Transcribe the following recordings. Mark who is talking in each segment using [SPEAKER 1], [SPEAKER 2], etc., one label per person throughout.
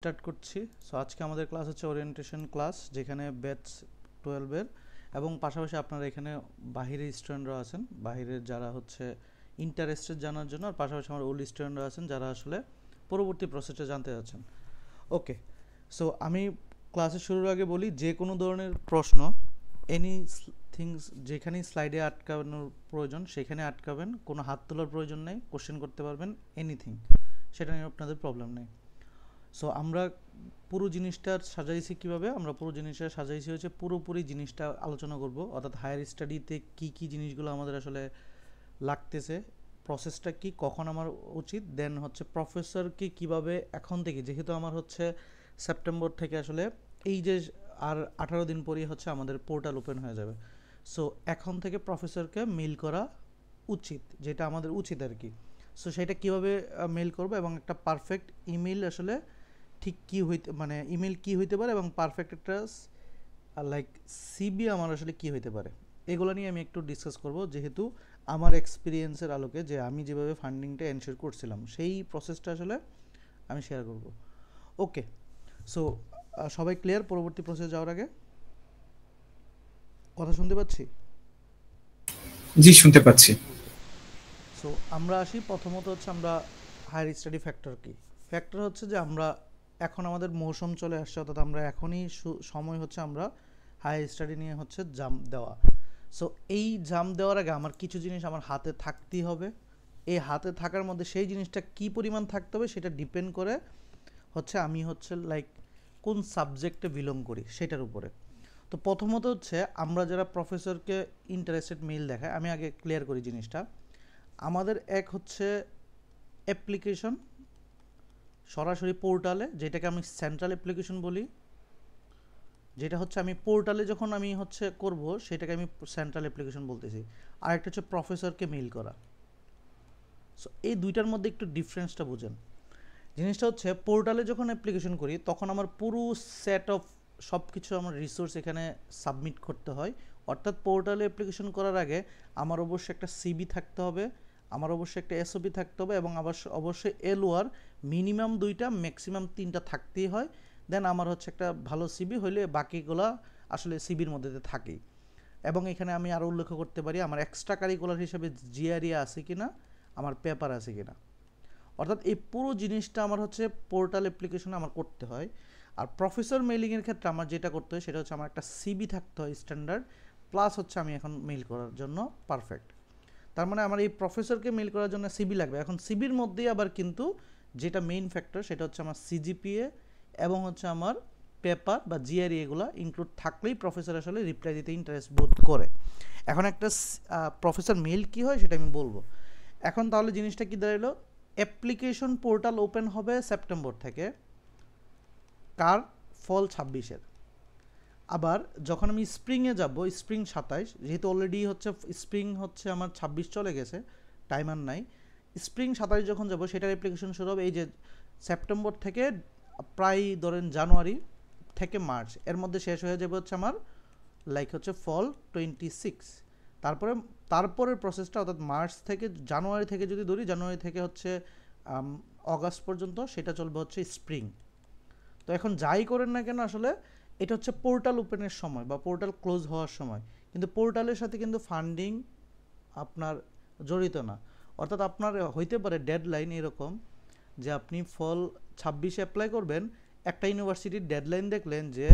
[SPEAKER 1] Start করছি। So আজকে আমাদের ক্লাস হচ্ছে ওরিয়েন্টেশন ক্লাস, যেখানে ব্যাচ 12-এর এবং পাশাপাশি আপনারা এখানে বাহিরের স্টুডেন্টরা আছেন, বাহিরের যারা হচ্ছে ইন্টারেস্টেড জানার জন্য, আর পাশাপাশি আমার ওল্ড স্টুডেন্টরা আছেন যারা আসলে পরবর্তী প্রসেসটা জানতে যাচ্ছেন। ওকে, সো আমি ক্লাসের শুরুর আগে বলি, যে কোনো ধরনের প্রশ্ন এনি থিংস যেখানেই স্লাইডে আটকানোর প্রয়োজন সেখানে আটকাবেন, কোনো হাত তোলার প্রয়োজন নেই, কোশ্চেন করতে পারবেন এনিথিং, সেটা নিয়ে আপনাদের প্রবলেম নেই। সো আমরা পুরো জিনিসটা সাজাইছি কিভাবে, আমরা পুরো জিনিসটা সাজাইছি হচ্ছে পুরোপুরি জিনিসটা আলোচনা করব, অর্থাৎ হায়ার স্টাডিতে কি কি জিনিসগুলো আমাদের আসলে লাগতেছে, প্রসেসটা কি, কখন আমার উচিত, দেন হচ্ছে প্রফেসরকে কিভাবে এখন থেকে, যেহেতু আমার হচ্ছে সেপ্টেম্বর থেকে আসলে এই যে আর 18 দিন পরেই হচ্ছে আমাদের পোর্টাল ওপেন হয়ে যাবে। সো এখন থেকে প্রফেসরকে মেইল করা উচিত, যেটা আমাদের উচিত আর কি। সো সেটা কীভাবে মেইল করবো এবং একটা পারফেক্ট ইমেল আসলে ঠিক কী হইতে, মানে ইমেল কী হইতে পারে এবং পারফেক্ট একটা লাইক সিবি আমার আসলে কী হইতে পারে, এগুলো নিয়ে আমি একটু ডিসকাস করব, যেহেতু আমার এক্সপিরিয়েন্সের আলোকে যে আমি যেভাবে ফান্ডিংটা এনশিওর করছিলাম সেই প্রসেসটা আসলে আমি শেয়ার করব। ওকে, সো সবাই ক্লিয়ার? পরবর্তী প্রসেস যাওয়ার আগে কথা শুনতে পাচ্ছি?
[SPEAKER 2] জি, শুনতে পাচ্ছি।
[SPEAKER 1] ওকে, সো আমরা আসি প্রথমত হচ্ছে আমরা হায়ার স্টাডি ফ্যাক্টর কি। ফ্যাক্টর হচ্ছে যে আমরা এখন আমাদের মৌসুম চলে আসছে, অর্থাৎ আমরা এখনই সময় হচ্ছে আমরা হায়ার স্টাডি নিয়ে হচ্ছে জাম্প দেওয়া। সো এই জাম্প দেওয়ার আগে আমার কিছু জিনিস আমার হাতে থাকতেই হবে। এই হাতে থাকার মধ্যে সেই জিনিসটা কি পরিমাণ থাকতে হবে সেটা ডিপেন্ড করে হচ্ছে আমি হচ্ছে লাইক কোন সাবজেক্টে বিলং করি সেটার উপরে। তো প্রথমত হচ্ছে আমরা যারা প্রফেসরকে ইন্টারেস্টেড মেইল দেখায়, আমি আগে ক্লিয়ার করি জিনিসটা। আমাদের এক হচ্ছে অ্যাপ্লিকেশন সরাসরি পোর্টালে, যেটাকে আমি সেন্ট্রাল অ্যাপ্লিকেশন বলি, যেটা হচ্ছে আমি পোর্টালে যখন আমি হচ্ছে করব সেটাকে আমি সেন্ট্রাল অ্যাপ্লিকেশন বলতেছি। আর একটা হচ্ছে প্রফেসরকে মেইল করা। সো এই দুইটার মধ্যে একটু ডিফারেন্সটা বুঝেন। জিনিসটা হচ্ছে পোর্টালে যখন অ্যাপ্লিকেশন করি তখন আমার পুরো সেট অফ সব কিছু আমার রিসোর্স এখানে সাবমিট করতে হয়। অর্থাৎ পোর্টালে অ্যাপ্লিকেশন করার আগে আমার অবশ্যই একটা সিবি থাকতে হবে, আমার অবশ্যই একটা এসওপি থাকতে হবে, এবং অবশ্যই এলওআর মিনিমাম 2টা ম্যাক্সিমাম 3টা থাকতেই হয়। দেন আমার হচ্ছে একটা ভালো সিবি হইলে বাকিগুলা আসলে সিবির মধ্যে থাকেই। এবং এখানে আমি আরও উল্লেখ করতে পারি আমার এক্সট্রা কারিকুলার হিসেবে জিআরই আছে কিনা, আমার পেপার আছে কিনা। অর্থাৎ এই পুরো জিনিসটা আমার হচ্ছে পোর্টাল অ্যাপ্লিকেশনে আমার করতে হয়। আর প্রফেসর মেইলিংয়ের ক্ষেত্রে আমার যেটা করতে হয় সেটা হচ্ছে আমার একটা সিবি থাকতে হয় স্ট্যান্ডার্ড, প্লাস হচ্ছে আমি এখন মেইল করার জন্য পারফেক্ট। তার মানে আমার এই প্রফেসরকে মেইল করার জন্য সিবি লাগবে। এখন সিবির মধ্যেই আবার কিন্তু যেটা মেইন ফ্যাক্টর সেটা হচ্ছে আমার সিজিপিএ এবং হচ্ছে আমার পেপার বা জিআরই, এগুলো ইনক্লুড থাকলেই প্রফেসর আসলে রিপ্লাই দিতে ইন্টারেস্ট বোধ করে। এখন একটা প্রফেসর মেইল কী হয় সেটা আমি বলবো। এখন তাহলে জিনিসটা কী দাঁড়ালো, অ্যাপ্লিকেশন পোর্টাল ওপেন হবে সেপ্টেম্বর থেকে, কার ফল 26-এর। আবার যখন আমি স্প্রিংয়ে যাব, স্প্রিং 27, যেহেতু অলরেডি হচ্ছে স্প্রিং হচ্ছে আমার 26 চলে গেছে, টাইম আর নাই। স্প্রিং 27 যখন যাব সেটার অ্যাপ্লিকেশন শুরু হবে এই যে সেপ্টেম্বর থেকে, প্রায় ধরেন জানুয়ারি থেকে মার্চ এর মধ্যে শেষ হয়ে যাবে হচ্ছে আমার লাইক হচ্ছে ফল 26। তারপরের প্রসেসটা, অর্থাৎ মার্চ থেকে জানুয়ারি থেকে যদি ধরি, জানুয়ারি থেকে হচ্ছে অগাস্ট পর্যন্ত সেটা চলবে হচ্ছে স্প্রিং। তো এখন যাই করেন না কেন আসলে এটা হচ্ছে পোর্টাল ওপেনের সময় বা পোর্টাল ক্লোজ হওয়ার সময়, কিন্তু পোর্টালের সাথে কিন্তু ফান্ডিং আপনার জড়িত না। অর্থাৎ আপনার হইতে পারে ডেডলাইন এরকম যে আপনি ফল 26-এ অ্যাপ্লাই করবেন, একটা ইউনিভার্সিটির ডেডলাইন দেখলেন যে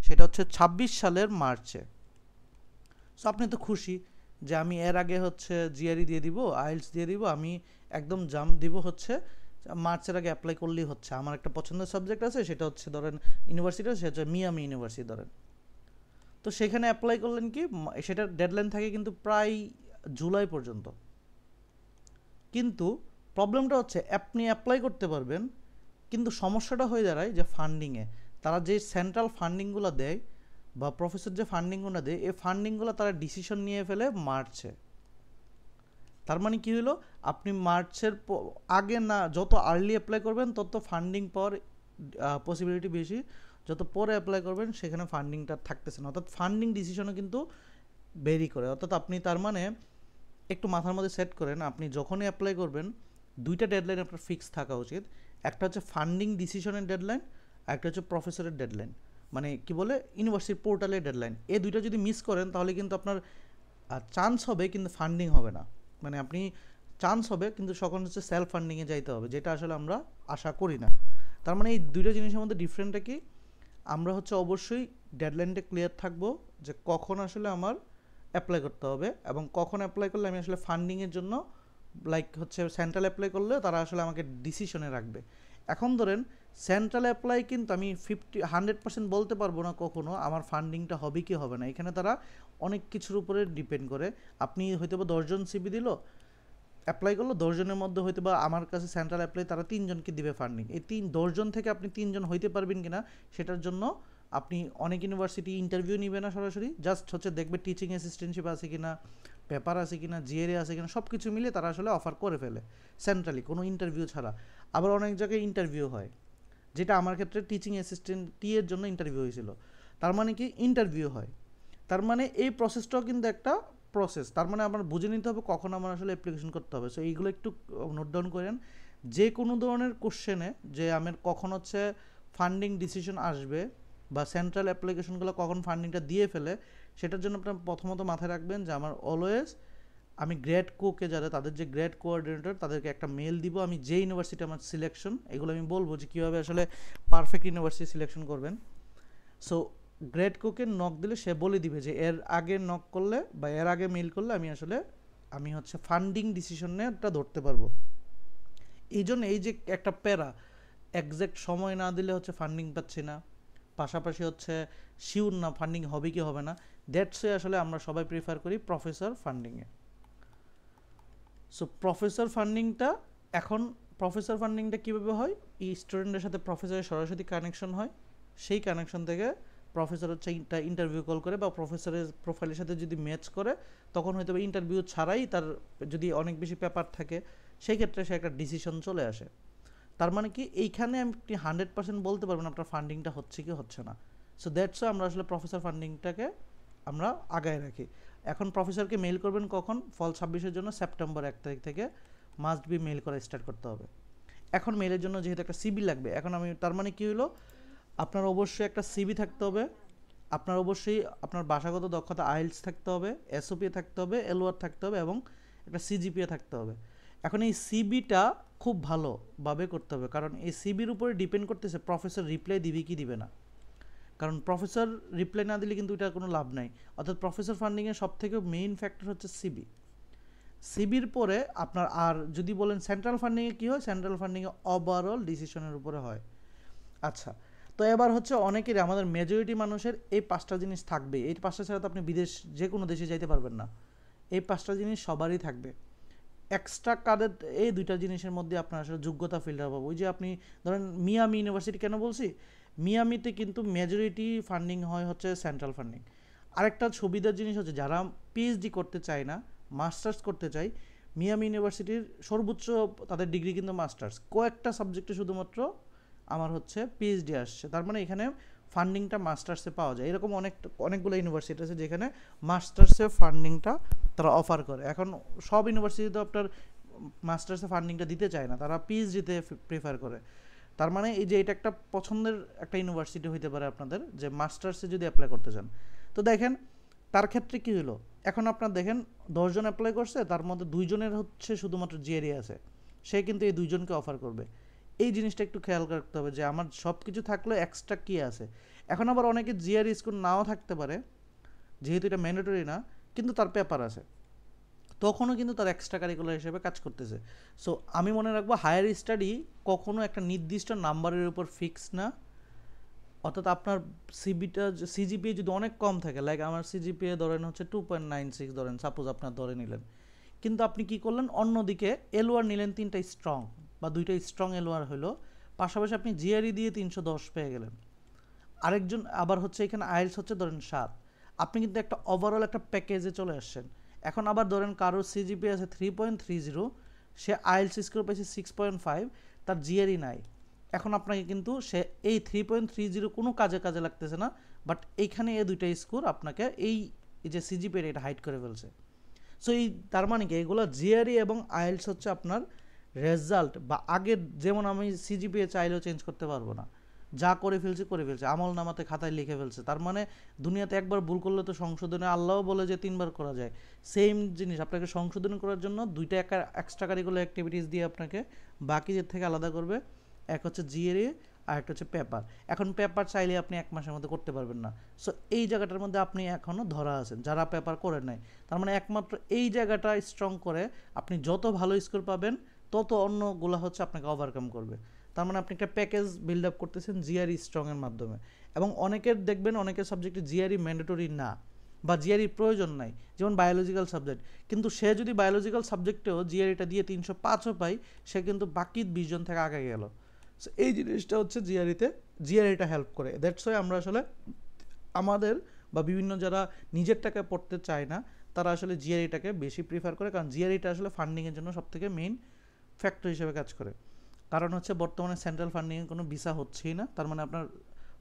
[SPEAKER 1] সেটা হচ্ছে 26 সালের মার্চে। সো আপনি তো খুশি যে আমি এর আগে হচ্ছে জিআরই দিয়ে দিব, আইএলটিএস দিয়ে দিব, আমি একদম জাম্প দিব হচ্ছে মার্চের আগে অ্যাপ্লাই করলেই হচ্ছে। আমার একটা পছন্দের সাবজেক্ট আছে, সেটা হচ্ছে ধরেন ইউনিভার্সিটি, সেটা হচ্ছে মিয়ামি ইউনিভার্সিটি ধরেন। তো সেখানে অ্যাপ্লাই করলেন কি, সেটার ডেডলাইন থাকে কিন্তু প্রায় জুলাই পর্যন্ত। কিন্তু প্রবলেমটা হচ্ছে আপনি অ্যাপ্লাই করতে পারবেন, কিন্তু সমস্যাটা হয়ে দাঁড়ায় যে ফান্ডিংয়ে, তারা যে সেন্ট্রাল ফান্ডিংগুলো দেয় বা প্রফেসর যে ফান্ডিংগুলো দেয়, এই ফান্ডিংগুলো তারা ডিসিশন নিয়ে ফেলে মার্চে। তার মানে কী হলো, আপনি মার্চের আগে না, যত আর্লি অ্যাপ্লাই করবেন তত ফান্ডিং পাওয়ার পসিবিলিটি বেশি, যত পরে অ্যাপ্লাই করবেন সেখানে ফান্ডিংটা থাকতেছে না। অর্থাৎ ফান্ডিং ডিসিশনও কিন্তু ভেরি করে। অর্থাৎ আপনি তার মানে একটু মাথার মধ্যে সেট করেন, আপনি যখনই অ্যাপ্লাই করবেন 2টা ডেডলাইন আপনার ফিক্স থাকা উচিত। একটা হচ্ছে ফান্ডিং ডিসিশনের ডেডলাইন, একটা হচ্ছে প্রফেসরের ডেডলাইন, মানে কি বলে ইউনিভার্সিটি পোর্টালের ডেডলাইন। এই দুইটা যদি মিস করেন তাহলে কিন্তু আপনার চান্স হবে কিন্তু ফান্ডিং হবে না। মানে আপনি চান্স হবে কিন্তু সকল হচ্ছে সেলফ ফান্ডিংয়ে যাইতে হবে, যেটা আসলে আমরা আশা করি না। তার মানে এই দুইটা জিনিসের মধ্যে ডিফারেন্টটা কি, আমরা হচ্ছে অবশ্যই ডেডলাইনটা ক্লিয়ার থাকবো যে কখন আসলে আমার অ্যাপ্লাই করতে হবে এবং কখন অ্যাপ্লাই করলে আমি আসলে ফান্ডিংয়ের জন্য লাইক হচ্ছে সেন্ট্রাল অ্যাপ্লাই করলে তারা আসলে আমাকে ডিসিশনে রাখবে। এখন ধরেন সেন্ট্রাল অ্যাপ্লাই কিন্তু আমি 100% বলতে পারবো না কখনো আমার ফান্ডিংটা হবে কি হবে না, এখানে তারা অনেক কিছুর উপরে ডিপেন্ড করে। আপনি হয়তো বা 10 জন সিবি দিল, অ্যাপ্লাই করলো 10 জনের মধ্যে হয়তো বা আমার কাছে সেন্ট্রাল অ্যাপ্লাই তারা 3 জনকে দিবে ফান্ডিং। এই 10 জন থেকে আপনি 3 জন হইতে পারবেন কিনা সেটার জন্য আপনি অনেক ইউনিভার্সিটি ইন্টারভিউ নিবে না সরাসরি, জাস্ট হচ্ছে দেখবে টিচিং অ্যাসিস্ট্যান্টশিপ আছে কিনা, পেপার আছে কিনা, জিআরএ আছে কিনা, সব কিছু মিলে তারা আসলে অফার করে ফেলে সেন্ট্রালি কোনো ইন্টারভিউ ছাড়া। আবার অনেক জায়গায় ইন্টারভিউ হয়, যেটা আমার ক্ষেত্রে টিচিং অ্যাসিস্ট্যান্ট এর জন্য ইন্টারভিউ হয়েছিল। তার মানে কি ইন্টারভিউ হয়, তার মানে এই প্রসেসটাও কিন্তু একটা প্রসেস। তার মানে আমার বুঝে নিতে হবে কখন আমার আসলে অ্যাপ্লিকেশন করতে হবে। সো এইগুলো একটু নোট ডাউন করেন। যে কোনো ধরনের কোশ্চেনে যে আমার কখন হচ্ছে ফান্ডিং ডিসিশন আসবে বা সেন্ট্রাল অ্যাপ্লিকেশনগুলো কখন ফান্ডিংটা দিয়ে ফেলে, সেটার জন্য আপনার প্রথমত মাথায় রাখবেন যে আমার অলওয়েজ আমি গ্রেড কোকে যারা তাদের যে গ্রেড কোঅর্ডিনেটর তাদেরকে একটা মেল দিব, আমি যে ইউনিভার্সিটি আমার সিলেকশন এগুলো আমি বলবো যে কীভাবে আসলে পারফেক্ট ইউনিভার্সিটি সিলেকশন করবেন। সো গ্রেড কোকে নক দিলে সে বলে দিবে যে এর আগে নক করলে বা এর আগে মেল করলে আমি হচ্ছে ফান্ডিং ডিসিশনটা ধরতে পারবো। এই জন্য এই যে একটা প্যারা, একজ্যাক্ট সময় না দিলে হচ্ছে ফান্ডিং পাচ্ছি না, পাশাপাশি হচ্ছে শিওর না ফান্ডিং হবে কি হবে না, দ্যাটসে আসলে আমরা সবাই প্রিফার করি প্রফেসর ফান্ডিংয়ে। সো প্রফেসর ফান্ডিংটা কীভাবে হয়, এই স্টুডেন্টের সাথে প্রফেসরের সরাসরি কানেকশন হয়, সেই কানেকশন থেকে প্রফেসর হচ্ছে ইন্টারভিউ কল করে বা প্রফেসরের প্রোফাইলের সাথে যদি ম্যাচ করে তখন হয়তো ইন্টারভিউ ছাড়াই তার যদি অনেক বেশি পেপার থাকে সেই ক্ষেত্রে সে একটা ডিসিশন চলে আসে। তার মানে কি এইখানে আপনি 100% বলতে পারবেন আপনার ফান্ডিংটা হচ্ছে কি হচ্ছে না। সো দ্যাটস আমরা আসলে প্রফেসর ফান্ডিংটাকে আমরা আগায় রাখি। এখন প্রফেসরকে মেইল করবেন কখন, ফল 26-এর জন্য সেপ্টেম্বর 1 তারিখ থেকে মাস্ট বি মেইল করা স্টার্ট করতে হবে। এখন মেইলের জন্য যেহেতু একটা সিবি লাগবে, এখন আমি তার মানে কি হলো, আপনার অবশ্যই একটা সিবি থাকতে হবে, আপনার অবশ্যই আপনার ভাষাগত দক্ষতা আইএলটিএস থাকতে হবে, এসওপি থাকতে হবে, এলওআর থাকতে হবে এবং একটা সিজিপিএ থাকতে হবে। এখন এই সিবিটা খুব ভালোভাবে করতে হবে, কারণ এই সিবির উপরে ডিপেন্ড করতেছে প্রফেসর রিপ্লাই দিবে কি দিবে না। কারণ প্রফেসর রিপ্লাই না দিলে কিন্তু এটার কোনো লাভ নাই। অর্থাৎ প্রফেসর ফান্ডিংয়ের সবথেকে মেইন ফ্যাক্টর হচ্ছে সিবি। সিবির পরে আপনার আর যদি বলেন সেন্ট্রাল ফান্ডিংয়ে কী হয়, সেন্ট্রাল ফান্ডিংয়ে ওভারঅল ডিসিশনের উপরে হয়। আচ্ছা, তো এবার হচ্ছে অনেকেরই আমাদের মেজরিটি মানুষের এই 5টা জিনিস থাকবে, এই 5টা ছাড়া তো আপনি বিদেশ যে কোনো দেশে যাইতে পারবেন না। এই 5টা জিনিস সবারই থাকবে। এক্সট্রা কাদের এই 2টা জিনিসের মধ্যে আপনার আসলে যোগ্যতা ফিল্টার পাবো। ওই যে আপনি ধরেন মিয়ামি ইউনিভার্সিটি কেন বলছি, মিয়ামিতে কিন্তু মেজরিটি ফান্ডিং হয় হচ্ছে সেন্ট্রাল ফান্ডিং। আরেকটা সুবিধার জিনিস হচ্ছে যারা পিএইচডি করতে চায় না, মাস্টার্স করতে চায়, মিয়ামি ইউনিভার্সিটির সর্বোচ্চ তাদের ডিগ্রি কিন্তু মাস্টার্স, কয়েকটা সাবজেক্টে শুধুমাত্র আমার হচ্ছে পিএইচডি আসছে। তার মানে এখানে ফান্ডিংটা মাস্টার্সে পাওয়া যায়। এরকম অনেকগুলো ইউনিভার্সিটি আছে যেখানে মাস্টার্সে ফান্ডিংটা তারা অফার করে। এখন সব ইউনিভার্সিটি তো আপনার মাস্টার্সে ফান্ডিংটা দিতে চায় না, তারা পিএইচডিতে প্রিফার করে। তার মানে এই যে এটা একটা পছন্দের একটা ইউনিভার্সিটি হইতে পারে আপনাদের, যে মাস্টার্সে যদি অ্যাপ্লাই করতে চান। তো দেখেন তার ক্ষেত্রে কী হলো, এখন আপনার দেখেন 10 জন অ্যাপ্লাই করছে, তার মধ্যে 2 জনের হচ্ছে শুধুমাত্র জিআরই আছে, সে কিন্তু এই 2 জনকে অফার করবে। এই জিনিসটা একটু খেয়াল রাখতে হবে যে আমার সব কিছু থাকলেও এক্সট্রা কী আছে। এখন আবার অনেকে জিআরই স্কোর নাও থাকতে পারে, যেহেতু এটা ম্যান্ডেটরি না, কিন্তু তার পেপার আছে, তখনও কিন্তু তার এক্সট্রা কারিকুলার হিসেবে কাজ করতেছে। সো আমি মনে রাখবো হায়ার স্টাডি কখনো একটা নির্দিষ্ট নাম্বারের উপর ফিক্স না। অর্থাৎ আপনার সিজিপিএ যদি অনেক কম থাকে, লাইক আমার সিজিপিএ ধরেন হচ্ছে 2.96 ধরেন, সাপোজ আপনার ধরে নিলেন, কিন্তু আপনি কি করলেন অন্যদিকে এলওআর নিলেন 3টা স্ট্রং বা 2টা স্ট্রং এলওআর হলো, পাশাপাশি আপনি জিআরই দিয়ে 310 পেয়ে গেলেন। আরেকজন আবার হচ্ছে এখানে আইএলটিএস হচ্ছে ধরেন 7, আপনি কিন্তু একটা ওভারঅল একটা প্যাকেজে চলে আসছেন। এখন আবার ধরেন কারোর সিজিপিএ আছে 3.30, সে আইএলটিএস স্কোর পাইছে 6.5, তার জিআরই নাই। এখন আপনাকে কিন্তু সে এই 3.30 কোনো কাজে লাগতেছে না, বাট এইখানে এই 2টা স্কোর আপনাকে এই যে সিজিপিএ এটা হাইড করে ফেলছে। সো এই তার মানে কি এগুলো জিআরই এবং আইএলটিএস হচ্ছে আপনার রেজাল্ট, বা আগের যেমন আমি সিজিপিএ চাইলেও চেঞ্জ করতে পারবো না, যা করে ফেলছে, আমল নামাতে খাতায় লিখে ফেলছে। তার মানে দুনিয়াতে একবার ভুল করলে তো সংশোধনে, আল্লাহও বলে যে 3 বার করা যায়। সেম জিনিস আপনাকে সংশোধন করার জন্য 2টা এক্সট্রা কারিকুলার অ্যাক্টিভিটিস দিয়ে আপনাকে বাকিদের থেকে আলাদা করবে। এক হচ্ছে জিআরই আর একটা হচ্ছে পেপার। এখন পেপার চাইলে আপনি 1 মাসের মধ্যে করতে পারবেন না। সো এই জায়গাটার মধ্যে আপনি এখনও ধরা আছেন যারা পেপার করেন নাই। তার মানে একমাত্র এই জায়গাটা স্ট্রং করে আপনি যত ভালো স্কোর পাবেন তত অন্যগুলো হচ্ছে আপনাকে ওভারকাম করবে। তার মানে আপনি একটা প্যাকেজ বিল্ড আপ করতেছেন জিআরই স্ট্রংয়ের মাধ্যমে। এবং অনেকের দেখবেন অনেকের সাবজেক্টে জিআরই ম্যান্ডেটরি না বা জিআরই প্রয়োজন নাই, যেমন বায়োলজিক্যাল সাবজেক্ট, কিন্তু সে যদি বায়োলজিক্যাল সাবজেক্টেও জিআরইটা দিয়ে 305ও পায়, সে কিন্তু বাকি 20 জন থেকে আগে গেল। সো এই জিনিসটা হচ্ছে জিআরইটা হেল্প করে। দ্যাটস ওয়াই আমরা আসলে আমাদের বা বিভিন্ন যারা নিজের টাকা পড়তে চায় না তারা আসলে জিআরইটাকে বেশি প্রিফার করে, কারণ জিআরইটা আসলে ফান্ডিংয়ের জন্য সবথেকে মেইন ফ্যাক্টর হিসেবে কাজ করে। কারণ হচ্ছে বর্তমানে সেন্ট্রাল ফান্ডিংয়ে কোনো ভিসা হচ্ছেই না, তার মানে আপনার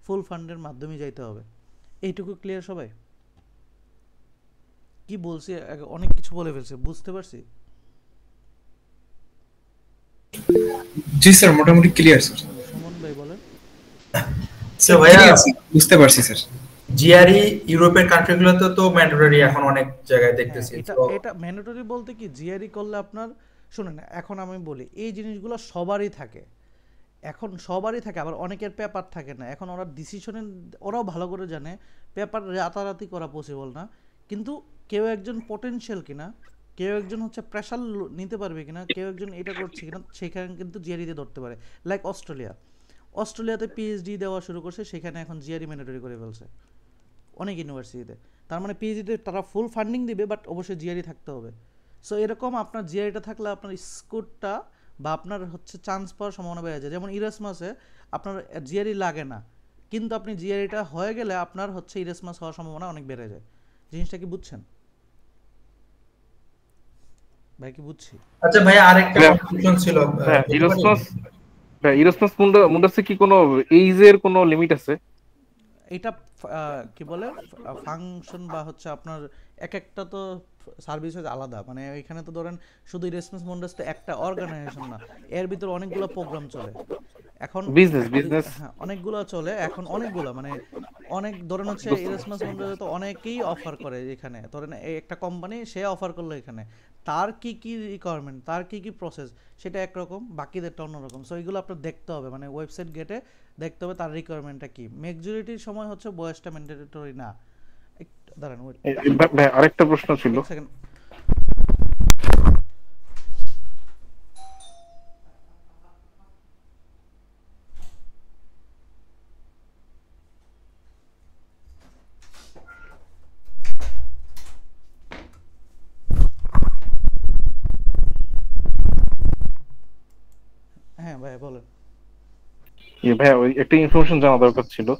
[SPEAKER 1] ফুল ফান্ডের মাধ্যমেই যাইতে হবে। এইটুকু ক্লিয়ার সবাই? কি বলছি, অনেক কিছু বলে ফেলছে, বুঝতে পারছি?
[SPEAKER 2] জি স্যার, মোটামুটি ক্লিয়ার স্যার।
[SPEAKER 1] সুমন ভাই বলেন।
[SPEAKER 3] সো ভাইয়া,
[SPEAKER 2] বুঝতে পারছি স্যার।
[SPEAKER 3] জিআরই ইউরোপের কান্ট্রিগুলোতে তো ম্যান্ডেটরি এখন অনেক জায়গায় দেখতেছি।
[SPEAKER 1] এটা ম্যান্ডেটরি বলতে কি, জিআরই করলে আপনার, শুনেন এখন আমি বলি, এই জিনিসগুলো সবারই থাকে, এখন সবারই থাকে, আবার অনেকের পেপার থাকে না। এখন ওরা ডিসিশনে, ওরাও ভালো করে জানে পেপার রাতারাতি করা পসিবল না, কিন্তু কেউ একজন পটেনশিয়াল কিনা, কেউ একজন হচ্ছে প্রেশার নিতে পারবে কিনা, কেউ একজন এটা করছে কিনা, সেখানে কিন্তু জিআরইতে ধরতে পারে। লাইক অস্ট্রেলিয়াতে পিএইচডি দেওয়া শুরু করছে, সেখানে এখন জিআরই ম্যান্ডেটরি করে ফেলছে অনেক ইউনিভার্সিটিতে। তার মানে পিএইচডিতে তারা ফুল ফান্ডিং দিবে, বাট অবশ্যই জিআরই থাকতে হবে। সো এরকম আপনার জিআরইটা থাকলে আপনার স্কোরটা বা আপনার হচ্ছে চান্স পাওয়ার সম্ভাবনা বেড়ে যায়। যেমন ইরাসমাসে আপনার জিআরই লাগে না, কিন্তু আপনি জিআরইটা হয়ে গেলে আপনার হচ্ছে ইরাসমাস হওয়ার সম্ভাবনা অনেক বেড়ে যায়। জিনিসটা কি বুঝছেন ভাই? কি বুঝছি?
[SPEAKER 3] আচ্ছা ভাইয়া, আরেকটা কোশ্চেন ছিল।
[SPEAKER 4] ইরাসমাস মুন্ডাসে কি কোনো এইজের কোনো লিমিট আছে?
[SPEAKER 1] এটা কি বলে ফাংশন বা হচ্ছে আপনার এক একটা তো সার্ভিস আলাদা, মানে এখানে তো ধরেন শুধু ইরাসমাস মুন্ডাস তো একটা অর্গানাইজেশন না, এর ভিতর অনেকগুলো প্রোগ্রাম চলে। এখন
[SPEAKER 4] বিজনেস
[SPEAKER 1] হ্যাঁ অনেকগুলো চলে, এখন অনেকগুলো মানে অনেক ধরেন হচ্ছে ইরাসমাস মুন্ডাসে তো অনেকেই অফার করে। এখানে ধরেন একটা কোম্পানি সে অফার করলো, এখানে তার কি কি রিকোয়ারমেন্ট, তার কি কি প্রসেস, সেটা একরকম, বাকিদেরটা অন্যরকম। সো এইগুলো আপনার দেখতে হবে, মানে ওয়েবসাইট গেটে দেখতে হবে তার রিকোয়ারমেন্টটা কি। মেজরিটির সময় হচ্ছে বয়সটা ম্যান্ডেটরি না। দাঁড়ান
[SPEAKER 4] ভাই, আরেকটা প্রশ্ন ছিল।
[SPEAKER 1] হ্যাঁ ভাই বলেন।
[SPEAKER 4] ভাই, ওই একটা ইনফরমেশন জানা দরকার ছিল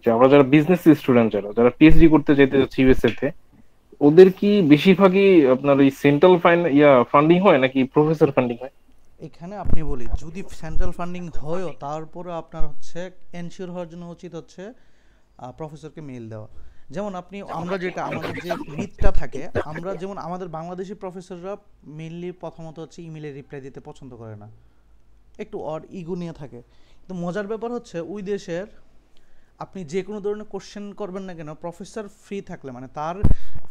[SPEAKER 4] যে আমরা যারা বিজনেস স্টুডেন্ট, যারা পিএইচডি করতে যেতে যাচ্ছি ইউএসএ তে, ওদের কি বেশিরভাগই আপনার ওই সেন্ট্রাল ফান্ডিং হয় নাকি প্রফেসর ফান্ডিং হয়?
[SPEAKER 1] এখানে আপনি বলি, যদি সেন্ট্রাল ফান্ডিং হয়ও তারপরে আপনার হচ্ছে এনশিওর হওয়ার জন্য উচিত হচ্ছে প্রফেসরকে মেইল দেওয়া। যেমন আমরা যেটা আমাদের যে মিথটা থাকে, আমরা যেমন আমাদের বাংলাদেশি প্রফেসররা মেইনলি প্রথমত হচ্ছে ইমেলে রিপ্লাই দিতে পছন্দ করে না, একটু ইগো নিয়ে থাকে। কিন্তু মজার ব্যাপার হচ্ছে ওই দেশের আপনি যে কোনো ধরনের কোশ্চেন করবেন না কেন, প্রফেসর ফ্রি থাকলে মানে তার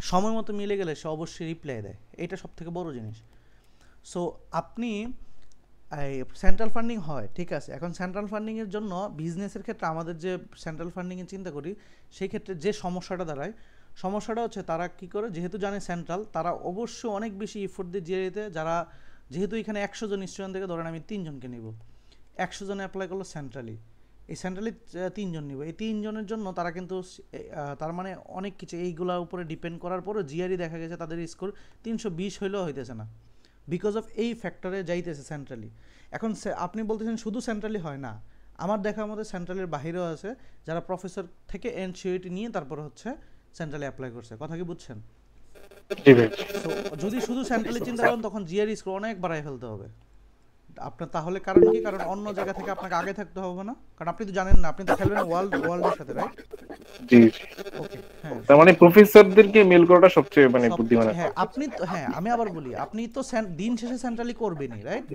[SPEAKER 1] সময় মতো মিলে গেলে সে অবশ্যই রিপ্লাই দেয়, এটা সব থেকে বড় জিনিস। সো আপনি সেন্ট্রাল ফান্ডিং হয় ঠিক আছে, এখন সেন্ট্রাল ফান্ডিংয়ের জন্য বিজনেসের ক্ষেত্রে আমাদের যে সেন্ট্রাল ফান্ডিংয়ে চিন্তা করি, সেই ক্ষেত্রে যে সমস্যাটা দাঁড়ায়, সমস্যাটা হচ্ছে তারা কি করে, যেহেতু জানে সেন্ট্রাল, তারা অবশ্যই অনেক বেশি ইফোর্ট দিয়ে জিআরইতে, যারা যেহেতু এখানে 100 জন স্টুডেন্ট থেকে ধরেন আমি 3 জনকে নিব, 100 জনে অ্যাপ্লাই করলো সেন্ট্রালি, এই সেন্ট্রালি 3 জন নিব, এই 3 জনের জন্য তারা কিন্তু তার মানে অনেক কিছু এইগুলোর উপরে ডিপেন্ড করার পরও জিআরই দেখা গেছে তাদের স্কোর 320 হইলেও হইতেছে না, বিকজ অফ এই ফ্যাক্টরে যাইতেছে সেন্ট্রালি। এখন আপনি বলতেছেন শুধু সেন্ট্রালি হয় না, আমার দেখার মধ্যে সেন্ট্রালের বাহিরেও আছে যারা প্রফেসর থেকে এনসিওইটি নিয়ে তারপরে হচ্ছে সেন্ট্রালি অ্যাপ্লাই করছে। কথা কি বুঝছেন? যদি শুধু সেন্ট্রালি চিন্তা করেন তখন জিআরই স্কোর অনেক বাড়ায় ফেলতে হবে আপনার। তাহলে কারণ কি, কারণ অন্য জায়গা থেকে আপনাকে আগে থাকতে হবে না, কারণ আপনি তো জানেন না, আপনি তো খেলবেন ওয়ার্ল্ডের সাথে, রাইট?
[SPEAKER 4] জি
[SPEAKER 1] ওকে হ্যাঁ হ্যাঁ
[SPEAKER 4] তার মানে প্রফেসরদেরকে মেল করাটা সবচেয়ে মানে বুদ্ধিমান
[SPEAKER 1] সবচেয়ে,
[SPEAKER 4] একটা
[SPEAKER 1] হ্যাঁ
[SPEAKER 4] option।
[SPEAKER 1] আপনি তো, হ্যাঁ আমি আবার বলি, আপনি তো দিন শেষে সেন্ট্রালি করবেনই, রাইট?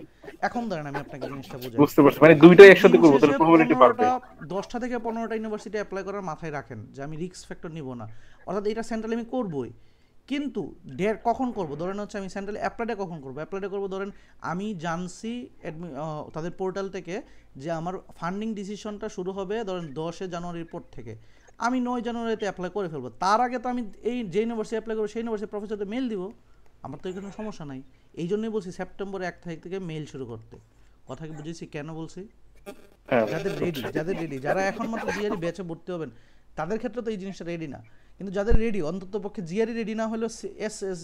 [SPEAKER 1] এখন ধরেন আমি আপনাকে জিনিসটা বুঝাই,
[SPEAKER 4] বুঝতে পারছি, মানে
[SPEAKER 1] আপনি
[SPEAKER 4] দুইটাই একসাথে
[SPEAKER 1] দিন
[SPEAKER 4] করবো
[SPEAKER 1] শেষে
[SPEAKER 4] তাহলে প্রবাবিলিটি বাড়বে।
[SPEAKER 1] 10টা থেকে 15টা ইউনিভার্সিটি অ্যাপ্লাই করার মাথায় রাখেন যে আমি রিস্ক ফ্যাক্টর নিব না, অর্থাৎ এটা সেন্ট্রালি আমি করবই, কিন্তু কখন করব, ধরেন হচ্ছে আমি সেন্ট্রালি অ্যাপ্লাইটা কখন করব, অ্যাপ্লাইটা করব ধরেন আমি জানছি তাদের পোর্টাল থেকে যে আমার ফান্ডিং ডিসিশনটা শুরু হবে ধরেন 10 জানুয়ারির পর থেকে, আমি 9 জানুয়ারিতে অ্যাপ্লাই করে ফেলবো, তার আগে তো আমি এই যে ইউনিভার্সিটি অ্যাপ্লাই করবো সেই ইউনিভার্সিটি প্রফেসরদের মেল দিব, আমার তো এখানে সমস্যা নাই। এই জন্যই বলছি সেপ্টেম্বর 1 তারিখ থেকে মেল শুরু করতে। কথা কি বুঝেছি কেন বলছি?
[SPEAKER 4] হ্যাঁ
[SPEAKER 1] যাদের রেডি, যারা এখন মাত্র জিআরই ব্যাচে ভর্তি হবেন তাদের ক্ষেত্রে তো এই জিনিসটা রেডি না, কিন্তু যাদের রেডি, অন্তত পক্ষে জিআরই রেডি না হলেও এস এস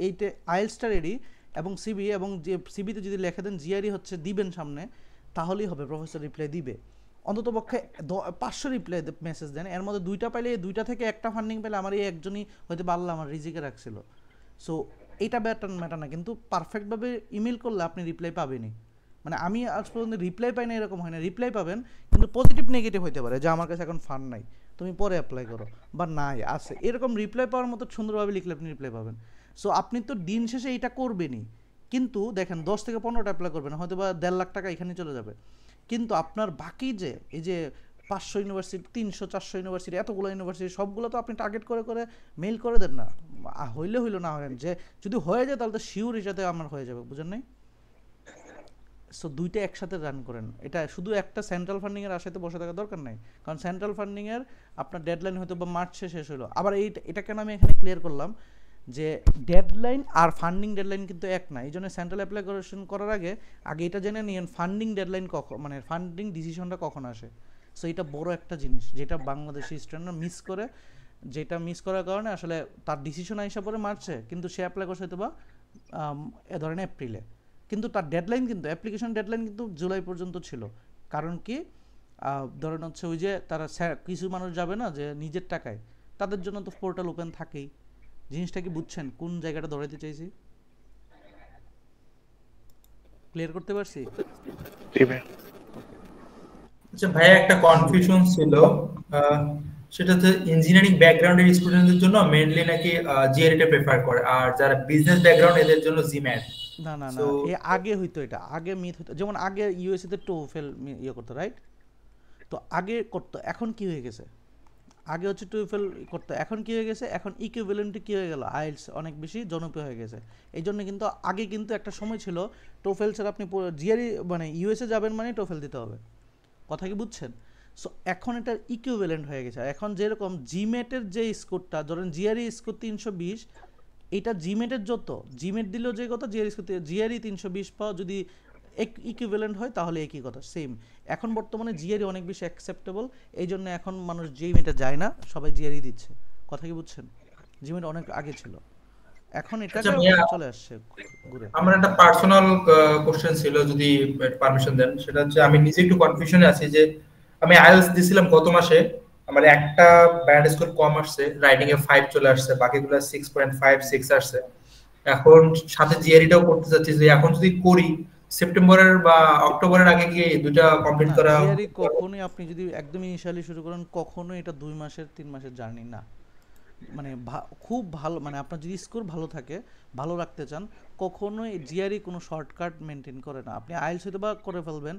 [SPEAKER 1] এইটে আইএলসটা রেডি, এবং সিবি, এবং যে সিবিতে যদি লেখা দেন জিআরই হচ্ছে দিবেন সামনে, তাহলেই হবে, প্রফেসর রিপ্লাই দিবে। অন্তত পক্ষে 500 রিপ্লাই মেসেজ দেন, এর মধ্যে 2টা পাইলে 2টা থেকে একটা ফান্ডিং পেলে আমার এই একজনই হয়তো আল্লাহ আমার রিজিকে রাখছিল। সো এটা ম্যাটার না, কিন্তু পারফেক্টভাবে ইমেল করলে আপনি রিপ্লাই পাবেনই। মানে আমি আজ পর্যন্ত রিপ্লাই পাই না এরকম হয় না, রিপ্লাই পাবেন, কিন্তু পজিটিভ নেগেটিভ হইতে পারে যে আমার কাছে এখন ফান্ড নাই, তুমি পরে অ্যাপ্লাই করো, বা নাই আছে, এরকম রিপ্লাই পাওয়ার মতো সুন্দরভাবে লিখলে আপনি রিপ্লাই পাবেন। সো আপনি তো দিন শেষে এটা করবেনই, কিন্তু দেখেন 10 থেকে 15টা অ্যাপ্লাই করবেন, হয়তো বা 1.5 লাখ টাকা এখানে চলে যাবে, কিন্তু আপনার বাকি যে এই যে 500 ইউনিভার্সিটি, 300-400 ইউনিভার্সিটি, এতগুলো ইউনিভার্সিটি, সবগুলো তো আপনি টার্গেট করে করে মেইল করে দেন না, হইলো না হয়, যে যদি হয়ে যায় তাহলে তো শিওর এটাতে আমার হয়ে যাবে, বুঝেন নাই? সো দুইটা একসাথে রান করেন, এটা শুধু একটা সেন্ট্রাল ফান্ডিংয়ের আশাতে বসে থাকার দরকার নাই, কারণ সেন্ট্রাল ফান্ডিংয়ের আপনার ডেডলাইন হয়তো বা মার্চে শেষ হলো। আবার এটা কেন আমি এখানে ক্লিয়ার করলাম যে ডেডলাইন আর ফান্ডিং ডেডলাইন কিন্তু এক না, এই জন্য সেন্ট্রাল অ্যাপ্লিকেশন করার আগে এটা জেনে নিন ফান্ডিং ডেডলাইন কখন, মানে ফান্ডিং ডিসিশনটা কখন আসে। সো এটা বড় একটা জিনিস যেটা বাংলাদেশি স্টুডেন্টরা মিস করে, যেটা মিস করার কারণে আসলে তার ডিসিশন আইসা পরে মার্চে, কিন্তু সে অ্যাপ্লাই করছে হয়তো বা এ ধরেন এপ্রিলে, কিন্তু তার ডেডলাইন কিন্তু অ্যাপ্লিকেশন ডেডলাইন কিন্তু জুলাই পর্যন্ত ছিল। কারণ কি ধরেন হচ্ছে ওই যে তারা কিছু মানুষ যাবে না যে নিজের টাকায়, তাদের জন্য তো পোর্টাল ওপেন থাকেই। জিনিসটা কি বুঝছেন কোন জায়গাটা ধরাইতে চাইছি? ক্লিয়ার করতে পারছি?
[SPEAKER 3] আচ্ছা ভাইয়া, একটা কনফিউশন ছিল, আহ, সেটা হচ্ছে ইঞ্জিনিয়ারিং ব্যাকগ্রাউন্ডের স্টুডেন্টদের জন্য মেইনলি নাকি জিআরইটা প্রেফার করে, আর যারা বিজনেস ব্যাকগ্রাউন্ড এদের জন্য জিম্যাট।
[SPEAKER 1] না না না,
[SPEAKER 3] সো
[SPEAKER 1] এ আগে হইতো, এটা আগে মিথ হইতো, যেমন আগে ইউএসএ তে টোফেল ইয়ে করতো, রাইট? তো আগে করতো, এখন কি হয়ে গেছে, আগে হচ্ছে টুয়েলভ করতো, এখন কি হয়ে গেছে, এখন ইকুইভ্যালেন্ট কি হয়ে গেল, আইএলটিএস অনেক বেশি জনপ্রিয় হয়ে গেছে। এই জন্য কিন্তু আগে কিন্তু একটা সময় ছিল টোফেল ছাড়া আপনি জিআরই মানে ইউএসএ যাবেন মানে টোফেল দিতে হবে। কথা কি বুঝছেন? সো এখন এটা ইকুইভ্যালেন্ট হয়ে গেছে। এখন যেরকম জিমেটের যে স্কোরটা, ধরেন জিআরই স্কোর 320, এটা জিমেটের যত, জিমেট দিলেও যে কথা, জিআরই স্কোর জিআরই 320 পাওয়া যদি ইকুইভ্যালেন্ট হয় তাহলে একই কথা, সেম। এখন বর্তমানে জিআরই অনেক বেশি অ্যাকসেপ্টেবল, এই জন্য এখন মানুষ জিমেটে যায় না, সবাই জিআরই দিচ্ছে। কথা কি বুঝছেন? জিমেট অনেক আগে ছিল, এখন
[SPEAKER 3] আচ্ছা
[SPEAKER 1] এটাকে
[SPEAKER 3] ভাইয়া,
[SPEAKER 1] চলে আসছে ঘুরে।
[SPEAKER 3] আমার একটা পার্সোনাল কোশ্চেন ছিল, যদি পারমিশন দেন। সেটা হচ্ছে আমি নিজে একটু কনফিউশনে আছি যে আমি আইএলটিএস দিছিলাম গত মাসে, আমার একটা ব্যান্ড স্কোর কম আসছে, রাইটিং এ 5 চলে আসছে, বাকিগুলো 6.56 আসছে। এখন সাথে জিআরইটাও করতে চাচ্ছি, যে এখন যদি করি সেপ্টেম্বরের বা অক্টোবরের আগে কি দুইটা কমপ্লিট
[SPEAKER 1] না,
[SPEAKER 3] করা?
[SPEAKER 1] জিআরই কখনোই, আপনি যদি একদম ইনিশিয়ালি শুরু করেন, কখনোই এটা 2 মাসের 3 মাসের জার্নি না। মানে খুব ভালো, মানে আপনার যদি স্কোর ভালো থাকে, ভালো রাখতে চান, কখনোই জিআরই কোনো শর্টকাট মেনটেন করে না। আপনি আইএলটিএস হয়তো বা করে ফেলবেন,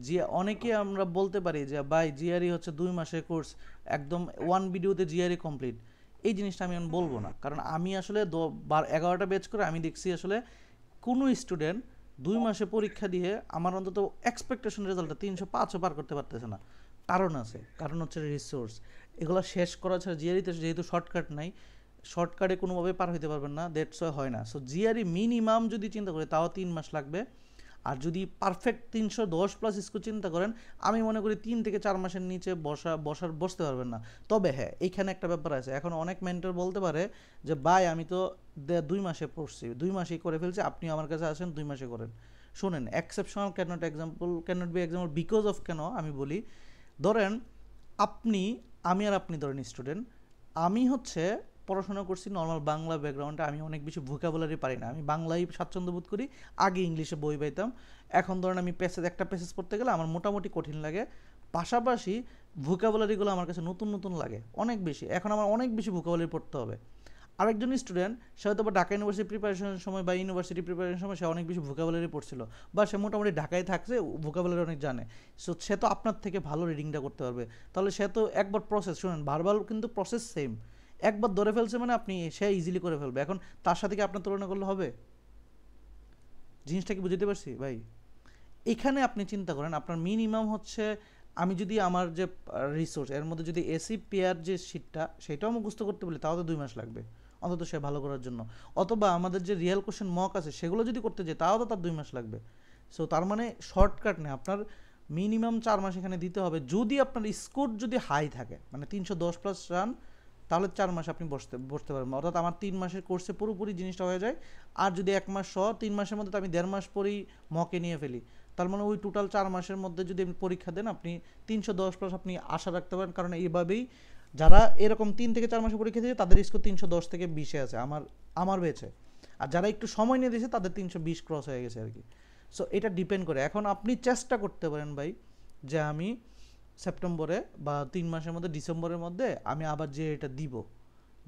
[SPEAKER 1] যে অনেকে আমরা বলতে পারি যে ভাই জিআরই হচ্ছে 2 মাসের কোর্স, একদম 1 ভিডিওতে জিআরই কমপ্লিট। এই জিনিসটা আমি বলবো না, কারণ আমি আসলে 11টা ব্যাচ করে আমি দেখছি আসলে কোনো স্টুডেন্ট 2 মাসে পরীক্ষা দিয়ে আমার অন্তত এক্সপেকটেশন রেজাল্টটা 305ও পার করতে পারতেছে না। কারণ আছে, কারণ হচ্ছে রিসোর্স। এগুলো শেষ করা ছাড়া জিআরইতে যেহেতু শর্টকাট নাই, শর্টকাটে কোনোভাবে পার হইতে পারবেন না, দ্যাটস ওয়াই হয় না। সো জিআরই মিনিমাম যদি চিন্তা করি তাও 3 মাস লাগবে, আর যদি পারফেক্ট 310+ স্কোর চিন্তা করেন, আমি মনে করি 3 থেকে 4 মাসের নিচে বসতে পারবেন না। তবে হ্যাঁ, এইখানে একটা ব্যাপার আছে, এখন অনেক মেন্টর বলতে পারে যে ভাই আমি তো 2 মাসে পড়ছি, 2 মাসেই করে ফেলছি, আপনি আমার কাছে আসেন 2 মাসে করেন। শোনেন, exceptional can't be example because of কেন আমি বলি, ধরেন আমি আর আপনি ধরেন স্টুডেন্ট, আমি হচ্ছে পড়াশোনা করছি নর্মাল বাংলা ব্যাকগ্রাউন্ডে, আমি অনেক বেশি ভোকাবুলারি পারি না, আমি বাংলায় স্বাচ্ছন্দ্য বোধ করি, আগে ইংলিশে বই পাইতাম। এখন ধরেন আমি একটা প্যাসেজ পড়তে গেলে আমার মোটামুটি কঠিন লাগে, পাশাপাশি ভোকাবুলারিগুলো আমার কাছে নতুন নতুন লাগে অনেক বেশি, এখন আমার অনেক বেশি ভোকাবুলারি পড়তে হবে। আরেকজন স্টুডেন্ট সে হয়তো বা ঢাকা ইউনিভার্সিটি প্রিপারেশনের সময় বা ইউনিভার্সিটি প্রিপারেশনের সময় সে অনেক বেশি ভোকাবুলারি পড়ছিল, বা সে মোটামুটি ঢাকায় থাকছে, ভোকাবুলারি অনেক জানে, সো সে তো আপনার থেকে ভালো রিডিংটা করতে পারবে। তাহলে সে তো একবার প্রসেস, শুনেন বারবার কিন্তু প্রসেস সেম, একবার ধরে ফেলছে মানে আপনি সে ইজিলি করে ফেলবে। এখন তার সাথে কি আপনার তুলনা করলে হবে? জিনিসটা কি বুঝতে পারছি ভাই? এখানে আপনি চিন্তা করেন আপনার মিনিমাম হচ্ছে, আমি যদি আমার যে রিসোর্স এর মধ্যে যদি এসি পেয়ার যে শিটটা সেটাও মুখস্থ করতে বলি তাও তো 2 মাস লাগবে অন্তত সে ভালো করার জন্য, অথবা আমাদের যে রিয়েল কোশ্চেন মক আছে সেগুলো যদি করতে যায় তাও তো তার 2 মাস লাগবে। সো তার মানে শর্টকাট নেই, আপনার মিনিমাম 4 মাস এখানে দিতে হবে। যদি আপনার স্কোর যদি হাই থাকে মানে 310 প্লাস রান, তাহলে 4 মাস আপনি বসতে পারবেন। অর্থাৎ আমার 3 মাসের কোর্সে পুরোপুরি জিনিসটা হয়ে যায়। আর যদি 1 মাস সহ 3 মাসের মধ্যে তো আমি 1.5 মাস পরেই মকে নিয়ে ফেলি, তার মানে ওই টোটাল 4 মাসের মধ্যে যদি আপনি পরীক্ষা দেন আপনি 310 প্লাস আপনি আশা রাখতে পারেন। কারণ এইভাবেই যারা এরকম 3 থেকে 4 মাসে পরীক্ষা দিয়েছে তাদের স্কোর 310 থেকে 20-এ আছে আমার বেঁচে, আর যারা একটু সময় নিয়ে দিয়েছে তাদের 320 ক্রস হয়ে গেছে আর কি। সো এটা ডিপেন্ড করে। এখন আপনি চেষ্টা করতে পারেন ভাই যে আমি সেপ্টেম্বরে বা 3 মাসের মধ্যে ডিসেম্বরের মধ্যে আমি আবার যে এটা দিব,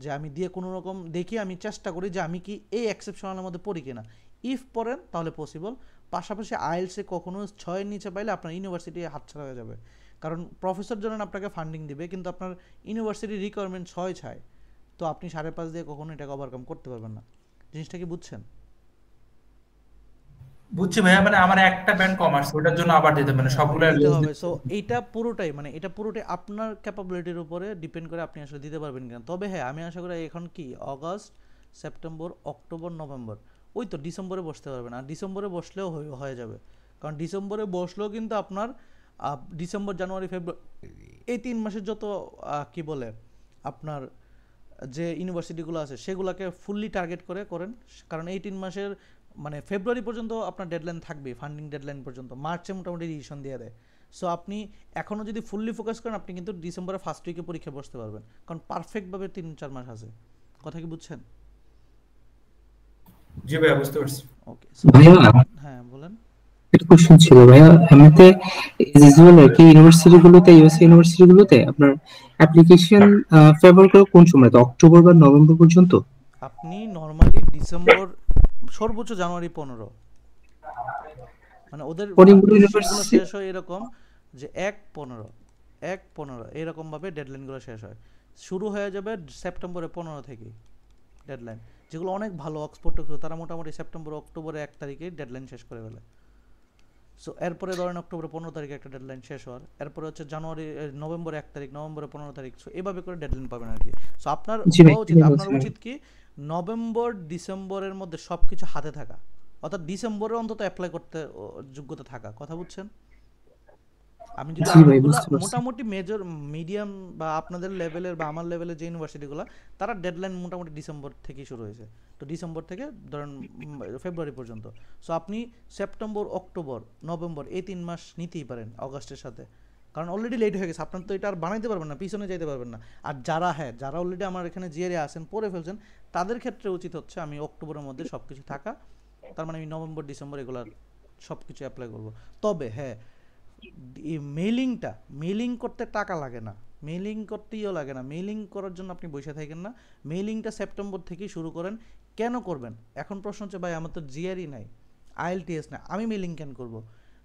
[SPEAKER 1] যে আমি দিয়ে কোনো রকম দেখি, আমি চেষ্টা করি যে আমি কি এই এক্সেপশনালের মধ্যে পড়ি কিনা। ইফ পড়েন তাহলে পসিবল। পাশাপাশি আইএলসে কখনো 6-এর নিচে পাইলে আপনার ইউনিভার্সিটি হাতছাড়া হয়ে যাবে, কারণ প্রফেসর জন্য আপনাকে ফান্ডিং দিবে কিন্তু আপনার ইউনিভার্সিটির রিকোয়ারমেন্ট 6 চায়, তো আপনি 5.5 দিয়ে কখনো এটাকে ওভারকাম করতে পারবেন না। জিনিসটা কি বুঝছেন?
[SPEAKER 3] বুঝছি ভাইয়া, মানে আমার একটা ব্যান্ড কমার্স, ওটার জন্য আবার দিতে মানে
[SPEAKER 1] হ্যাঁ
[SPEAKER 3] সবগুলো
[SPEAKER 1] দিতে হবে। সো এইটা পুরোটাই মানে এটা পুরোটাই আপনার ক্যাপাবিলিটির উপরে ডিপেন্ড করে আপনি আসলে দিতে পারবেন কিনা। তবে হ্যাঁ আমি আশা করি এখন কি আগস্ট, সেপ্টেম্বর, অক্টোবর, নভেম্বর, ওই তো ডিসেম্বরে বসতে পারবেন। আর ডিসেম্বরে বসলেও হয়ে যাবে, কারণ ডিসেম্বরে বসলেও কিন্তু আপনার ডিসেম্বর, জানুয়ারি, ফেব্রুয়ারি এই 3 মাসের যত কি বলে আপনার যে ইউনিভার্সিটিগুলো আছে সেগুলোকে ফুললি টার্গেট করে করেন। কারণ এই 3 মাসের মানে ফেব্রুয়ারি পর্যন্ত আপনার ডেডলাইন থাকবে, ফান্ডিং ডেডলাইন পর্যন্ত, মার্চে মোটামুটি রিভিশন দিয়ে দেয়। সো আপনি এখনও যদি ফুললি ফোকাস করেন আপনি কিন্তু ডিসেম্বরের ফার্স্ট উইকে পরীক্ষা বসতে পারবেন, কারণ পারফেক্টভাবে 3-4 মাস আছে। কথা কি বুঝছেন?
[SPEAKER 3] জি ভাইয়া বুঝতে পারছি।
[SPEAKER 1] ওকে
[SPEAKER 5] ভাইয়া
[SPEAKER 1] হ্যাঁ বলেন।
[SPEAKER 5] একটা কোশ্চেন ছিল ভাইয়া, এমনিতে ইউজুয়ালি আর কি ইউনিভার্সিটিগুলোতে, ইউএস ইউনিভার্সিটিগুলোতে আপনার অ্যাপ্লিকেশন ফেভার করে কোন সময়, তো অক্টোবর বা নভেম্বর পর্যন্ত?
[SPEAKER 1] আপনি নর্মালি ডিসেম্বর, সর্বোচ্চ জানুয়ারি 15, মানে ওদের
[SPEAKER 5] অনেকগুলো
[SPEAKER 1] সিটগুলো
[SPEAKER 5] ইউনিভার্সিটি
[SPEAKER 1] শেষ হয় এরকম যে 1-15 এরকমভাবে ডেডলাইনগুলো শেষ হয়। শুরু হয়ে যাবে সেপ্টেম্বরের 15 থেকে ডেডলাইন। যেগুলো অনেক ভালো অক্সফোর্ড তারা মোটামুটি সেপ্টেম্বর অক্টোবরে 1 তারিখে ডেডলাইন শেষ করে ফেলে। সো এরপরে ধরেন অক্টোবরে 15 তারিখে একটা ডেডলাইন শেষ হওয়ার, এরপরে হচ্ছে নভেম্বর 1 তারিখ, নভেম্বরে 15 তারিখ। সো এভাবে করে ডেডলাইন পাবেন আর কি। সো আপনার উচিত কি নভেম্বর ডিসেম্বরের মধ্যে সব কিছু হাতে থাকা, অর্থাৎ ডিসেম্বরে অন্তত অ্যাপ্লাই করতে যোগ্যতা থাকা। কথা বুঝছেন? আমি যদি মোটামুটি মেজর মিডিয়াম বা আপনাদের লেভেলের বা আমার লেভেলের যে ইউনিভার্সিটিগুলো তারা ডেডলাইন মোটামুটি ডিসেম্বর থেকেই শুরু হয়েছে, তো ডিসেম্বর থেকে ধরেন ফেব্রুয়ারি পর্যন্ত। সো আপনি সেপ্টেম্বর, অক্টোবর, নভেম্বর এই 3 মাস নিতেই পারেন অগাস্টের সাথে, কারণ অলরেডি লেট হয়ে গেছে, আপনার তো এটা আর বানাইতে পারবেন না, পিছনে যাইতে পারবেন না। আর যারা অলরেডি আমার এখানে জিআরে আসেন পড়ে ফেলছেন তাদের ক্ষেত্রে উচিত হচ্ছে আমি অক্টোবরের মধ্যে সব কিছু থাকা, তার মানে আমি নভেম্বর ডিসেম্বর এগুলার সব কিছু অ্যাপ্লাই করবো। তবে হ্যাঁ মেইলিং করতে টাকা লাগে না, মেইলিং করতেইও লাগে না, মেইলিং করার জন্য আপনি বসে থাকেন না, মেইলিংটা সেপ্টেম্বর থেকেই শুরু করেন। কেন করবেন? এখন প্রশ্ন হচ্ছে ভাই আমার তো জিআরই নাই, আইএলটিএস নাই, আমি মেইলিং কেন করব?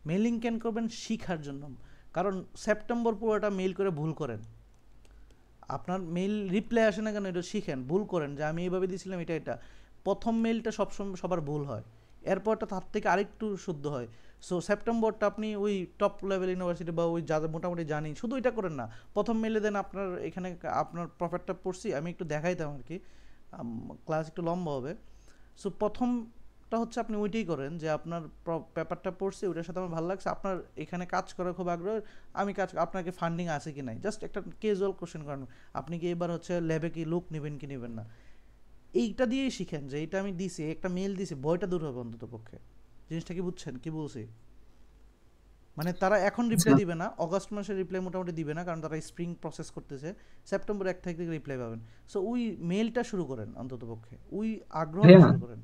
[SPEAKER 1] মেইলিং কেন করবেন? শিখার জন্য। কারণ সেপ্টেম্বর পুরোটা মেইল করে ভুল করেন, আপনার মেইল রিপ্লাই আসে না কেন এটা শিখেন, ভুল করেন যে আমি এইভাবে দিয়েছিলাম এটা প্রথম মেইলটা সবসময় সবার ভুল হয়, এরপরটা তার থেকে আরেকটু শুদ্ধ হয়। সো সেপ্টেম্বরটা আপনি ওই টপ লেভেল ইউনিভার্সিটি বা ওই যাদের মোটামুটি জানি শুধু এটা করেন না, প্রথম মেইলে দেন আপনার এখানে আপনার প্রফেটটা পড়ছি আমি একটু দেখাইতাম আর কি, ক্লাস একটু লম্বা হবে। সো প্রথমটা হচ্ছে আপনি ওইটাই করেন যে আপনার পেপারটা পড়ছি ওইটার সাথে আমার ভালো লাগছে, আপনার এখানে কাজ করার খুব আগ্রহ, আপনাকে ফান্ডিং আছে কি নাই, জাস্ট একটা ক্যাজুয়াল কোশ্চেন করেন, আপনি কি এবার হচ্ছে ল্যাবে কি লোক নেবেন কি নেবেন না, এইটা দিয়েই শিখেন যে এইটা আমি দিছি, একটা মেইল দিছি, ভয়টা দূর হবে অন্তত পক্ষে। জিনিসটা কি বুঝছেন কি বলছি? মানে তারা এখন রিপ্লাই দিবে না, অগস্ট মাসে রিপ্লাই মোটামুটি দিবে না, কারণ তারা স্প্রিং প্রসেস করতেছে, সেপ্টেম্বর 1 তারিখ থেকে রিপ্লাই পাবেন। সো ওই মেইলটা শুরু করেন অন্তত পক্ষে, ওই আগ্রহটা শুরু করেন।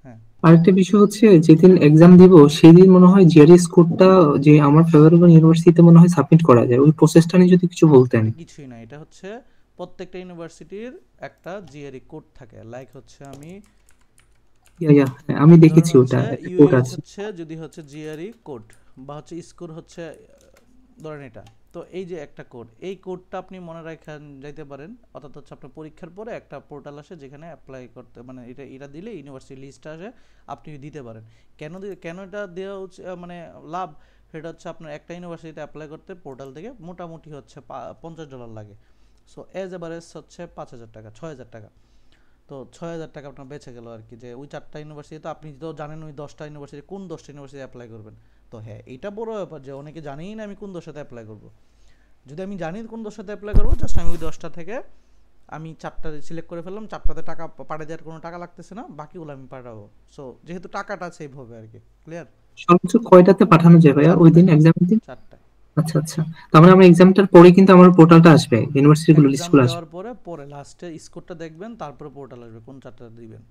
[SPEAKER 1] হ্যাঁ
[SPEAKER 5] আরেকটা বিষয় হচ্ছে যেদিন এক্সাম দিব সেদিন মনে হয় জিআরই স্কোরটা যে আমার ফেভারেবল ইউনিভার্সিটিতে মনে হয় সাবমিট করা যায়, ওই প্রসেসটা নিয়ে যদি কিছু বলতেন।
[SPEAKER 1] এটা কিছুই না, এটা হচ্ছে প্রত্যেকটা ইউনিভার্সিটির একটা জিআরই কোড থাকে, লাইক হচ্ছে আমি
[SPEAKER 5] হ্যাঁ, আমি
[SPEAKER 1] ধরুন
[SPEAKER 5] দেখেছি ওটা
[SPEAKER 1] হচ্ছে
[SPEAKER 5] একটা কোড
[SPEAKER 1] ইউএইচ
[SPEAKER 5] আছে।
[SPEAKER 1] হচ্ছে যদি হচ্ছে জিআরই কোড বা হচ্ছে স্কোর হচ্ছে ধরেন এটা, তো এই যে একটা কোড, এই কোডটা আপনি মনে রাখেন যাইতে পারেন, অর্থাৎ হচ্ছে আপনার পরীক্ষার পরে একটা পোর্টাল আসে যেখানে অ্যাপ্লাই করতে মানে এটা দিলে ইউনিভার্সিটি লিস্ট আসে, আপনি দিতে পারেন। কেন এটা দেওয়া মানে লাভ, সেটা হচ্ছে আপনার একটা ইউনিভার্সিটিতে অ্যাপ্লাই করতে পোর্টাল থেকে মোটামুটি হচ্ছে $50 লাগে। সো এজ এভারেজ হচ্ছে 5,000 টাকা, 6,000 টাকা। তো 6,000 টাকা আপনার বেঁচে গেল আর কি, যে ওই 4টা ইউনিভার্সিটি তো আপনি তো জানেন ওই 10টা ইউনিভার্সিটি কোন 10টা ইউনিভার্সিটি অ্যাপ্লাই করবেন। তো হ্যাঁ, এটা বড় ব্যাপার যে অনেকে জানেই না আমি কোন 10টাতে অ্যাপ্লাই করব। যদি আমি জানি কোন 10টাতে অ্যাপ্লাই করবো, জাস্ট আমি ওই 10টা থেকে আমি 4টা সিলেক্ট করে ফেললাম, 4টাতে টাকা পাঠিয়ে দেওয়ার কোনো টাকা লাগতেছে না, বাকিগুলো আমি পাঠাবো। সো যেহেতু টাকাটা সেভ হবে আর কি। ক্লিয়ার?
[SPEAKER 5] সর্বোচ্চ কয়টাতে পাঠানো যায় ভাইয়া ওই দিন এক্সামের দিন?
[SPEAKER 1] 4টায়।
[SPEAKER 5] আচ্ছা আচ্ছা, তার মানে আমার এক্সামটার পরে কিন্তু আমার পোর্টালটা আসবে, ইউনিভার্সিটিগুলো
[SPEAKER 1] এক্সাম
[SPEAKER 5] লিস্টগুলো আসবে।
[SPEAKER 1] দেওয়ার পরে লাস্টে স্কোরটা দেখবেন, তারপরে পোর্টাল আসবে কোন 4টা দিবেন।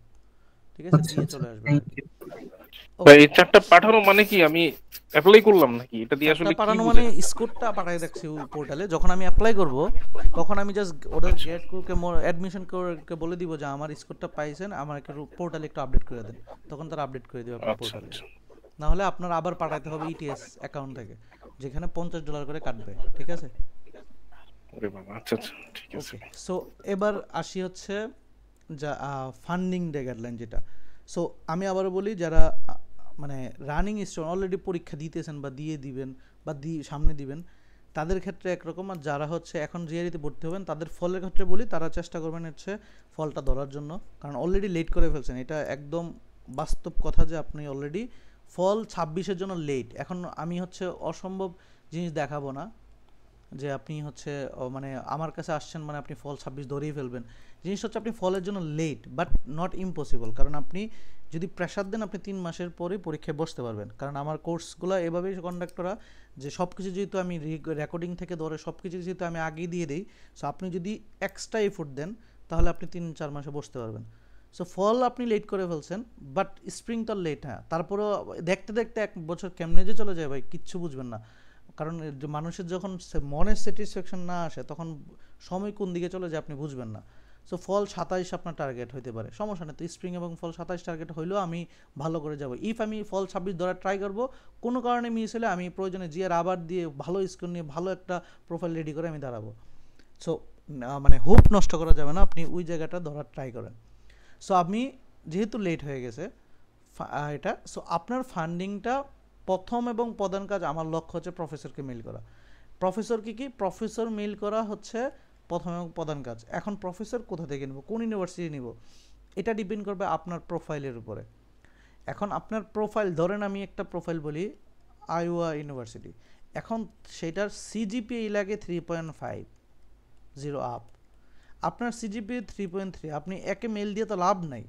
[SPEAKER 1] ঠিক আছে,
[SPEAKER 5] আচ্ছা
[SPEAKER 1] দিয়ে
[SPEAKER 5] আচ্ছা,
[SPEAKER 1] চলে আসবেন
[SPEAKER 5] থ্যাংক
[SPEAKER 1] আর কি।
[SPEAKER 5] ইউ।
[SPEAKER 4] ভাই
[SPEAKER 1] ওকে,
[SPEAKER 4] এই 4টা পাঠানো মানে কি আমি অ্যাপ্লাই করলাম নাকি? এটা দিয়ে
[SPEAKER 1] 4টা
[SPEAKER 4] আসলে কি
[SPEAKER 1] পাঠানো মানে
[SPEAKER 4] বোঝায়?
[SPEAKER 1] স্কোরটা পাঠাই রাখছি ওই পোর্টালে, যখন আমি অ্যাপ্লাই করব তখন আমি জাস্ট ওদের
[SPEAKER 4] আচ্ছা
[SPEAKER 1] গেট কুকে অ্যাডমিশন করে বলে দিব যে আমার স্কোরটা পাইছেন, আমার একটু পোর্টালে একটু আপডেট করে দেন, তখন তারা আপডেট করে দেবে আপনার
[SPEAKER 4] আচ্ছা
[SPEAKER 1] পোর্টালে।
[SPEAKER 4] আচ্ছা।
[SPEAKER 1] না হলে আপনার আবার পাঠাতে হবে ইটিএস অ্যাকাউন্ট থেকে, যেখানে $50 করে কাটবে। ঠিক আছে?
[SPEAKER 4] ওরে বাবা, আচ্ছা আচ্ছা, ঠিক আছে।
[SPEAKER 1] ওকে, সো এবার আসি হচ্ছে যা ফান্ডিং ডে গাইডলাইন যেটা। সো আমি আবারও বলি, যারা মানে রানিং স্টুডেন্ট অলরেডি পরীক্ষা দিতেছেন বা দিয়ে দিবেন বা সামনে দিবেন, তাদের ক্ষেত্রে একরকম, আর যারা হচ্ছে এখন জিআরইতে ভর্তি হবেন তাদের ফলের ক্ষেত্রে বলি, তারা চেষ্টা করবেন হচ্ছে ফলটা ধরার জন্য, কারণ অলরেডি লেট করে ফেলছেন। এটা একদম বাস্তব কথা যে আপনি অলরেডি ফল 26-এর জন্য লেট। এখন আমি হচ্ছে অসম্ভব জিনিস দেখাবো না যে আপনি হচ্ছে মানে আমার কাছে আসছেন মানে আপনি ফল 26 ধরেই ফেলবেন। জিনিসটা হচ্ছে আপনি ফলের জন্য লেট বাট নট ইম্পসিবল, কারণ আপনি যদি প্রেশার দেন আপনি 3 মাসের পরে পরীক্ষায় বসতে পারবেন। কারণ আমার কোর্সগুলো এভাবেই কন্ডাক্ট করা যে সব কিছু যেহেতু আমি রেকর্ডিং থেকে ধরে সব কিছু যেহেতু আমি আগেই দিয়ে দিই, সো আপনি যদি এক্সট্রা এফোর্ট দেন তাহলে আপনি 3-4 মাসে বসতে পারবেন। সো ফল আপনি লেট করে ফেলছেন, বাট স্প্রিং তো লেট, হ্যাঁ, তারপরেও দেখতে দেখতে 1 বছর কেমনে যে চলে যায় ভাই কিচ্ছু বুঝবেন না। কারণ মানুষের যখন মনের স্যাটিসফ্যাকশন না আসে তখন সময় কোন দিকে চলে যায় আপনি বুঝবেন না। সো ফল 27 আপনার টার্গেট হইতে পারে, সমস্যা নেই, তো স্প্রিং এবং ফল 27 টার্গেট হইলেও আমি ভালো করে যাব। ইফ আমি ফল 26 ধরার ট্রাই করবো, কোনো কারণে মিস হলে আমি প্রয়োজনে জিআর আবার দিয়ে ভালো স্কোর নিয়ে ভালো একটা প্রোফাইল রেডি করে আমি দাঁড়াবো। সো মানে হোপ নষ্ট করা যাবে না, আপনি ওই জায়গাটা ধরার ট্রাই করেন। সো আমি যেহেতু লেট হয়ে গেছে এটা, সো আপনার ফান্ডিংটা প্রথম এবং প্রধান কাজ, আমার লক্ষ্য হচ্ছে প্রফেসরকে মেইল করা। প্রফেসর কি প্রফেসর মেইল করা হচ্ছে প্রথম এবং প্রধান কাজ। এখন প্রফেসর কোথা থেকে নেব, কোন ইউনিভার্সিটি নিব, এটা ডিপেন্ড করবে আপনার প্রোফাইলের উপরে। এখন আপনার প্রোফাইল, ধরেন আমি একটা প্রোফাইল বলি আইওয়া ইউনিভার্সিটি, এখন সেটার সিজিপিএ লাগে 3.50 আপ, আপনার সিজিপিএ 3.3, আপনি একে মেল দিয়ে তো লাভ নাই।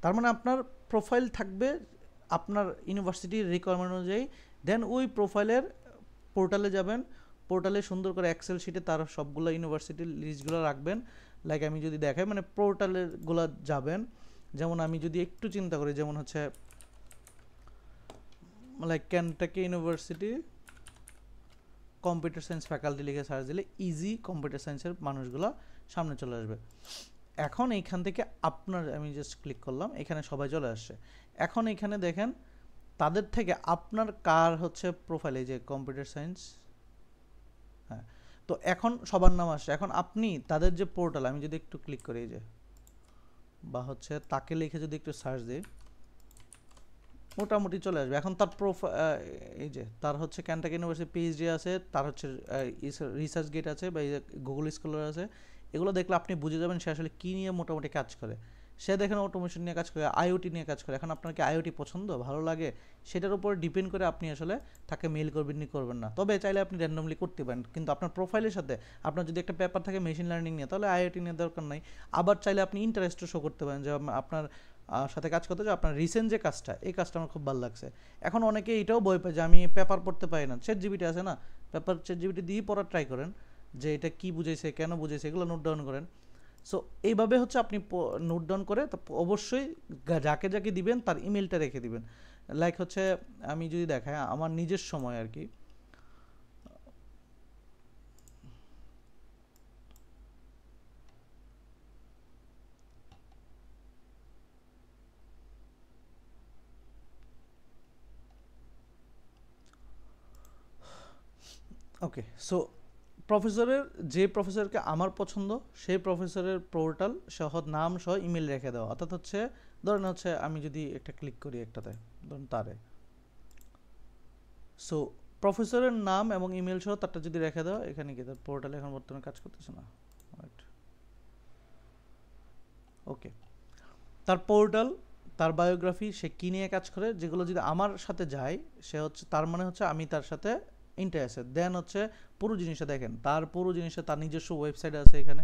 [SPEAKER 1] তার মানে আপনার প্রোফাইল থাকবে আপনার ইউনিভার্সিটির রিকোয়ারমেন্ট অনুযায়ী। দেন ওই প্রোফাইলের পোর্টালে যাবেন, পোর্টালে সুন্দর করে এক্সেল শিটে তার সবগুলো ইউনিভার্সিটির লিস্টগুলো রাখবেন। লাইক আমি যদি দেখাই মানে পোর্টালেরগুলো যাবেন, যেমন আমি যদি একটু চিন্তা করি, যেমন হচ্ছে like Kentucky university computer science faculty লিখে সার্চ দিলে ইজি কম্পিউটার সায়েন্সের মানুষগুলো সামনে চলে আসবে। এখন এইখান থেকে আপনার, আমি জাস্ট ক্লিক করলাম, এখানে সবাই চলে আসছে। এখন এখানে দেখেন তাদের থেকে আপনার কার হচ্ছে প্রোফাইলে যে কম্পিউটার সায়েন্স, হ্যাঁ, তো এখন সবার নাম আসছে। এখন আপনি তাদের যে পোর্টাল, আমি যদি একটু ক্লিক করি, এই যে বা হচ্ছে তাকে লিখে যদি একটু সার্চ দিই, মোটামুটি চলে আসবে। এখন তার এই যে তার হচ্ছে ক্যানটাকি ইউনিভার্সিটি পিএইচডি আছে, তার হচ্ছে রিসার্চ গেট আছে বা গুগল স্কলার আছে, এগুলো দেখলে আপনি বুঝে যাবেন সে আসলে কী নিয়ে মোটামুটি কাজ করে। সে দেখেন অটোমেশন নিয়ে কাজ করে, আইওটি নিয়ে কাজ করে। এখন আপনার কি আইওটি পছন্দ, ভালো লাগে, সেটার উপর ডিপেন্ড করে আপনি আসলে তাকে মেইল করবেন নি করবেন না। তবে চাইলে আপনি র্যান্ডমলি করতে পারেন, কিন্তু আপনার প্রোফাইলের সাথে আপনার যদি একটা পেপার থাকে মেশিন লার্নিং নিয়ে, তাহলে আইওটি নিয়ে দরকার নাই। আবার চাইলে আপনি ইন্টারেস্টও শো করতে পারেন যে আপনার সাথে কাজ করতে, যে আপনার রিসেন্ট যে কাজটা, এই কাজটা আমার খুব ভালো লাগছে। এখন অনেকে এটাও ভয় পায় যে আমি পেপার পড়তে পারি না, চ্যাটজিপিটি আছে না, চ্যাটজিপিটি দিয়েই পড়ার ট্রাই করেন যে এটা কী বুঝেছে, কেন বুঝেছে, এগুলো নোট ডাউন করেন। সো এইভাবে হচ্ছে আপনি নোট ডাউন করে অবশ্যই যাকে যাকে দিবেন তার ইমেলটা রেখে দিবেন। লাইক হচ্ছে আমি যদি দেখাই আমার নিজের সময় আর কি, ওকে। সো যে প্রফেসরকে আমার পছন্দ সেই প্রফেসরের পোর্টাল সহ নাম সহ ইমেল রেখে দেওয়া, অর্থাৎ হচ্ছে ধরেন হচ্ছে আমি যদি একটা ক্লিক করি একটাতে, ধরুন তারে, সো প্রফেসরের নাম এবং ইমেল সহ তারটা যদি রেখে দেওয়া, এখানে কি তার পোর্টালে এখন বর্তমানে কাজ করতেছে না, ওকে। তার পোর্টাল, তার বায়োগ্রাফি, সে কী নিয়ে কাজ করে, যেগুলো যদি আমার সাথে যায় সে হচ্ছে তার মানে হচ্ছে আমি তার সাথে ইন্টারেস্টেড। দেন হচ্ছে পুরো জিনিসটা দেখেন, তার পুরো জিনিসটা তার নিজস্ব ওয়েবসাইট আছে, এখানে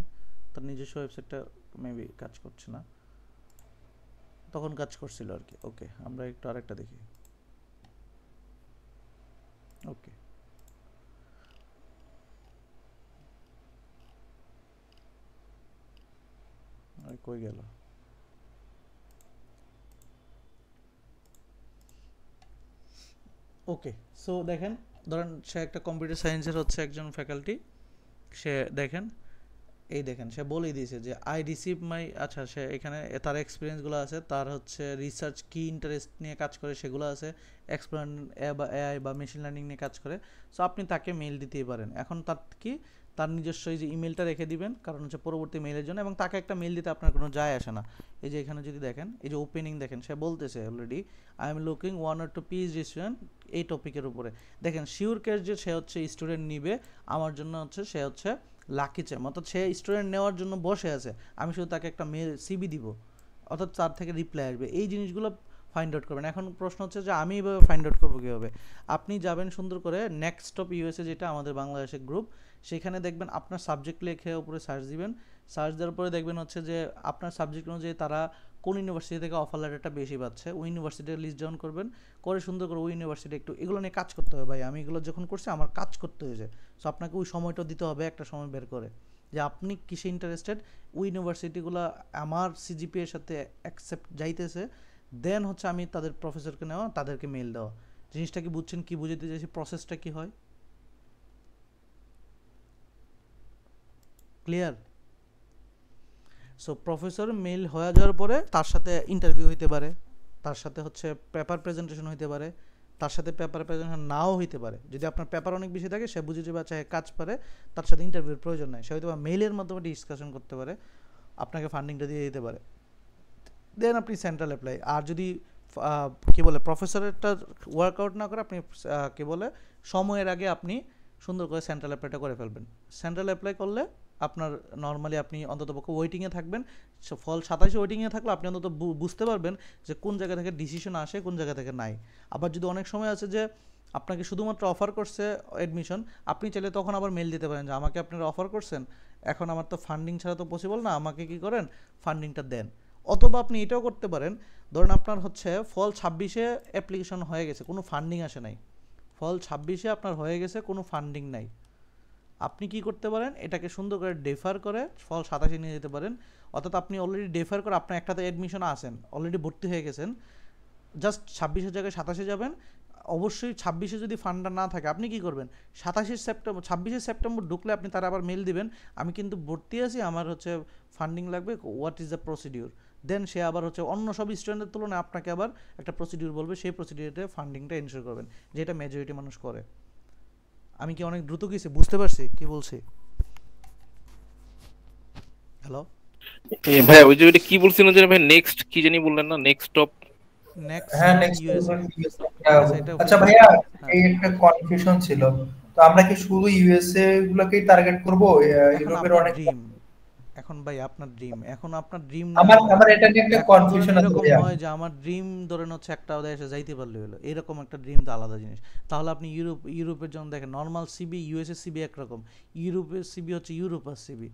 [SPEAKER 1] তার নিজস্ব ওয়েবসাইটটা মেবি কাজ করছে না, তখন কাজ করছিল আর কি। ওকে, আমরা একটু আরেকটা দেখি। ওকে, কই গেল? ওকে, সো দেখেন ধরেন সে একটা কম্পিউটার সায়েন্সের হচ্ছে একজন ফ্যাকাল্টি, সে দেখেন এই দেখেন সে বলেই দিয়েছে যে আই রিসিভ মাই, আচ্ছা সে এখানে তার এক্সপিরিয়েন্সগুলো আছে, তার হচ্ছে রিসার্চ কি ইন্টারেস্ট নিয়ে কাজ করে সেগুলো আছে, এক্সপ্লেন এআই বা মেশিন লার্নিং নিয়ে কাজ করে। সো আপনি তাকে মেইল দিতেই পারেন। এখন তার কি তার নিজস্ব এই যে ইমেলটা রেখে দিবেন, কারণ হচ্ছে পরবর্তী মেইলের জন্য, এবং তাকে একটা মেইল দিতে আপনার কোনো যায় আসে না। এই যে এখানে যদি দেখেন এই যে ওপেনিং দেখেন, সে বলতেছে already I am looking 1 or 2 PhD student এই টপিকের উপরে। দেখেন শিওর কেস যে সে হচ্ছে স্টুডেন্ট নিবে আমার জন্য, হচ্ছে সে হচ্ছে লাকি চ্যাম, অর্থাৎ সে স্টুডেন্ট নেওয়ার জন্য বসে আছে, আমি শুধু তাকে একটা মেল সিবি দিব, অর্থাৎ তার থেকে রিপ্লাই আসবে। এই জিনিসগুলো ফাইন্ড আউট করবেন। এখন প্রশ্ন হচ্ছে যে আমি এইভাবে ফাইন্ড আউট করবো কীভাবে? আপনি যাবেন সুন্দর করে নেক্সট স্টপ ইউএসএ, যেটা আমাদের বাংলাদেশের গ্রুপ, সেখানে দেখবেন আপনার সাবজেক্ট লিখে উপরে সার্চ দিবেন, সার্চ দেওয়ার পরে দেখবেন হচ্ছে যে আপনার সাবজেক্ট অনুযায়ী তারা কোন ইউনিভার্সিটি থেকে অফার লেটারটা বেশি পাচ্ছে, ওই ইউনিভার্সিটির লিস্ট ডাউন করবেন, করে সুন্দর করে ওই ইউনিভার্সিটি একটু এগুলো নিয়ে কাজ করতে হবে। ভাই আমি এগুলো যখন করছি আমার কাজ করতে হয়েছে, সো আপনাকে ওই সময়টা দিতে হবে, একটা সময় বের করে যে আপনি কিসে ইন্টারেস্টেড, ওই ইউনিভার্সিটিগুলো আমার সিজিপি এর সাথে অ্যাকসেপ্ট যাইতেছে, দেন হচ্ছে আমি তাদের প্রফেসরকে নেওয়া, তাদেরকে মেল দেওয়া। জিনিসটা কি বুঝছেন, কি বুঝাতে চাইছি, প্রসেসটা কি হয়? ক্লিয়ার? সো প্রফেসর মেল হয়ে যাওয়ার পরে তার সাথে ইন্টারভিউ হইতে পারে, তার সাথে হচ্ছে পেপার প্রেজেন্টেশন হইতে পারে, তার সাথে পেপার প্রেজেন্টেশন নাও হইতে পারে। যদি আপনার পেপার অনেক বেশি থাকে, সে বুঝে যাবে চাহে কাজ পারে, তার সাথে ইন্টারভিউর প্রয়োজন নাই, সে হয়তো মেইলের মাধ্যমে ডিসকাশন করতে পারে, আপনাকে ফান্ডিংটা দিয়ে দিতে পারে, দেন আপনি সেন্ট্রাল অ্যাপ্লাই। আর যদি কী বলে প্রফেসরেরটা ওয়ার্কআউট না করে, আপনি কী বলে সময়ের আগে আপনি সুন্দর করে সেন্ট্রাল অ্যাপ্লাইটা করে ফেলবেন। সেন্ট্রাল অ্যাপ্লাই করলে আপনার নর্মালি আপনি অন্ততপক্ষে ওয়েটিংয়ে থাকবেন, ফল 27 ওয়েটিংয়ে থাকলে আপনি অন্তত বুঝতে পারবেন যে কোন জায়গা থেকে ডিসিশন আসে, কোন জায়গা থেকে নাই। আবার যদি অনেক সময় আছে যে আপনাকে শুধুমাত্র অফার করছে অ্যাডমিশন, আপনি চাইলে তখন আবার মেল দিতে পারেন যে আমাকে আপনারা অফার করছেন, এখন আমার তো ফান্ডিং ছাড়া তো পসিবল না, আমাকে কি করেন ফান্ডিংটা দেন। অথবা আপনি এটাও করতে পারেন, ধরুন আপনার হচ্ছে ফল 26-এ অ্যাপ্লিকেশন হয়ে গেছে, কোনো ফান্ডিং আসে নাই, ফল 26-এ আপনার হয়ে গেছে, কোনো ফান্ডিং নাই, আপনি কি করতে পারেন, এটাকে সুন্দর করে ডেফার করে ফল 27-এ নিয়ে যেতে পারেন। অর্থাৎ আপনি অলরেডি ডেফার করে আপনার একটাতে অ্যাডমিশন আসেন, অলরেডি ভর্তি হয়ে গেছেন, জাস্ট 26-এর জায়গায় 27-এ যাবেন। অবশ্যই 26-এ যদি ফান্ডটা না থাকে আপনি কি করবেন, 26 সেপ্টেম্বর ঢুকলে আপনি তারা আবার মেল দিবেন, আমি কিন্তু ভর্তি আছি, আমার হচ্ছে ফান্ডিং লাগবে, হোয়াট ইজ দ্য প্রসিডিউর। দেন সে আবার হচ্ছে অন্য সব স্টুডেন্টের তুলনায় আপনাকে আবার একটা প্রসিডিউর বলবে, সেই প্রসিডিউরে ফান্ডিংটা এনশিওর করবেন, যেটা মেজরিটি মানুষ করে। আমি কি অনেক দ্রুত গেছি, বুঝতে পারছি কি বলছি? হ্যালো
[SPEAKER 4] ভাই, ওই যে ওইটা কি বলছিলেন যে ভাই, নেক্সট কি জানি বললেন না, নেক্সট স্টপ?
[SPEAKER 3] হ্যাঁ নেক্সট আচ্ছা ভাইয়া, এই একটা কনফিউশন ছিল, তো আমরা কি শুধু ইউএসএ গুলোকেই টার্গেট করব? ইউরোপের অনেক
[SPEAKER 1] ড্রিম, এখন ভাই আপনার ড্রিম, এখন আপনার ড্রিম
[SPEAKER 3] আমার এটা নিয়ে একটা কনফিউশন আছে
[SPEAKER 1] এরকম
[SPEAKER 3] ভাইয়া।
[SPEAKER 1] হয় যে আমার ড্রিম ধরেন হচ্ছে একটা দেশে যাইতে পারলে হলো, এরকম একটা ড্রিম তো আলাদা জিনিস। তাহলে আপনি ইউরোপের জন্য দেখেন, নর্মাল সিবি ইউএসএ সিবি একরকম, ইউরোপের সিবি হচ্ছে ইউরোপার সিবি,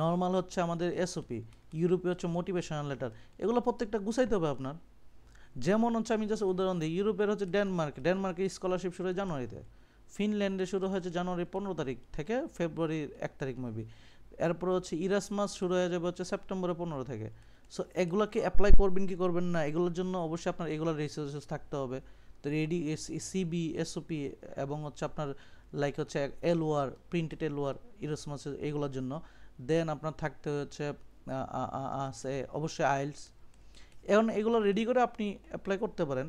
[SPEAKER 1] নর্মাল হচ্ছে আমাদের এসওপি, ইউরোপে হচ্ছে মোটিভেশনাল লেটার, এগুলো প্রত্যেকটা গুছাইতে হবে আপনার। যেমন হচ্ছে আমি জাস্ট উদাহরণ দিই, ইউরোপের হচ্ছে ডেনমার্কে স্কলারশিপ শুরু হয় জানুয়ারিতে, ফিনল্যান্ডে শুরু হয়েছে জানুয়ারি 15 তারিখ থেকে ফেব্রুয়ারির 1 তারিখ মেবি, এরপরে হচ্ছে ইরাসমাস শুরু হয়ে যাবে হচ্ছে সেপ্টেম্বরের 15 থেকে। সো এগুলোকে অ্যাপ্লাই করবেন কি করবেন না, এগুলোর জন্য অবশ্যই আপনার এগুলোর রিসোর্সেস থাকতে হবে। তো রেডি সিবি এসওপি এবং হচ্ছে আপনার লাইক হচ্ছে এলওআর, প্রিন্টেড এলওআর ইরাসমাস এগুলোর জন্য। দেন আপনার থাকতে হচ্ছে অবশ্যই আইএলস। এখন এগুলো রেডি করে আপনি অ্যাপ্লাই করতে পারেন।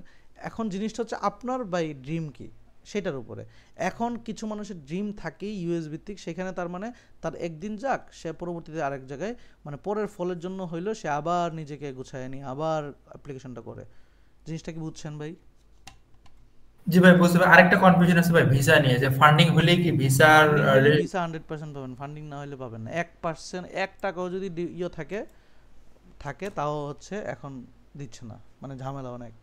[SPEAKER 1] এখন জিনিসটা হচ্ছে আপনার বাই ড্রিম কি সেটার উপরে। এখন কিছু মানুষের ড্রিম থাকে ইউএস ভিত্তিক, সেখানে তার মানে তার একদিন যাক, সে পরবর্তীতে আরেক জায়গায় মানে পরের ফলের জন্য হইলো সে আবার নিজেকে গুছায় নিয়ে আবার অ্যাপ্লিকেশনটা করে। জিনিসটা কি বুঝছেন ভাই?
[SPEAKER 3] জি ভাই বুঝতে পারি। আরেকটা কনফিউশন আছে ভাই ভিসা নিয়ে, যে ফান্ডিং হলে কি ভিসার
[SPEAKER 1] ফান্ডিং হলে ভিসা 100% পাবেন, ফান্ডিং না হলে পাবেন না। 1% 1 টাকাও যদি থাকে তাও হচ্ছে এখন দিচ্ছে না, মানে ঝামেলা অনেক।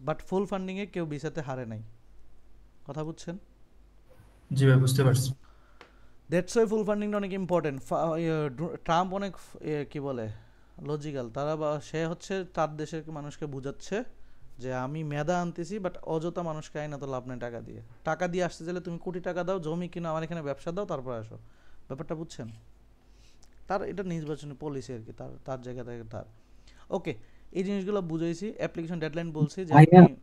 [SPEAKER 1] বাট ফুল ফান্ডিংয়ে কেউ ভিসাতে হারে নাই, কথা বুঝছেন?
[SPEAKER 3] জি ভাই বুঝতে পারছি।
[SPEAKER 1] দ্যাটস ওয়াই ফুল ফান্ডিংটা অনেক ইম্পর্টেন্ট। ট্রাম্প অনেক কি বলে লজিক্যাল, সে হচ্ছে তার দেশের মানুষকে বুঝাচ্ছে যে আমি মেধা আনতেছি, বাট অযথা মানুষকে আইনা তো লাভ নেই টাকা দিয়ে আসতে চাইলে তুমি কোটি টাকা দাও, জমি কিনো, আমার এখানে ব্যবসা দাও, তারপর আসো। ব্যাপারটা বুঝছেন? তার এটা নির্বাচনী পলিসি আর কি, তার জায়গা থেকে তার। ওকে, এই জিনিসগুলো বুঝাইছি। অ্যাপ্লিকেশন ডেডলাইন বলছি যে
[SPEAKER 5] ভাইয়া
[SPEAKER 1] আপনি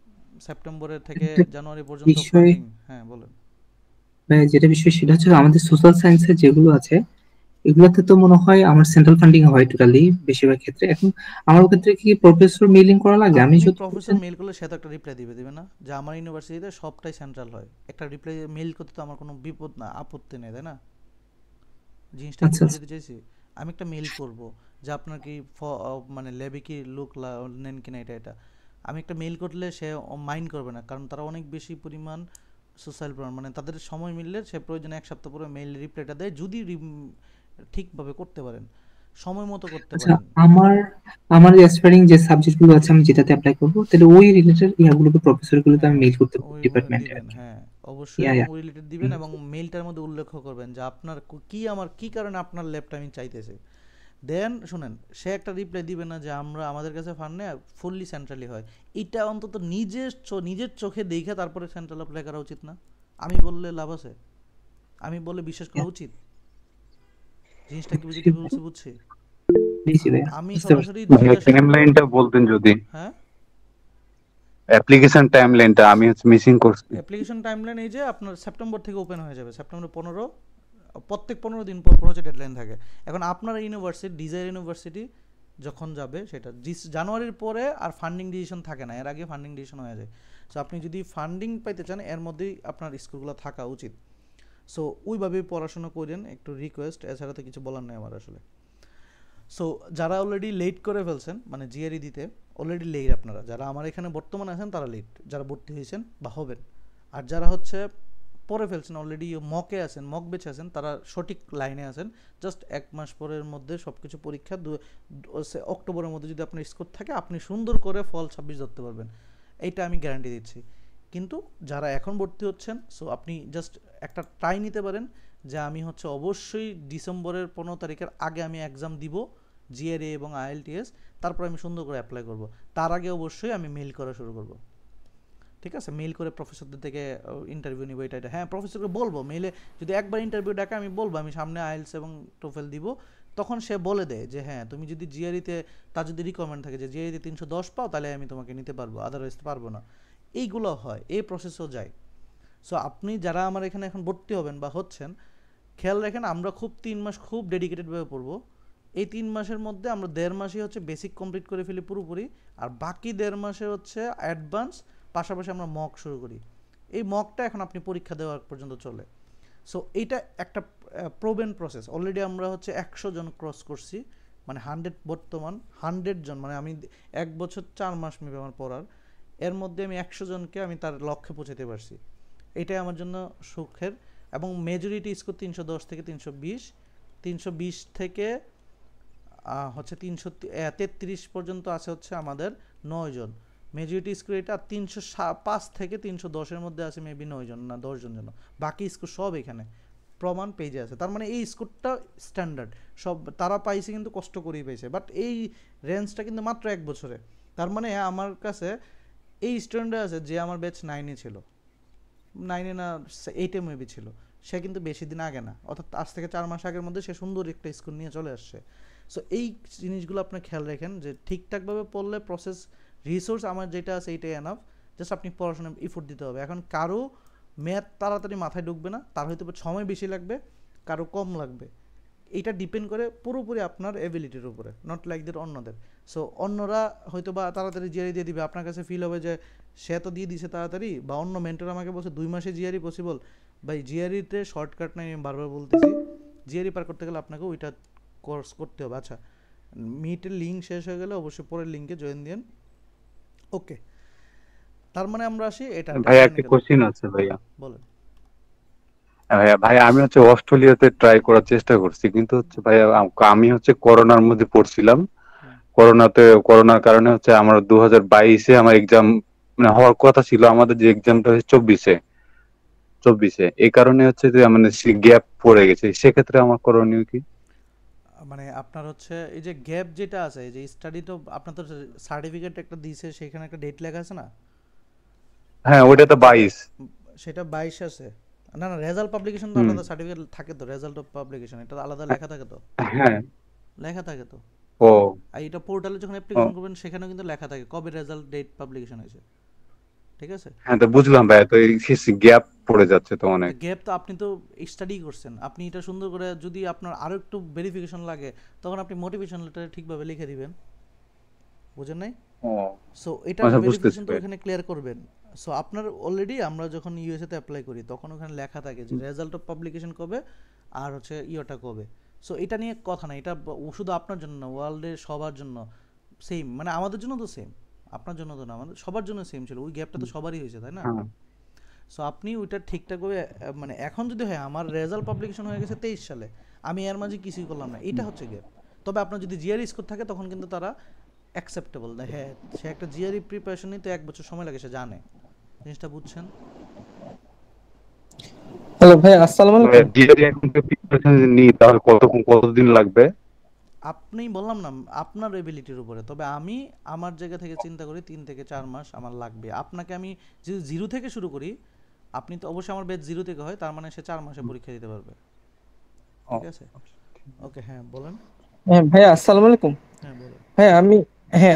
[SPEAKER 1] সেপ্টেম্বরের থেকে
[SPEAKER 5] একটা
[SPEAKER 1] জানুয়ারি পর্যন্ত
[SPEAKER 5] বিষয়,
[SPEAKER 1] ফান্ডিং। হ্যাঁ বলেন।
[SPEAKER 5] ভাইয়া যেটা বিষয় সেটা হচ্ছে আমাদের সোশ্যাল সায়েন্সের যেগুলো আছে এগুলাতে তো মনে হয় আমার সেন্ট্রাল ফান্ডিং হয় টোটালি বেশিরভাগ ক্ষেত্রে। এখন আমার ক্ষেত্রে কি প্রফেসর মেইলিং করা লাগে? আমি
[SPEAKER 1] আপনি
[SPEAKER 5] যদি
[SPEAKER 1] প্রফেসর মেইল করলে সে তো একটা রিপ্লাই দিবে না যে আমার ইউনিভার্সিটিতে সবটাই সেন্ট্রাল হয়। একটা রিপ্লাই মেইল করতে তো আমার কোনো বিপদ না, আপত্তি নেই, তাই না? জিনিসটা কি
[SPEAKER 5] আচ্ছা আচ্ছা
[SPEAKER 1] বুঝাতে চাইছি? আমি একটা মেইল করব যে আপনার কি মানে ল্যাবে কি লুক নেন কিনা এটা। আমি একটা মেইল করলে সে মাইন্ড করবে না, কারণ তারা অনেক বেশি পরিমাণ সোশ্যাল প্রমাণ, মানে তাদের সময় মিললে সে প্রয়োজনে 1 সপ্তাহ পরে মেইল রিপ্লাইটা দেয়, যদি ঠিকভাবে করতে পারেন, সময় মতো করতে
[SPEAKER 5] আচ্ছা।
[SPEAKER 1] পারেন।
[SPEAKER 5] আমার আমার অ্যাসপায়ারিং যে সাবজেক্ট গুলো আছে আমি যেটাতে অ্যাপ্লাই করবো, তাহলে ওই রিলেটেড ইয়াগুলোকে প্রফেসর গুলোতে আমি
[SPEAKER 1] হ্যাঁ,
[SPEAKER 5] মেইল করতে পারবো
[SPEAKER 1] ওই
[SPEAKER 5] ডিপার্টমেন্টে আর
[SPEAKER 1] দিবেন,
[SPEAKER 5] কি।
[SPEAKER 1] হ্যাঁ অবশ্যই,
[SPEAKER 5] ইয়া
[SPEAKER 1] এবং
[SPEAKER 5] ইয়া
[SPEAKER 1] ওই রিলেটেড দিবেন এবং মেইলটার মধ্যে উল্লেখ করবেন যে আপনার কি কারণে আপনার ল্যাবটা আমি চাইতেছি। দেন শুনেন, সে একটা রিপ্লাই দিবে না যে আমাদের কাছে ফান্ড নেই, ফুললি সেন্ট্রালি হয়। এটা অন্তত নিজের চোখে দেখে তারপরে সেন্ট্রাল অ্যাপ্লাই করা উচিত না? আমি বললে লাভ আছে? আমি বলে বিশ্বাস করা উচিত? জিনিসটা কি বুঝছি?
[SPEAKER 5] বুঝছি ভাইয়া,
[SPEAKER 1] আমি
[SPEAKER 5] বুঝতে পারছি।
[SPEAKER 1] সরাসরি জিজ্ঞাসা
[SPEAKER 6] টাইম
[SPEAKER 1] করব।
[SPEAKER 6] লাইনটা বলতেন যদি,
[SPEAKER 1] হ্যাঁ,
[SPEAKER 6] অ্যাপ্লিকেশন টাইম লাইনটা আমি হচ্ছে মিসিং করছি।
[SPEAKER 1] অ্যাপ্লিকেশন টাইমলাইন এই যে আপনার সেপ্টেম্বর থেকে ওপেন হয়ে যাবে, সেপ্টেম্বর 15, প্রত্যেক 15 দিন পর হচ্ছে ডেডলাইন থাকে। এখন আপনার ইউনিভার্সিটি, ডিজায়ার ইউনিভার্সিটি যখন যাবে সেটা জানুয়ারির পরে আর ফান্ডিং ডিসিশন থাকে না, এর আগে ফান্ডিং ডিসিশন হয়ে যায়। সো আপনি যদি ফান্ডিং পাইতে চান এর মধ্যেই আপনার স্কুলগুলো থাকা উচিত। সো ওইভাবেই পড়াশোনা করেন, একটু রিকোয়েস্ট, এছাড়া তো কিছু বলার নেই আমার আসলে। সো যারা অলরেডি লেট করে ফেলছেন, মানে জিআরই দিতে অলরেডি লেট, আপনারা যারা আমার এখানে বর্তমানে আছেন তারা লেট, যারা ভর্তি হয়েছেন বা হবেন। আর যারা হচ্ছে পরে ফেলছেন, অলরেডি মকে আছেন, মক বেঁচে আছেন, তারা সঠিক লাইনে আছেন। জাস্ট 1 মাস পরের মধ্যে সব কিছু পরীক্ষা, অক্টোবরের মধ্যে যদি আপনার স্কোর থাকে, আপনি সুন্দর করে ফল 26 ধরতে পারবেন, এইটা আমি গ্যারান্টি দিচ্ছি। কিন্তু যারা এখন ভর্তি হচ্ছেন, সো আপনি জাস্ট একটা ট্রাই নিতে পারেন যে আমি হচ্ছে অবশ্যই ডিসেম্বরের 15 তারিখের আগে আমি এক্সাম দিব, জিআরএ এবং আইএলটিএস, তারপর আমি সুন্দর করে অ্যাপ্লাই করব। তার আগে অবশ্যই আমি মেইল করা শুরু করব, ঠিক আছে? মেইল করে প্রফেসরদের থেকে ইন্টারভিউ নিব, এটা হ্যাঁ প্রফেসরকে বলবো। মেইলে যদি একবার ইন্টারভিউ ডাকে আমি বলবো আমি সামনে আইএলস এবং টোফেল দিব, তখন সে বলে দেয় যে হ্যাঁ তুমি যদি জিআরইতে, তার যদি রিকমেন্ড থাকে যে জিআরইতে 310 পাও, তাহলে আমি তোমাকে নিতে পারবো, আদারওয়াইজ পারবো না। এইগুলো হয়, এই প্রসেসও যায়। সো আপনি যারা আমার এখানে এখন ভর্তি হবেন বা হচ্ছেন, খেয়াল রাখেন আমরা খুব 3 মাস খুব ডেডিকেটেডভাবে পড়বো। এই 3 মাসের মধ্যে আমরা 1.5 মাসই হচ্ছে বেসিক কমপ্লিট করে ফেলি পুরোপুরি, আর বাকি 1.5 মাসে হচ্ছে অ্যাডভান্স, পাশাপাশি আমরা মক শুরু করি। এই মকটা এখন আপনি পরীক্ষা দেওয়ার পর্যন্ত চলে। সো এইটা একটা প্রোভেন প্রসেস। অলরেডি আমরা হচ্ছে 100 জন ক্রস করছি, মানে 100, বর্তমান 100 জন, মানে আমি 1 বছর 4 মাস মেবে আমার পড়ার, এর মধ্যে আমি 100 জনকে আমি তার লক্ষ্যে পৌঁছাতে পারছি। এটাই আমার জন্য সুখের। এবং মেজরিটি স্কোর 310 থেকে 320, 320 থেকে হচ্ছে 333 পর্যন্ত আছে হচ্ছে আমাদের 9 জন মেজরিটি স্কোর। এটা 305 থেকে 310-এর মধ্যে আছে মেবি 9 জন না 10 জন যেন, বাকি স্কোর সব এখানে প্রমাণ পেজে আছে। তার মানে এই স্কোরটা স্ট্যান্ডার্ড, সব তারা পাইছে কিন্তু কষ্ট করেই পেয়েছে। বাট এই রেঞ্জটা কিন্তু মাত্র 1 বছরে। তার মানে আমার কাছে এই স্টুডেন্টরা আছে যে আমার ব্যাচ 9-এ ছিল, 9-এ না 8-এ মেবি ছিল, সে কিন্তু বেশি দিন আগে না, অর্থাৎ আজ থেকে 4 মাস আগের মধ্যে সে সুন্দর একটা স্কোর নিয়ে চলে আসছে। সো এই জিনিসগুলো আপনি খেয়াল রাখেন যে ঠিকঠাকভাবে পড়লে প্রসেস রিসোর্স আমার যেটা আছে এইটাই এনাফ, জাস্ট আপনি পড়াশোনায় এফোর্ট দিতে হবে। এখন কারো ম্যাথ তাড়াতাড়ি মাথায় ঢুকবে না, তার হয়তো সময় বেশি লাগবে, কারো কম লাগবে। এটা ডিপেন্ড করে পুরোপুরি আপনার এবিলিটির উপরে, নট লাইক দ্যাট অন্যদের। সো অন্যরা হয়তো বা তাড়াতাড়ি জিআরই দিয়ে দিবে, আপনার কাছে ফিল হবে যে সে তো দিয়ে দিছে তাড়াতাড়ি, বা অন্য মেন্টর আমাকে বলছে 2 মাসে জিআরই পসিবল। ভাই জিআরইতে শর্টকাট নাই, আমি বারবার বলতেছি, জিআরই পার করতে গেলে আপনাকে ওইটা কোর্স করতে হবে। আচ্ছা, মিটের লিঙ্ক শেষ হয়ে গেলে অবশ্যই পরের লিঙ্কে জয়েন দিন। ওকে, তার মানে আমরা আসি এটা
[SPEAKER 6] ভাইয়া একটা কোশ্চিন আছে ভাইয়া।
[SPEAKER 1] বলেন।
[SPEAKER 6] ভাইয়া ভাইয়া আমি হচ্ছে অস্ট্রেলিয়াতে ট্রাই করার চেষ্টা করছি, কিন্তু হচ্ছে ভাইয়া আমি হচ্ছে করোনার মধ্যে পড়ছিলাম। করোনার কারণে হচ্ছে আমার 2022-এ আমার এক্সাম মানে হওয়ার কথা ছিল, আমাদের যে এক্সামটা হচ্ছে 24-এ এই কারণে হচ্ছে যে মানে গ্যাপ পড়ে গেছে। সেক্ষেত্রে আমার করণীয় কি?
[SPEAKER 1] মানে আপনার হচ্ছে এই যে গ্যাপ যেটা আছে, এই যে স্টাডি, তো আপনার তো সার্টিফিকেট একটা দিয়েছে, সেখানে একটা ডেট লেখা আছে না?
[SPEAKER 6] হ্যাঁ ওইটা তো 22।
[SPEAKER 1] সেটা 22 আছে। না না, রেজাল্ট পাবলিকেশন তো
[SPEAKER 6] হুম।
[SPEAKER 1] আলাদা সার্টিফিকেট থাকে, তো রেজাল্ট অফ পাবলিকেশন এটা আলাদা লেখা থাকে তো,
[SPEAKER 6] হ্যাঁ।
[SPEAKER 1] লেখা থাকে তো।
[SPEAKER 6] ও
[SPEAKER 1] আর এটা পোর্টালে যখন
[SPEAKER 6] ও,
[SPEAKER 1] অ্যাপ্লিকেশন করবেন সেখানেও কিন্তু লেখা থাকে কবে রেজাল্ট ডেট পাবলিকেশন হয়েছে, ঠিক আছে?
[SPEAKER 6] হ্যাঁ তো বুঝলাম ভাইয়া, তো এই গ্যাপ পড়ে যাচ্ছে তো অনেক।
[SPEAKER 1] গ্যাপ তো আপনি তো স্টাডি করছেন, আপনি এটা সুন্দর করে, যদি আপনার আরো একটু ভেরিফিকেশন লাগে তখন আপনি মোটিভেশন লেটারে ঠিকভাবে লিখে দিবেন, বুঝেন নাই?
[SPEAKER 6] ও
[SPEAKER 1] সো এটা
[SPEAKER 6] আচ্ছা, বুঝতেছি
[SPEAKER 1] ভেরিফিকেশন তো
[SPEAKER 6] ভাই।
[SPEAKER 1] এখানে ক্লিয়ার করবেন। সো আপনার অলরেডি, আমরা যখন ইউএসএ তে অ্যাপ্লাই করি তখন ওখানে লেখা থাকে যে রেজাল্ট অফ পাবলিকেশন কবে আর হচ্ছে ইয়েটা কবে। সো এটা নিয়ে কথা না, এটা শুধু আপনার জন্য না, ওয়ার্ল্ডের সবার জন্য সেম, মানে আমাদের জন্য তো সেম, আপনার জন্য তো না, আমাদের সবার জন্য সেম ছিল, ওই গ্যাপটা তো সবারই হয়েছে, তাই না?
[SPEAKER 6] হ্যাঁ
[SPEAKER 1] সো আপনি ওইটা ঠিকঠাকভাবে মানে এখন যদি হয় আমার রেজাল্ট পাবলিকেশন হয়ে গেছে 23 সালে, আমি এর মাঝে কিছুই করলাম না, এটা হচ্ছে গ্যাপ। তবে আপনার যদি জিআরই স্কোর থাকে তখন কিন্তু তারা অ্যাকসেপ্টেবল, হ্যাঁ সে একটা জিআরই প্রিপারেশন নিতে 1 বছর সময় লাগে, সে জানে জিনিসটা, বুঝছেন?
[SPEAKER 7] হ্যালো ভাই, আসসালামু
[SPEAKER 6] ভাইয়া,
[SPEAKER 7] আলাইকুম।
[SPEAKER 6] যদি এখন প্রিপারেশন নিই তাহলে কতদিন লাগবে?
[SPEAKER 1] আপনি বললাম না আপনার এবিলিটির উপরে, তবে আমি আমার জায়গা থেকে চিন্তা করি 3 থেকে 4 মাস আমার লাগবে। আপনাকে আমি যদি 0 থেকে শুরু করি, আপনি তো অবশ্যই, আমার ব্যাচ 0 থেকে হয়, তার মানে সে 4 মাসে পরীক্ষা দিতে পারবে,
[SPEAKER 6] ও,
[SPEAKER 1] ঠিক আছে? ওকে, হ্যাঁ বলেন।
[SPEAKER 7] হ্যাঁ ভাই, আসসালামু আলাইকুম।
[SPEAKER 1] হ্যাঁ বলেন।
[SPEAKER 7] হ্যাঁ আমি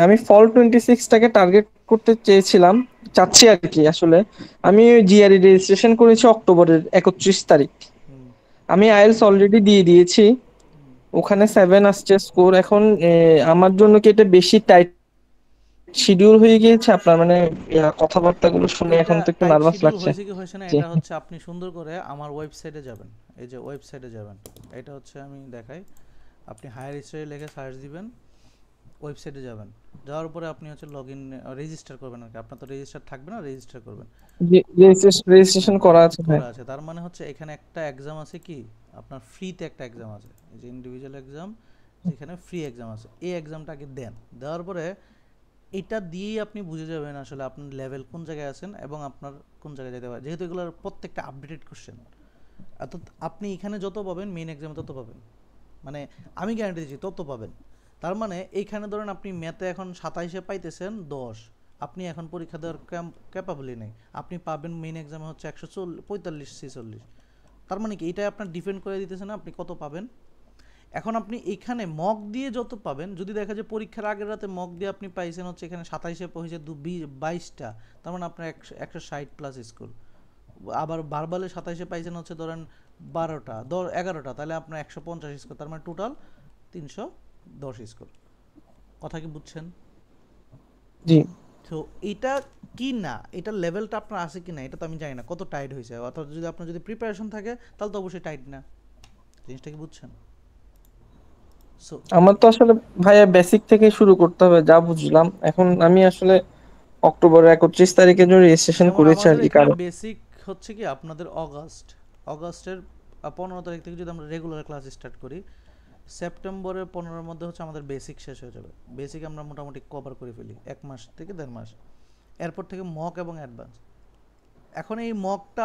[SPEAKER 7] আমি ফল 26টাকে টার্গেট করতে চাচ্ছি আর কি। আসলে আমি জিআরই রেজিস্ট্রেশন করেছি অক্টোবরের 31 তারিখ।
[SPEAKER 1] হুম
[SPEAKER 7] আমি আইএলস অলরেডি দিয়ে দিয়েছি,
[SPEAKER 1] হুম।
[SPEAKER 7] ওখানে 7 আসছে স্কোর। এখন আমার জন্য কি এটা বেশি টাইট শিডিউল হয়ে গিয়েছে? আপনার মানে কথাবার্তাগুলো শুনে
[SPEAKER 1] এটা
[SPEAKER 7] এখন তো একটু
[SPEAKER 1] টাইট
[SPEAKER 7] নার্ভাস
[SPEAKER 1] শিডিউল
[SPEAKER 7] লাগছে।
[SPEAKER 1] হয়েছে কি হয়েছে না,
[SPEAKER 7] জি
[SPEAKER 1] এটা হচ্ছে আপনি সুন্দর করে আমার ওয়েবসাইটে যাবেন, এই যে ওয়েবসাইটে যাবেন, এটা হচ্ছে আমি দেখাই, আপনি হায়ার স্টাডি লিখে সার্চ দিবেন, ওয়েবসাইটে যাবেন, যাওয়ার পরে আপনি হচ্ছে লগ ইন রেজিস্টার করবেন আর কি, আপনার তো রেজিস্টার থাকবে না, রেজিস্টার করবেন।
[SPEAKER 7] রেজিস্ট্রেশন করা আছে ভাই।
[SPEAKER 1] করা আছে, তার মানে হচ্ছে এখানে একটা এক্সাম আছে, কি আপনার ফ্রিতে একটা এক্সাম আছে, এই যে ইন্ডিভিজুয়াল এক্সাম, যেখানে ফ্রি এক্সাম আছে, এই এক্সামটা আগে দেন, দেওয়ার পরে এটা দিয়েই আপনি বুঝে যাবেন আসলে আপনার লেভেল কোন জায়গায় আছেন এবং আপনার কোন জায়গায় যেতে পারে, যেহেতু এগুলোর প্রত্যেকটা আপডেটেড কোশ্চেন, অর্থাৎ আপনি এখানে যত পাবেন মেইন এক্সামে তত পাবেন, মানে আমি গ্যারান্টি দিচ্ছি তত পাবেন। তার মানে এইখানে ধরেন আপনি ম্যাথে এখন 27-এ পাইতেছেন 10, আপনি এখন পরীক্ষা দেওয়ার ক্যাপাবলি নেই, আপনি পাবেন মেইন এক্সামে হচ্ছে 145-46। তার মানে কি এটাই আপনার ডিপেন্ড করে দিতেছে না আপনি কত পাবেন। এখন আপনি এখানে মক দিয়ে যত পাবেন, যদি দেখা যায় পরীক্ষার আগের রাতে মক দিয়ে আপনি পাইছেন হচ্ছে এখানে 27-এ হয়েছে 22টা, তার মানে আপনার 160 প্লাস স্কোর। আবার ভার্বালে 27-এ পাইছেন হচ্ছে ধরেন 12টা 11টা, তাহলে আপনার 150 স্কোর, তার মানে টোটাল 310 স্কোর। কথা কি বুঝছেন?
[SPEAKER 7] জি
[SPEAKER 1] তো এটা কি না, এটার লেভেলটা আপনার আছে কি না এটা তো আমি জানি না, কত টাইট হয়েছে, অর্থাৎ যদি আপনার যদি প্রিপারেশন থাকে তাহলে তো অবশ্যই টাইট না, জিনিসটা কি বুঝছেন? সো
[SPEAKER 7] আমার তো আসলে ভাইয়া বেসিক থেকে শুরু করতে হবে যা বুঝলাম। এখন আমি আসলে অক্টোবরের 31 তারিখের জন্য রেজিস্ট্রেশন
[SPEAKER 1] যেমন
[SPEAKER 7] করেছি আর
[SPEAKER 1] আমাদের
[SPEAKER 7] কি।
[SPEAKER 1] এখানে
[SPEAKER 7] কারণ
[SPEAKER 1] বেসিক হচ্ছে কি আপনাদের অগাস্টের 15 তারিখ থেকে যদি আমরা রেগুলার ক্লাস স্টার্ট করি, সেপ্টেম্বরের 15-এর মধ্যে হচ্ছে আমাদের বেসিক শেষ হয়ে যাবে। বেসিক আমরা মোটামুটি কভার করে ফেলি 1 মাস থেকে 1.5 মাস, এরপর থেকে মক এবং অ্যাডভান্স। এখন এই মকটা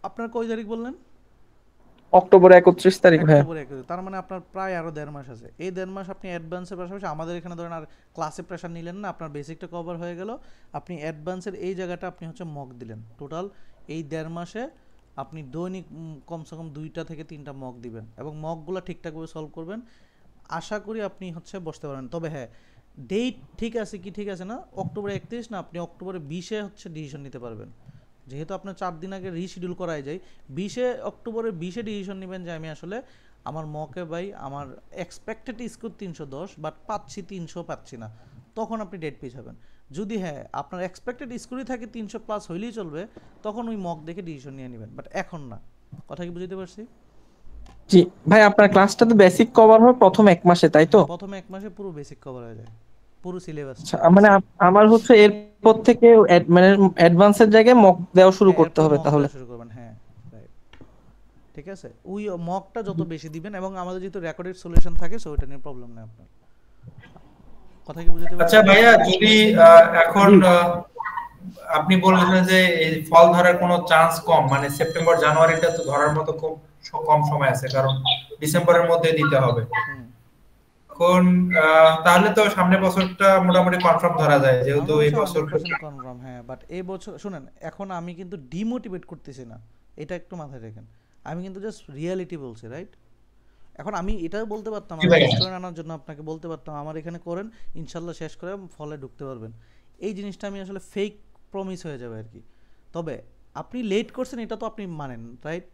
[SPEAKER 1] আপনার কয় তারিখ বললেন?
[SPEAKER 7] অক্টোবর 31 তারিখ ভাইয়া।
[SPEAKER 1] অক্টোবর 1, তার মানে আপনার প্রায় আরো 1.5 মাস আছে। এই 1.5 মাস আপনি অ্যাডভান্সের পাশাপাশি আমাদের এখানে ধরেন আর ক্লাসে প্রেশার নিলেন না, আপনার বেসিকটা কভার হয়ে গেল, আপনি অ্যাডভান্সের এই জায়গাটা আপনি হচ্ছে মক দিলেন, টোটাল এই 1.5 মাসে আপনি দৈনিক কমসে কম 2টা থেকে 3টা মক দিবেন এবং মকগুলো ঠিকঠাকভাবে সলভ করবেন। আশা করি আপনি হচ্ছে বসতে পারেন। তবে হ্যাঁ, ডেট ঠিক আছে কি ঠিক আছে না, অক্টোবর 31 না, আপনি অক্টোবরে 20-এ হচ্ছে ডিসিশন নিতে পারবেন। যেহেতু আপনার 4 দিন আগে রিশিডিউল করাই যায়, অক্টোবরে 20-এ ডিসিশন নেবেন যে আমি আসলে আমার মকে ভাই আমার এক্সপেক্টেড স্কোর 310 বাট পাচ্ছি 300 পাচ্ছি না, তখন আপনি ডেট পিছাবেন। যদি হ্যাঁ আপনার এক্সপেক্টেড স্কোরই থাকে 300 প্লাস হইলেই চলবে, তখন ওই মক দেখে ডিসিশন নিয়ে নেবেন, বাট এখন না। কথা কি বুঝতে পারছি?
[SPEAKER 7] জি ভাই, আপনার ক্লাসটা তো বেসিক কভার হয় প্রথম 1 মাসে, তাই তো?
[SPEAKER 1] প্রথম 1 মাসে পুরো বেসিক কভার হয়ে যায়, পুরো সিলেবাস।
[SPEAKER 7] আচ্ছা, মানে আমার হচ্ছে এরপর থেকে মানে অ্যাডভান্সের জায়গায় মক দেওয়া শুরু করতে হবে তাহলে?
[SPEAKER 1] শুরু করবেন, হ্যাঁ রাইট, ঠিক আছে। ওই মকটা যত বেশি দিবেন, এবং আমাদের যেহেতু রেকর্ডেড সলিউশন থাকে, সো ওটা নিয়ে প্রবলেম নেই আপনার। কথা কি বুঝতে পারছেন?
[SPEAKER 3] আচ্ছা ভাইয়া, যদি এখন আপনি বললেন যে এই ফল ধরার কোনো চান্স কম, মানে সেপ্টেম্বর জানুয়ারিটা তো ধরার মতো খুব কম সময় আছে, কারণ ডিসেম্বরের মধ্যে দিতে হবে। এখন তাহলে তো সামনের বছরটা মোটামুটি কনফার্ম ধরা যায়, যেহেতু এই বছর
[SPEAKER 1] কনফার্ম। হ্যাঁ, বাট এই বছর শুনেন, এখন আমি কিন্তু ডিমোটিভেট করতেছি না, এটা একটু মাথায় রাখেন। আমি কিন্তু জাস্ট রিয়ালিটি বলছি, রাইট? এখন আমি এটাও বলতে পারতাম, স্টুডেন্ট আনার জন্য আপনাকে বলতে পারতাম আমার এখানে করেন, ইনশাল্লাহ শেষ করে ফলে ঢুকতে পারবেন। এই জিনিসটা আমি আসলে ফেক প্রমিস হয়ে যাবে আর কি। তবে আপনি লেট করছেন, এটা তো আপনি মানেন, রাইট?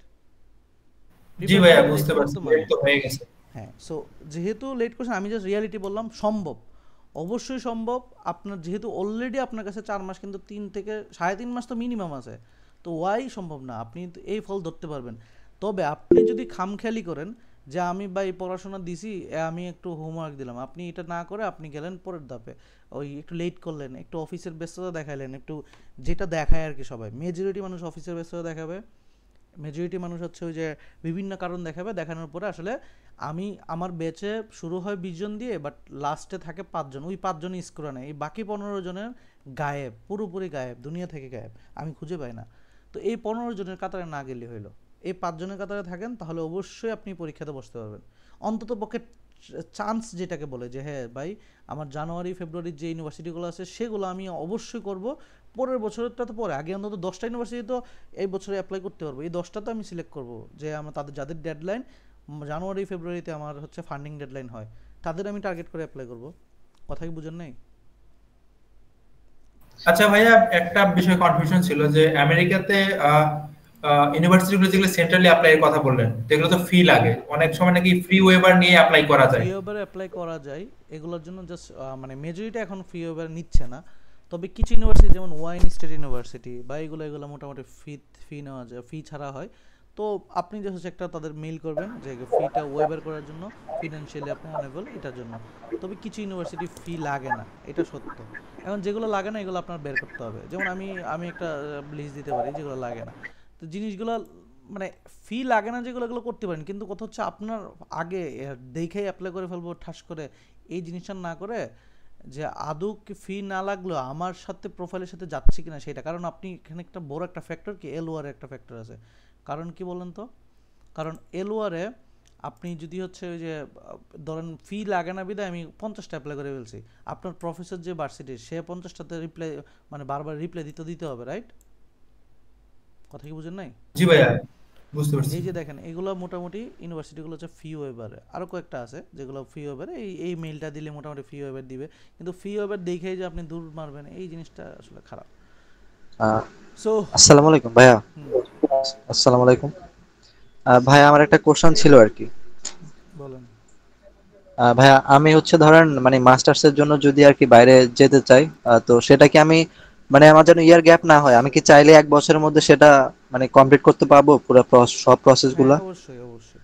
[SPEAKER 3] জি ভাইয়া, বুঝতে পারছি, লেট তো হয়ে গেছে।
[SPEAKER 1] হ্যাঁ, সো যেহেতু লেট করছেন, আমি জাস্ট রিয়ালিটি বললাম, সম্ভব, অবশ্যই সম্ভব। আপনার যেহেতু অলরেডি আপনার কাছে 4 মাস, কিন্তু 3 থেকে 3.5 মাস তো মিনিমাম আছে, তো ওয়াই সম্ভব না, আপনি এই ফল ধরতে পারবেন। তবে আপনি যদি খামখেয়ালি করেন যে আমি ভাই পড়াশোনা দিছি, আমি একটু হোমওয়ার্ক দিলাম, আপনি এটা না করে আপনি গেলেন পরের ধাপে, ওই একটু লেট করলেন, একটু অফিসের ব্যস্ততা দেখাইলেন, একটু যেটা দেখায় আর কি সবাই, মেজরিটি মানুষ অফিসের ব্যস্ততা দেখাবে, মেজরিটি মানুষ হচ্ছে ওই যে বিভিন্ন কারণ দেখাবে, দেখানোর পরে আসলে আমার ব্যাচে শুরু হয় 20 জন দিয়ে, বাট লাস্টে থাকে 5 জন, ওই 5 জনই স্কোর নেয়, এই বাকি 15 জনের গায়েব, পুরোপুরি গায়েব, দুনিয়া থেকে গায়েব, আমি খুঁজে পাই না। তো এই 15 জনের কাতারে না গেলে হইলো, এই 5 জনের কাতারে থাকেন, তাহলে অবশ্যই আপনি পরীক্ষাতে বসতে পারবেন। অন্তত পক্ষে চান্স যেটাকে বলে যে হ্যাঁ ভাই, আমার জানুয়ারি ফেব্রুয়ারির যে ইউনিভার্সিটিগুলো আছে সেগুলো আমি অবশ্যই করব, পরের বছরটা তো পরে, আগে অন্তত 10টা ইউনিভার্সিটি তো এই বছরে অ্যাপ্লাই করতে পারবো, এই 10টা তো আমি সিলেক্ট করব, যে আমার যাদের ডেডলাইন জানুয়ারি ফেব্রুয়ারিতে আমার হচ্ছে ফান্ডিং ডেডলাইন হয়, তাদের আমি টার্গেট করে অ্যাপ্লাই করব। কথা কি বুঝেন নাই?
[SPEAKER 3] আচ্ছা ভাইয়া, একটা বিষয় কনফিউশন ছিল যে আমেরিকাতে ইউনিভার্সিটিগুলো যেগুলো সেন্ট্রালি অ্যাপ্লাইয়ের কথা বললেন, যেগুলো তো ফি লাগে, অনেক সময় নাকি ফ্রি ওয়েভার নিয়ে অ্যাপ্লাই করা যায়।
[SPEAKER 1] ফ্রি ওয়েভার অ্যাপ্লাই করা যায়, এগুলোর জন্য জাস্ট মানে মেজরিটি এখন ফ্রি ওয়েভার নিচ্ছে না, তবে কিছু ইউনিভার্সিটি যেমন ওয়াইন স্টেট ইউনিভার্সিটি বা এগুলো মোটামুটি ফি নেওয়া যায়, ফি ছাড়া হয়। তো আপনি যে হচ্ছে একটা তাদের মেইল করবেন যে ফিটা ওয়েভার করার জন্য, ফিনান্সিয়ালি আপনি অনেবল এটার জন্য। তবে কিছু ইউনিভার্সিটি ফি লাগে না, এটা সত্য। এখন যেগুলো লাগে না এগুলো আপনার বের করতে হবে, যেমন আমি একটা লিস্ট দিতে পারি যেগুলো লাগে না। তো জিনিসগুলো মানে ফি লাগে না যেগুলো, এগুলো করতে পারেন, কিন্তু কথা হচ্ছে আপনার আগে দেখেই অ্যাপ্লাই করে ফেলবো ঠাস করে, এই জিনিসটা না করে যে আদৌ কি ফি না লাগলো আমার সাথে প্রোফাইলের সাথে যাচ্ছে কিনা সেটা, কারণ আপনি এখানে একটা বড় একটা ফ্যাক্টর কি এলওআর একটা ফ্যাক্টর আছে। কারণ কি বলেন তো? কারণ এলওআরে আপনি যদি হচ্ছে ওই যে ধরেন ফি লাগে না বিধায় আমি 50টা অ্যাপ্লাই করে ফেলছি, আপনার প্রফেসর যে ভার্সিটির সে 50টাতে রিপ্লাই মানে বারবার রিপ্লাই দিতে হবে, রাইট? কথা কি বুঝেন নাই?
[SPEAKER 3] জি ভাইয়া, বুঝতে পারছি।
[SPEAKER 1] এই যে দেখেন, এগুলো মোটামুটি ইউনিভার্সিটিগুলো হচ্ছে ফি ওয়েভারে, আরও কয়েকটা আছে যেগুলো ফি ওয়েভারে, এই মেইলটা দিলে মোটামুটি ফি ওয়েভার দিবে, কিন্তু ফি ওয়েভার দেখেই যে আপনি দূর মারবেন, এই জিনিসটা আসলে খারাপ। সো
[SPEAKER 8] আসসালামু আলাইকুম ভাইয়া। আসসালামু আলাইকুম ভাইয়া, আমার একটা কোশ্চেন ছিল আর কি।
[SPEAKER 1] বলেন।
[SPEAKER 8] ভাইয়া, আমি হচ্ছে ধরেন মানে মাস্টার্সের জন্য যদি আর কি বাইরে যেতে চাই, তো সেটা কি আমি মানে আমার যেন ইয়ার গ্যাপ না হয়, আমি কি চাইলে 1 বছরের মধ্যে সেটা মানে কমপ্লিট করতে পারবো পুরো সব প্রসেসগুলো?
[SPEAKER 1] অবশ্যই অবশ্যই,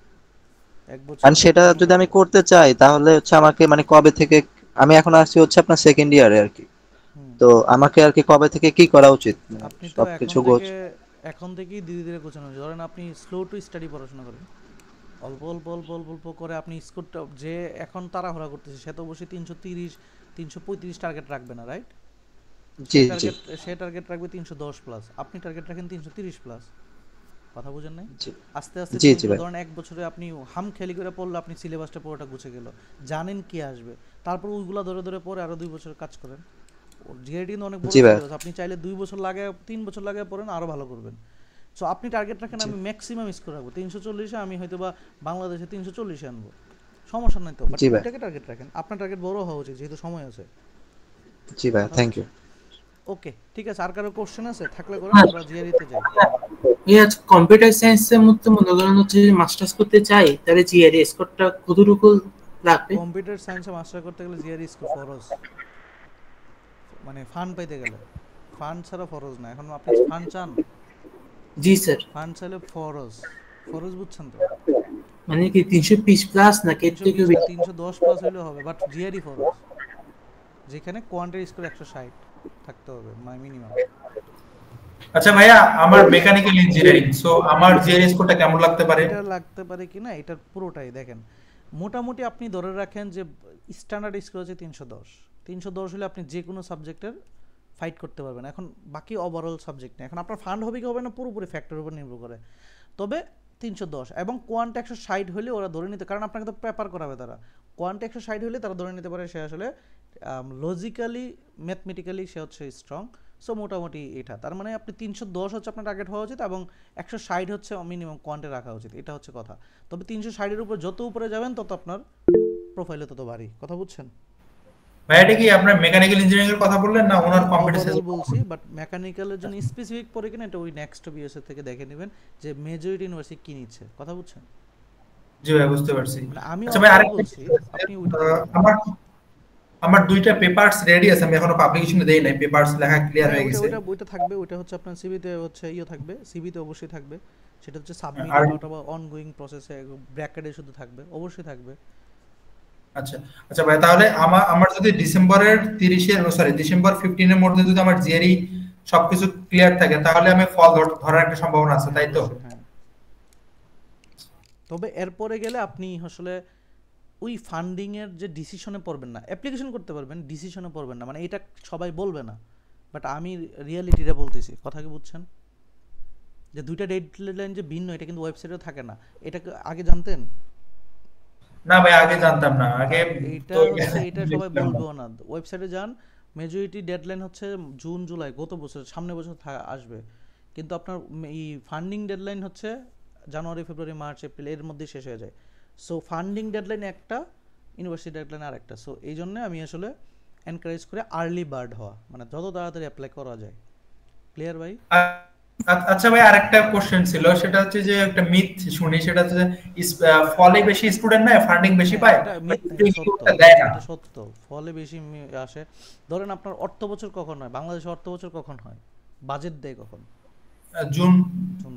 [SPEAKER 1] 1 বছর।
[SPEAKER 8] আর সেটা যদি আমি করতে চাই তাহলে হচ্ছে আমাকে মানে কবে থেকে, আমি এখন আসছি হচ্ছে আপনার সেকেন্ড ইয়ারে আর কি, তো আমাকে আর কি কবে থেকে কি করা উচিত?
[SPEAKER 1] আপনি তো এখন থেকেই ধীরে ধীরে গোছানো, ধরেন আপনি স্লো টু স্টাডি পড়াশোনা করেন, অল্প অল্প অল্প অল্প অল্প করে আপনি স্কোরটা, যে এখন তাড়াহুড়া করতেছে সে তো অবশ্যই 330 335 টার্গেট রাখবে না, রাইট? সে টার্গেট রাখবে 310 প্লাস, আপনি টার্গেট রাখেন 330 প্লাস। কথা বুঝেন নাই? আস্তে আস্তে ধরেন 1 বছরে আপনি হাম খেলি করে পড়লে আপনি সিলেবাসটা পুরোটা গুছে গেল, জানেন কি আসবে, তারপর ওইগুলা ধরে ধরে পরে আরো 2 বছর কাজ করেন। জিআইটি কিন্তু অনেক বড় সিলেবাস, আপনি চাইলে 2 বছর লাগে 3 বছর লাগে পড়েন, আরো ভালো করবেন। সো আপনি টার্গেট রাখেন আমি ম্যাক্সিমাম স্কোর রাখবো 340-এ, আমি হয়তো বা বাংলাদেশে 340-এ আনবো, সমস্যা নাই তো, বাট
[SPEAKER 8] জি ভাই।
[SPEAKER 1] ওইটাকে টার্গেট রাখেন, আপনার টার্গেট বড় হওয়া উচিত যেহেতু সময় আছে।
[SPEAKER 8] জি ভাই, থ্যাংক ইউ।
[SPEAKER 1] ওকে ঠিক আছে, আর কারো কোশ্চেন আছে থাকলে করেন,
[SPEAKER 9] হ্যাঁ।
[SPEAKER 1] আমরা জিআরইতে যাই।
[SPEAKER 9] কম্পিউটার সায়েন্সের মধ্যে মনে করেন হচ্ছে যদি মাস্টার্স করতে চাই তাহলে জিআরই স্কোরটা কতটুকু লাগবে?
[SPEAKER 1] কম্পিউটার সায়েন্সে মাস্টার করতে গেলে জিআরই স্কোর ফরজ, মানে ফান্ড পাইতে গেলে ফান্ড ছাড়া ফরজ না। এখন আপনি ফান্ড চান?
[SPEAKER 9] জি স্যার।
[SPEAKER 1] ফান্ড চাইলে ফরজ, ফরজ বুঝছেন তো?
[SPEAKER 9] মানে কি 320 প্লাস নাকি এর থেকেও বেশি?
[SPEAKER 1] 310 প্লাস হইলে হবে, বাট জিআরই ফরজ, যেখানে কোয়ান্টিটি স্কোর 160 থাকতে হবে মিনিমাম।
[SPEAKER 3] আচ্ছা ভাইয়া, আমার মেকানিক্যাল ইঞ্জিনিয়ারিং, সো আমার জিআরই স্কোরটা কেমন লাগতে পারে?
[SPEAKER 1] এটা লাগতে পারে কিনা এটার পুরোটাই দেখেন। মোটামুটি আপনি ধরে রাখেন যে স্ট্যান্ডার্ড স্কোর হচ্ছে 310, 310 হলে আপনি যে কোনো সাবজেক্টের ফাইট করতে পারবেন। এখন বাকি ওভারঅল সাবজেক্ট নেই, এখন আপনার ফান্ড হবে কি হবে না পুরোপুরি ফ্যাক্টরের উপর নির্ভর করে। তবে 310 এবং কোয়ান্ট 160 হলে ওরা ধরে নিতে, কারণ আপনাকে তো পেপার করাবে তারা, কোয়ান্ট 160 হলে তারা ধরে নিতে পারে সে আসলে লজিক্যালি ম্যাথমেটিক্যালি সে হচ্ছে স্ট্রং। সো মোটামুটি এটা তার মানে আপনি 310 হচ্ছে আপনার টার্গেট হওয়া উচিত এবং 160 হচ্ছে মিনিমাম কোয়ান্টে রাখা উচিত, এটা হচ্ছে কথা। তবে 360-এর উপর যত উপরে যাবেন তত আপনার প্রোফাইলে তত বাড়ি, কথা বুঝছেন?
[SPEAKER 3] ভাইয়া এটা কি আপনার মেকানিক্যাল ইঞ্জিনিয়ারিং এর কথা বললেন না ওনার কম্পিউটার
[SPEAKER 1] ওভারঅল
[SPEAKER 3] সায়েন্স?
[SPEAKER 1] বলছি, বাট মেকানিক্যালের জন্য স্পেসিফিক পরে কিনা এটা ওই নেক্সট বিএসএ থেকে দেখে নেবেন যে মেজরিটি ইউনিভার্সিটি কি নিচ্ছে, কথা বুঝছেন?
[SPEAKER 3] জি ভাই, বুঝতে পারছি।
[SPEAKER 1] মানে আমি
[SPEAKER 3] আচ্ছা ভাই, আরেকটা
[SPEAKER 1] বলছি আপনি ওইটা
[SPEAKER 3] আমার আমার দুইটা পেপারস রেডি আছে, আমি এখনো পাবলিকেশনে দেই নাই, পেপারস লেখা ক্লিয়ার হয়ে গেছে।
[SPEAKER 1] ওইটা থাকবে, ওইটা হচ্ছে আপনার সিভিতে হচ্ছে থাকবে, সিভিতে অবশ্যই থাকবে, সেটা হচ্ছে সাবমিট
[SPEAKER 3] আর
[SPEAKER 1] অথবা অনগোয়িং প্রসেসে ব্র্যাকেটে শুধু থাকবে, অবশ্যই থাকবে।
[SPEAKER 3] আচ্ছা আচ্ছা ভাই, তাহলে আমার যদি ডিসেম্বরের 15 এর মধ্যে যদি আমার জিআরই সবকিছু ক্লিয়ার থাকে তাহলে আমি ফল ধরার একটা সম্ভাবনা আছে, তাই তো?
[SPEAKER 1] অবশ্যই, হ্যাঁ। তবে এরপরে গেলে আপনি আসলে ওই ফান্ডিং এর যে ডিসিশনে পড়বেন না, অ্যাপ্লিকেশন করতে পারবেন, ডিসিশনে পড়বেন না, মানে এটা সবাই বলবে না, বাট আমি রিয়েলিটিটা বলতেছি, কথা কি বুঝছেন? যে দুইটা ডেডলাইন যে ভিন্ন, এটা কিন্তু ওয়েবসাইটেও থাকে না, এটা আগে জানতেন?
[SPEAKER 3] না ভাই, আগে জানতাম না, আগে
[SPEAKER 1] এইটা
[SPEAKER 3] তো
[SPEAKER 1] হচ্ছে এটা সবাই বলবেও না, ওয়েবসাইটে যান, মেজরিটি ডেডলাইন হচ্ছে জুন জুলাই, গত বছর সামনে বছর আসবে, কিন্তু আপনার এই ফান্ডিং ডেডলাইন হচ্ছে জানুয়ারি ফেব্রুয়ারি মার্চ এপ্রিল এর মধ্যে শেষ হয়ে যায়। সো ফান্ডিং ডেডলাইন একটা, ইউনিভার্সিটি ডেডলাইন আর একটা। সো এই জন্য আমি আসলে এনকারেজ করে আর্লি বার্ড হওয়া, মানে যত তাড়াতাড়ি অ্যাপ্লাই করা যায়। ক্লিয়ার ভাই?
[SPEAKER 3] আচ্ছা ভাই, আরেকটা কোশ্চেন ছিল, সেটা হচ্ছে যে একটা মিথ শুনি, সেটা হচ্ছে ফলে বেশি স্টুডেন্ট না ফান্ডিং বেশি পায়,
[SPEAKER 1] এটা মিথ না, সত্য,
[SPEAKER 3] দেয় না।
[SPEAKER 1] এটা সত্য, ফলে বেশি আসে। ধরেন আপনার অর্থ বছর কখন হয় বাংলাদেশে, অর্থ বছর কখন হয়, বাজেট দেয় কখন?
[SPEAKER 3] June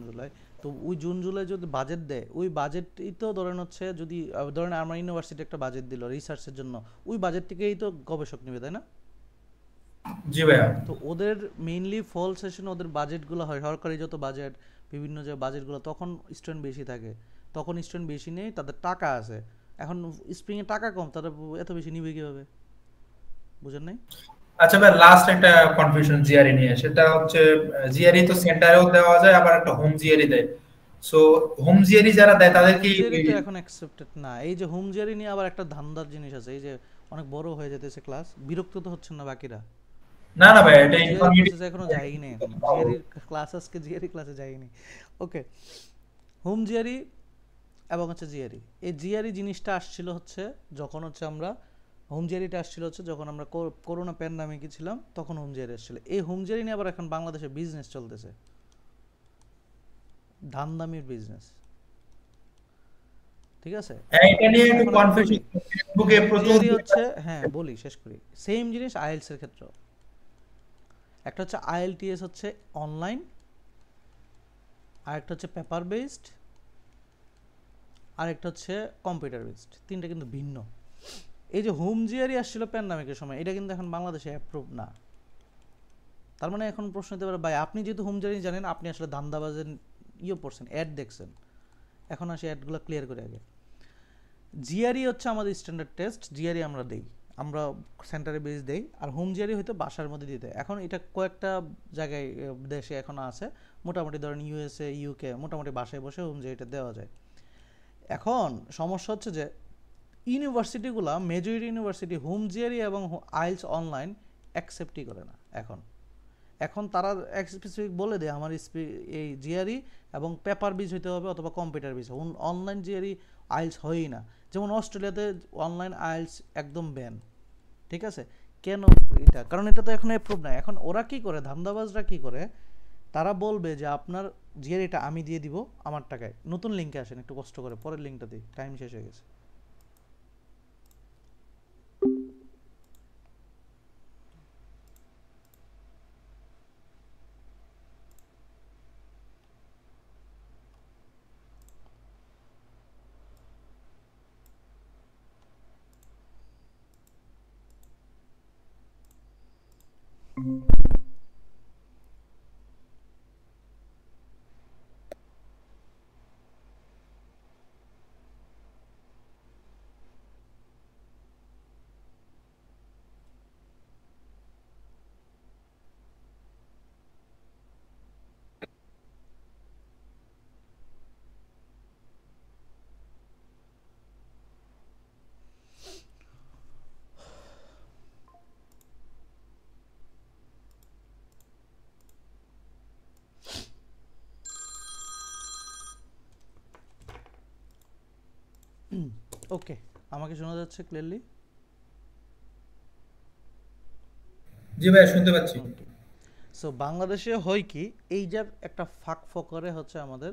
[SPEAKER 1] July. তো ওই জুন জুলাই যদি বাজেট দেয়, ওই বাজেটই তো ধরেন হচ্ছে যদি ধরেন আমার ইউনিভার্সিটি একটা বাজেট দিল রিসার্চের জন্য, ওই বাজেট থেকেই তো গবেষক নেবে, তাই না?
[SPEAKER 3] জি ভাইয়া।
[SPEAKER 1] তো ওদের মেইনলি ফল সেশন ওদের বাজেটগুলো হয়, সরকারি যত বাজেট, বিভিন্ন যে বাজেটগুলো, তখন স্টুডেন্ট বেশি থাকে, তখন স্টুডেন্ট বেশি নেই, তাদের টাকা আছে। এখন স্প্রিংয়ে টাকা কম, তারা এত বেশি নিবে কিভাবে, বুঝেন নাই?
[SPEAKER 3] আচ্ছা ভাই, লাস্ট একটা কনফিউশন জিআরই নিয়ে, সেটা হচ্ছে জিআরই তো সেন্টারেও দেওয়া যায়, আবার একটা হোম জিআরই দেয়। সো হোম জিআরই যারা দেয় তাদের কি
[SPEAKER 1] এখন অ্যাকসেপ্টেড না? এই যে হোম জিআরই নিয়ে আবার একটা ধান্দার জিনিস আছে, এই যে অনেক বড় হয়ে যেতেছে ক্লাস, বিরক্ত তো হচ্ছেন না বাকিরা?
[SPEAKER 3] না না ভাই, এটা ইনফরমেটিভ
[SPEAKER 1] এখনো যাইনি, এখনো জিআরই ক্লাস, আজকে জিআরই ক্লাসে যাইনি। ওকে, হোম জিআরই এবং হচ্ছে জিআরই, এই জিআরই জিনিসটা আসছিল হচ্ছে যখন হচ্ছে আমরা হোম জিআরইটা আসছিল হচ্ছে যখন আমরা করোনা প্যান্ডামিকে ছিলাম, তখন হোম জিআরই আসছিল। এই হোম জিআরই নিয়ে আবার এখন বাংলাদেশে বিজনেস চলতেছে, ধান্দামির বিজনেস, ঠিক আছে?
[SPEAKER 3] এটা নিয়ে একটু কনফিউশন ফেসবুকে প্রচুর
[SPEAKER 1] হচ্ছে, হ্যাঁ বলি শেষ করি। সেম জিনিস আইএলটিএস এর ক্ষেত্রে, একটা হচ্ছে আইএলটিএস হচ্ছে অনলাইন, আর একটা হচ্ছে পেপার বেসড, আর একটা হচ্ছে কম্পিউটার বেসড, তিনটা কিন্তু ভিন্ন। এই যে হোম জিআরই আসছিল প্যান্ডামিকের সময়, এটা কিন্তু এখন বাংলাদেশে অ্যাপ্রুভ না। তার মানে এখন প্রশ্ন হতে পারে, ভাই আপনি যেহেতু হোম জিআরই জানেন, আপনি আসলে ধান্দাবাজের পড়ছেন, অ্যাড দেখছেন। এখন আসি অ্যাডগুলো ক্লিয়ার করে আগে। জিআরই হচ্ছে আমাদের স্ট্যান্ডার্ড টেস্ট, জিআরই আমরা দেই, আমরা সেন্টারে বেস দেই, আর হোম জিআরই হয়তো বাসার মধ্যে দিতে। এখন এটা কয়েকটা জায়গায় দেশে এখন আছে, মোটামুটি ধরেন ইউএসএ ইউকে মোটামুটি বাসায় বসে হোম জিআরইটা দেওয়া যায়। এখন সমস্যা হচ্ছে যে ইউনিভার্সিটিগুলো, মেজরিটি ইউনিভার্সিটি হোম জিআরই এবং আইএলটিএস অনলাইন অ্যাকসেপ্টই করে না। এখন এখন তারা স্পেসিফিক বলে দেয় আমার এই জিআরই এবং পেপার বেস হইতে হবে অথবা computer base. Online GRE IELTS হয়ই না। যেমন অস্ট্রেলিয়াতে অনলাইন আইএলস একদম ব্যান, ঠিক আছে? কেন এটা? কারণ এটা তো এখন অ্যাপ্রুভ না। এখন ওরা কি করে, ধান্দাবাজরা কি করে, তারা বলবে যে আপনার জিআরইটা আমি দিয়ে দিব আমার টাকায়। নতুন লিঙ্কে আসেন, একটু কষ্ট করে পরের লিঙ্কটা দিই, টাইম শেষ হয়ে গেছে। ওকে, আমাকে শোনা যাচ্ছে ক্লিয়ারলি?
[SPEAKER 3] জি ভাই শুনতে পাচ্ছি।
[SPEAKER 1] সো বাংলাদেশে হয় কি, এই যে একটা ফাঁক ফকরে হচ্ছে আমাদের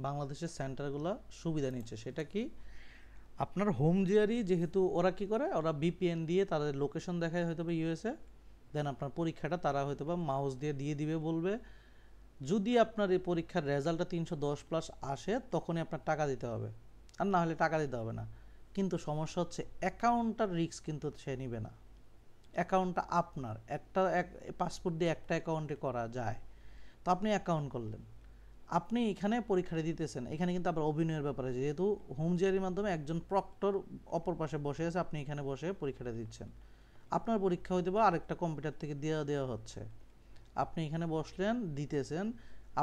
[SPEAKER 1] বাংলাদেশের সেন্টারগুলো সুবিধা নিচ্ছে। সেটা কি, আপনার হোম জিআরই যেহেতু ওরা কি করে, ওরা বিপিএন দিয়ে তাদের লোকেশন দেখায় হয়তো বা ইউএসএ, দেন আপনার পরীক্ষাটা তারা হয়তো বা মাউস দিয়ে দিবে, বলবে যদি আপনার এই পরীক্ষার রেজাল্টটা 310+ আসে তখনই আপনার টাকা দিতে হবে, আর না হলে টাকা দিতে হবে না। কিন্তু সমস্যা হচ্ছে অ্যাকাউন্টটার রিস্ক কিন্তু সে নিবে না। অ্যাকাউন্টটা আপনার, একটা পাসপোর্ট দিয়ে একটা অ্যাকাউন্টে করা যায়। তো আপনি অ্যাকাউন্ট করলেন, আপনি এখানে পরীক্ষাটা দিতেছেন, এখানে কিন্তু আবার অভিনয়ের ব্যাপারে, যেহেতু হোম জিআরির মাধ্যমে একজন প্রক্টর অপর পাশে বসে আছে, আপনি এখানে বসে পরীক্ষাটা দিচ্ছেন। আপনার পরীক্ষা হইতে বা আরেকটা কম্পিউটার থেকে দেওয়া হচ্ছে, আপনি এখানে বসলেন দিতেছেন,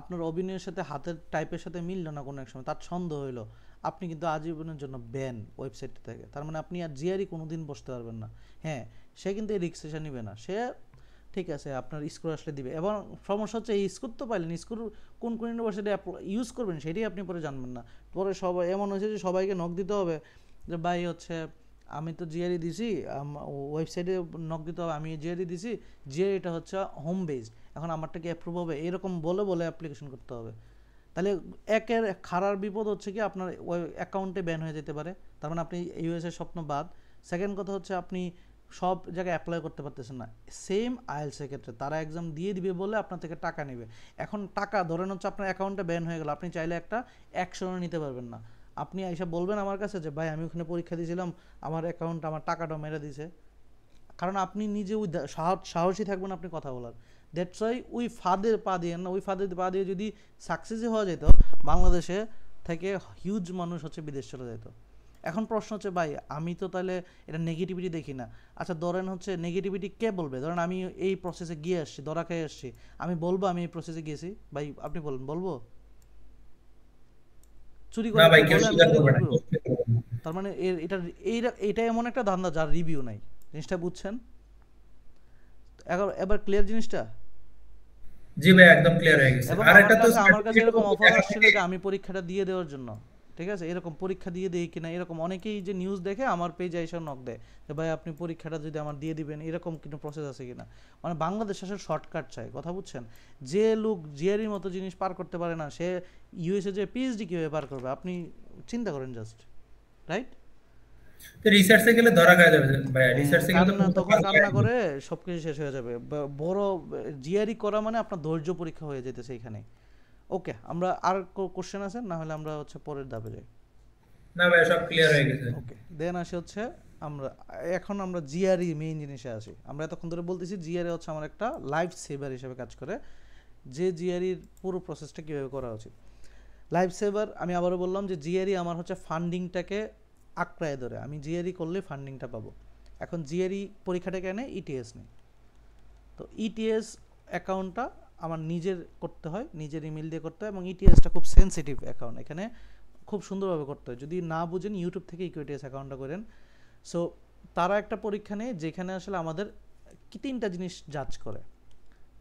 [SPEAKER 1] আপনার অভিনয়ের সাথে হাতের টাইপের সাথে মিলল না কোনো এক সময়, তার সন্দেহ হইলো, আপনি কিন্তু আজীবনের জন্য ব্যান ওয়েবসাইট থেকে। তার মানে আপনি আর জিআরই কোনো দিন বসতে পারবেন না। হ্যাঁ, সে কিন্তু এই রিক্সেশন নিবে না, সে ঠিক আছে আপনার স্কোর আসলে দিবে। এবং সমস্যা হচ্ছে এই স্কোর তো পাইলেন, স্কোর কোন কোন ইউনিভার্সিটি ইউজ করবেন সেটাই আপনি পরে জানবেন না। পরে সবাই এমন হয়েছে যে সবাইকে নক দিতে হবে যে ভাই হচ্ছে আমি তো জিআরই দিছি, ওয়েবসাইটে নক দিতে হবে, আমি জিআরই দিছি, জিআরইটা হচ্ছে হোম বেস, এখন আমারটা কি অ্যাপ্রুভ হবে, এরকম বলে বলে অ্যাপ্লিকেশন করতে হবে। তাহলে একের খারাপ বিপদ হচ্ছে কি আপনার ওই অ্যাকাউন্টে ব্যান হয়ে যেতে পারে, তার মানে আপনি ইউএসএর স্বপ্ন বাদ। সেকেন্ড কথা হচ্ছে আপনি সব জায়গায় অ্যাপ্লাই করতে পারতেছেন না। সেম আইএলসের ক্ষেত্রে তারা এক্সাম দিয়ে দিবে বলে আপনার থেকে টাকা নেবে। এখন টাকা ধরেন হচ্ছে আপনার অ্যাকাউন্টে ব্যান হয়ে গেল, আপনি চাইলে একটা অ্যাকশনও নিতে পারবেন না। আপনি আইসা বলবেন আমার কাছে যে ভাই আমি ওখানে পরীক্ষা দিয়েছিলাম, আমার অ্যাকাউন্ট আমার টাকাটা মেরে দিছে, কারণ আপনি নিজে ওই সাহসী থাকবেন আপনি কথা বলার। দ্যাটস ওয়াই ওই ফাঁদের পা দিয়ে না, ওই ফাঁদের পা দিয়ে যদি সাকসেসই হওয়া যেত, বাংলাদেশে থেকে হিউজ মানুষ হচ্ছে বিদেশ চলে যেত। এখন প্রশ্ন হচ্ছে ভাই আমি তো তাহলে এটা নেগেটিভিটি দেখি না। আচ্ছা ধরেন হচ্ছে নেগেটিভিটি কে বলবে, ধরেন আমি এই প্রসেসে গিয়ে আসছি, ধরা খেয়ে আসছি, আমি বলবো আমি এই প্রসেসে গিয়েছি, ভাই আপনি বলেন বলবো? চুরি করে বলে আমি চুরি করবো? তার মানে এটা এমন একটা ধান্দা যার রিভিউ নাই, জিনিসটা বুঝছেন? এবার ক্লিয়ার জিনিসটা?
[SPEAKER 3] জি ভাই একদম ক্লিয়ার হয়ে গেছে। আর একটা তো
[SPEAKER 1] আমার কাছে এরকম অফার আসছিল যে আমি পরীক্ষাটা দিয়ে দেওয়ার জন্য, ঠিক আছে, এরকম পরীক্ষা দিয়ে দেই কিনা, এরকম অনেকেই যে নিউজ দেখে আমার পেজে এসে নক দেয় যে ভাই আপনি পরীক্ষাটা যদি আমার দিয়ে দিবেন, এরকম কোনো প্রসেস আছে কিনা। মানে বাংলাদেশ আসলে শর্টকাট চাই, কথা বুঝছেন? যে লোক জিআরইর মতো জিনিস পার করতে পারে না, সে ইউএসএ যে পিএইচডি কিভাবে পার করবে আপনি চিন্তা করেন জাস্ট, রাইট?
[SPEAKER 3] তো রিসার্চে গেলে ধরা খাওয়া যাবে ভাই, রিসার্চে গেলে তো
[SPEAKER 1] তখন কান্না করে সবকিছু শেষ হয়ে যাবে। বড় জিআরই করা মানে আপনার ধৈর্য পরীক্ষা হয়ে যেতেছে এখানে। ওকে, আমরা আর কোশ্চেন আছে, না হলে আমরা হচ্ছে পরের ধাপে যাই।
[SPEAKER 3] না ভাই সব ক্লিয়ার হয়ে গেছে।
[SPEAKER 1] ওকে, দেন আসে হচ্ছে আমরা জিআরই মেইন জিনিসে আসি। আমরা এতক্ষণ ধরে বলতেছি জিআরই হচ্ছে আমার একটা লাইফ সেভার হিসেবে কাজ করে, যে জিআরইর পুরো প্রসেসটা কীভাবে করা উচিত। লাইফ সেভার আমি আবারও বললাম যে জিআরই আমার হচ্ছে ফান্ডিংটাকে আঁকড়ায় ধরে, আমি জিআরই করলে ফান্ডিংটা পাবো। এখন জিআরই পরীক্ষাটা কেন ইটিএস নেই, তো ইটিএস অ্যাকাউন্টটা আমার নিজের করতে হয়, নিজের ইমেল দিয়ে করতে হয়, এবং ইটিএসটা খুব সেন্সিটিভ অ্যাকাউন্ট, এখানে খুব সুন্দরভাবে করতে হয়। যদি না বুঝেন ইউটিউব থেকে ইকুইটিএস অ্যাকাউন্টটা করেন। সো তারা একটা পরীক্ষা নেয় যেখানে আসলে আমাদের কি 3টা জিনিস জাজ করে,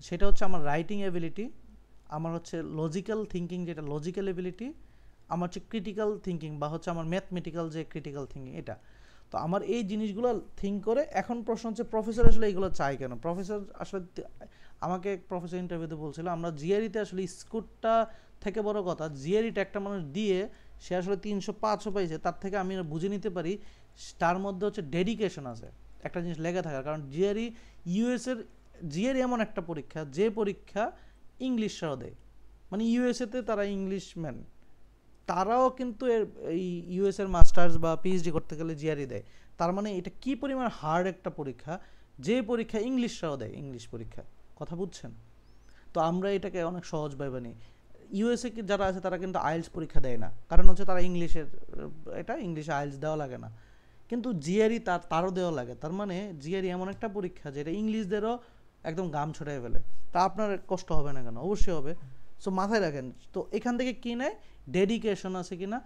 [SPEAKER 1] সেটা হচ্ছে আমার রাইটিং এবিলিটি, আমার হচ্ছে লজিক্যাল থিঙ্কিং যেটা লজিক্যাল এবিলিটি, আমার হচ্ছে ক্রিটিক্যাল থিঙ্কিং বা হচ্ছে আমার ম্যাথমেটিক্যাল যে ক্রিটিক্যাল থিঙ্কিং এটা। তো আমার এই জিনিসগুলো থিঙ্ক করে এখন প্রশ্ন হচ্ছে প্রফেসর আসলে এইগুলো চাই কেন? প্রফেসর আসলে আমাকে প্রফেসর ইন্টারভিউতে বলছিল আমরা জিআরইতে আসলে স্কোরটা থেকে বড় কথা, জিআরইটা একটা মানুষ দিয়ে সে আসলে 300-500 পাইছে, তার থেকে আমি বুঝে নিতে পারি তার মধ্যে হচ্ছে ডেডিকেশন আছে, একটা জিনিস লেগে থাকার। কারণ জিআরই ইউএসের জিআরই এমন একটা পরীক্ষা যে পরীক্ষা ইংলিশরাও দেয়, মানে ইউএসএতে তারা ইংলিশম্যান, তারাও কিন্তু এই ইউএসের মাস্টার্স বা পিএইচডি করতে গেলে জিআরই দেয়। তার মানে এটা কি পরিমাণ হার্ড একটা পরীক্ষা, যে পরীক্ষা ইংলিশরাও দেয়, ইংলিশ পরীক্ষা, কথা বুঝছেন? তো আমরা এটাকে অনেক সহজ ভাবে নিই। ইউএসএ যারা আছে তারা কিন্তু আইএলস পরীক্ষা দেয় না, কারণ হচ্ছে তারা ইংলিশের এটা ইংলিশে আইএলস দেওয়া লাগে না, কিন্তু জিআরই তারও দেওয়া লাগে। তার মানে জিআরই এমন একটা পরীক্ষা যেটা ইংলিশদেরও একদম গাম ছড়াই ফেলে। তা আপনার কষ্ট হবে না কেন? অবশ্যই হবে। সো মাথায় রাখেন। তো এখান থেকে কী নেয়, ডেডিকেশন আছে কি না।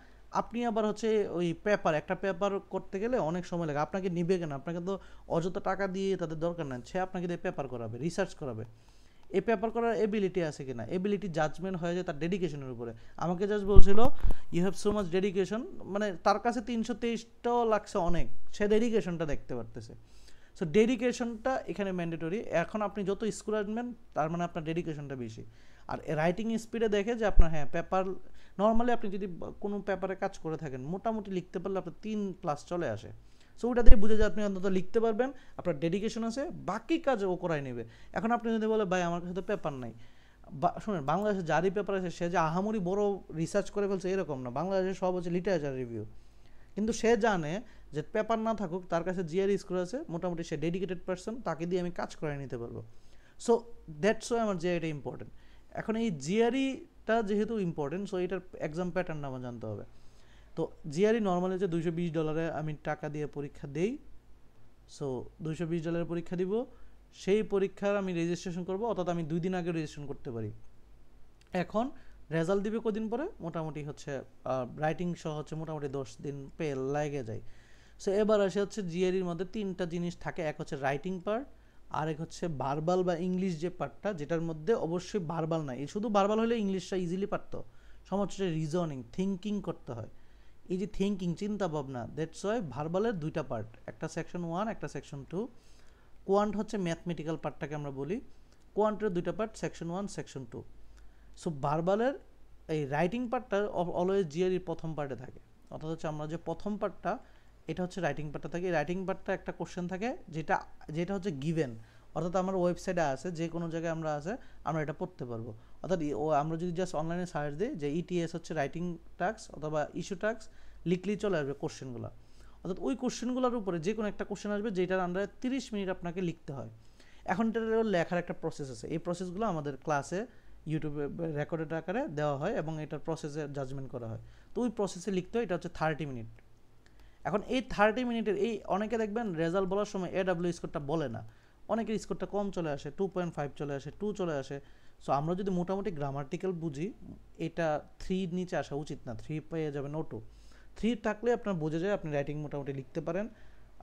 [SPEAKER 1] আপনি আবার হচ্ছে ওই একটা পেপার করতে গেলে অনেক সময় লাগে, আপনাকে নিবে কেন? আপনাকে তো অযথা টাকা দিয়ে তাদের দরকার নেই, সে আপনাকে দিয়ে পেপার করাবে, রিসার্চ করাবে। এই পেপার করার এবিলিটি আছে কিনা, এবিলিটি জাজমেন্ট হয়ে যায় তার ডেডিকেশনের উপরে। আমাকে জাস্ট বলছিল you have so much dedication, মানে তার কাছে 323টাও লাগছে অনেক, সে ডেডিকেশনটা দেখতে পারতেছে। সো ডেডিকেশনটা এখানে ম্যান্ডেটরি। এখন আপনি যত স্কুল আনবেন তার মানে আপনার ডেডিকেশনটা বেশি। আর রাইটিং স্পিডে দেখে যে আপনার পেপার নর্মালি আপনি যদি কোনো পেপারে কাজ করে থাকেন মোটামুটি লিখতে পারলে আপনার 3+ চলে আসে। সো ওটা দিয়ে বুঝে যায় আপনি অন্তত লিখতে পারবেন, আপনার ডেডিকেশন আছে, বাকি কাজ ও করাই নেবে। এখন আপনি যদি বলে ভাই আমার কাছে তো পেপার নাই, শুনেন বাংলাদেশে যারই পেপার আছে সে যে আহামরি বড় রিসার্চ করে ফেলছে এরকম না, বাংলাদেশে সব হচ্ছে লিটারেচার রিভিউ। কিন্তু সে জানে যে পেপার না থাকুক তার কাছে জিআরই স্কোর আছে, মোটামুটি সে ডেডিকেটেড পারসন, তাকে দিয়ে আমি কাজ করাই নিতে পারবো। সো দ্যাটস ওয়াই আমার জিআরইটা ইম্পর্টেন্ট। এখন এই জিআরইটা যেহেতু ইম্পর্টেন্ট, সো এটার এক্সাম প্যাটার্নটা আমার জানতে হবে। তো জিআরই নর্মালি হচ্ছে $220 আমি টাকা দিয়ে পরীক্ষা দেই। সো $220 পরীক্ষা দিব, সেই পরীক্ষার আমি রেজিস্ট্রেশন করব, অর্থাৎ আমি 2 দিন আগে রেজিস্ট্রেশন করতে পারি। এখন রেজাল্ট দিবে কদিন পরে, মোটামুটি হচ্ছে রাইটিং সহ হচ্ছে মোটামুটি 10 দিন লেগে যায়। সো এবার আসে হচ্ছে জিআরইর মধ্যে 3টা জিনিস থাকে, এক হচ্ছে রাইটিং পার্ট, আর এক হচ্ছে ভার্বাল বা ইংলিশ যে পার্টটা, যেটার মধ্যে অবশ্যই ভার্বাল নাই, এই শুধু ভার্বাল হলে ইংলিশটা ইজিলি পারতো। সমস্যা রিজনিং, থিঙ্কিং করতে হয়, এই যে থিঙ্কিং চিন্তা ভাবনা, দ্যাটস ওয়াই ভার্বালের 2টা পার্ট, একটা সেকশন 1 একটা সেকশন 2। কোয়ান্ট হচ্ছে ম্যাথমেটিক্যাল পার্টটাকে আমরা বলি, কোয়ান্টের 2টা পার্ট, সেকশন 1 সেকশন 2। সো ভার্বালের এই রাইটিং পার্টটা অলওয়েজ জিআরইর প্রথম পার্টে থাকে, অর্থাৎ হচ্ছে আমরা যে প্রথম পার্টটা এটা হচ্ছে রাইটিং পার্টটা থাকে। এই রাইটিং পার্টটা একটা কোশ্চেন থাকে যেটা হচ্ছে গিভেন, অর্থাৎ আমার ওয়েবসাইটে আছে, যে কোনো জায়গায় আমরা আমরা এটা পড়তে পারবো। অর্থাৎ আমরা যদি জাস্ট অনলাইনে সার্চ দিই যে ইটিএস হচ্ছে রাইটিং টাস্ক অথবা ইস্যু টাস্ক লিখলেই চলে আসবে কোশ্চেনগুলো। অর্থাৎ ওই কোশ্চেনগুলোর উপরে যে কোনো একটা কোশ্চেন আসবে যেটার আন্ডারে 30 মিনিট আপনাকে লিখতে হয়। এখন এটার লেখার একটা প্রসেস আছে, এই প্রসেসগুলো আমাদের ক্লাসে ইউটিউবে রেকর্ডেড আকারে দেওয়া হয় এবং এটার প্রসেসে জাজমেন্ট করা হয়। তো ওই প্রসেসে লিখতে হয়, এটা হচ্ছে 30 মিনিট। এখন এই 30 মিনিটের অনেকে দেখবেন রেজাল্ট বলার সময় এডব্লিউ স্কোরটা বলে না, অনেকের স্কোরটা কম চলে আসে, 2.5 চলে আসে, 2 চলে আসে। সো আমরা যদি মোটামুটি গ্রামাটিক্যাল বুঝি, এটা 3 নিচে আসা উচিত না, 3 পেয়ে যাবেন, ও 2 3 থাকলে আপনার বোঝা যায় আপনি রাইটিং মোটামুটি লিখতে পারেন,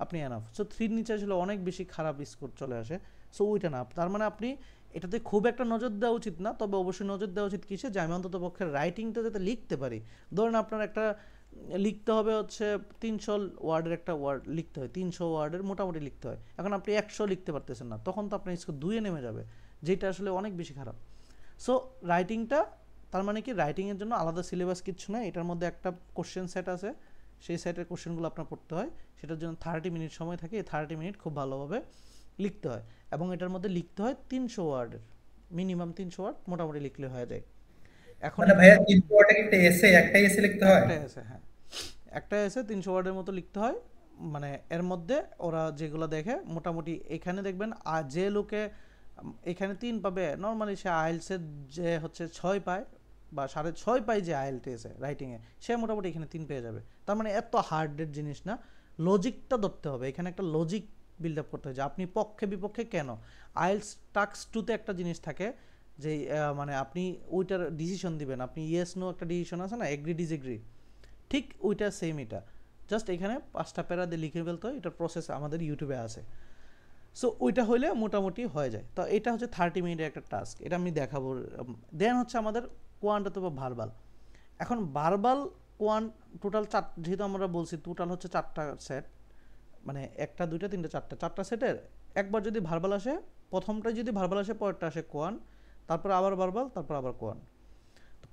[SPEAKER 1] আপনি এনাফ। সো 3 নিচে আসলে অনেক বেশি খারাপ স্কোর চলে আসে, সো ওইটা না। তার মানে আপনি এটাতে খুব একটা নজর দেওয়া উচিত না, তবে অবশ্যই নজর দেওয়া উচিত কিসে, যে আমি অন্তত পক্ষে রাইটিংটা যাতে লিখতে পারি। ধরেন আপনার একটা লিখতে হবে হচ্ছে 300 ওয়ার্ডের একটা ওয়ার্ড লিখতে হয়, 300 ওয়ার্ডের মোটামুটি লিখতে হয়। এখন আপনি 100 লিখতে পারতেছেন না, তখন তো আপনার স্কোর 2-এ নেমে যাবে, যেটা আসলে অনেক বেশি খারাপ। সো রাইটিংটা, তার মানে কি রাইটিংয়ের জন্য আলাদা সিলেবাস কিচ্ছু নয়, এটার মধ্যে একটা কোশ্চেন সেট আছে, সেই সেটের কোশ্চেনগুলো আপনার পড়তে হয়, সেটার জন্য 30 মিনিট সময় থাকে। এই 30 মিনিট খুব ভালোভাবে লিখতে হয় এবং এটার মধ্যে লিখতে হয় 300 ওয়ার্ডের, মিনিমাম 300 ওয়ার্ড মোটামুটি লিখলে হয়ে যায়। এখন
[SPEAKER 3] মানে ভাইয়া 300 ওয়ার্ডে একটা এসে লিখতে হয়,
[SPEAKER 1] একটা এসে, হ্যাঁ একটা এসে 300 ওয়ার্ডের মতো লিখতে হয়। মানে এর মধ্যে ওরা যেগুলো দেখে মোটামুটি এখানে দেখবেন, আর যে লোকে এখানে 3 পাবে নর্মালি সে আইএলসের যে হচ্ছে 6 পায় বা 6.5 পায়, যে আইএলটিএসে রাইটিংয়ে সে মোটামুটি এখানে 3 পেয়ে যাবে। তার মানে এত হার্ডের জিনিস না, লজিকটা ধরতে হবে, এখানে একটা লজিক বিল্ড আপ করতে হয় যে আপনি পক্ষে বিপক্ষে কেন। আইএলস টাস্ক 2-তে একটা জিনিস থাকে যে মানে আপনি ওইটার ডিসিশন দিবেন, আপনি ইয়েস নো একটা ডিসিশন আছে না, এগ্রি ডিসএগ্রি, ঠিক ওইটা সেম। এটা জাস্ট এখানে 5টা প্যারা দিয়ে লিখে ফেলতে হয়, এটার প্রসেস আমাদের ইউটিউবে আছে। সো ওইটা হইলে মোটামুটি হয়ে যায়। তো এটা হচ্ছে 30 মিনিটের একটা টাস্ক, এটা আমি দেখাবো। দেন হচ্ছে আমাদের কোয়ান্ট অথবা ভার্বাল। এখন ভার্বাল কোয়ান্ট টোটাল যেহেতু আমরা বলছি টোটাল হচ্ছে 4টা সেট, মানে 1টা 2টা 3টা 4টা সেটের একবার যদি ভার্বাল আসে, প্রথমটায় যদি ভার্বাল আসে পরেরটা আসে কোয়ান, তারপর আবার ভার্বাল, তারপর আবার কোয়ান।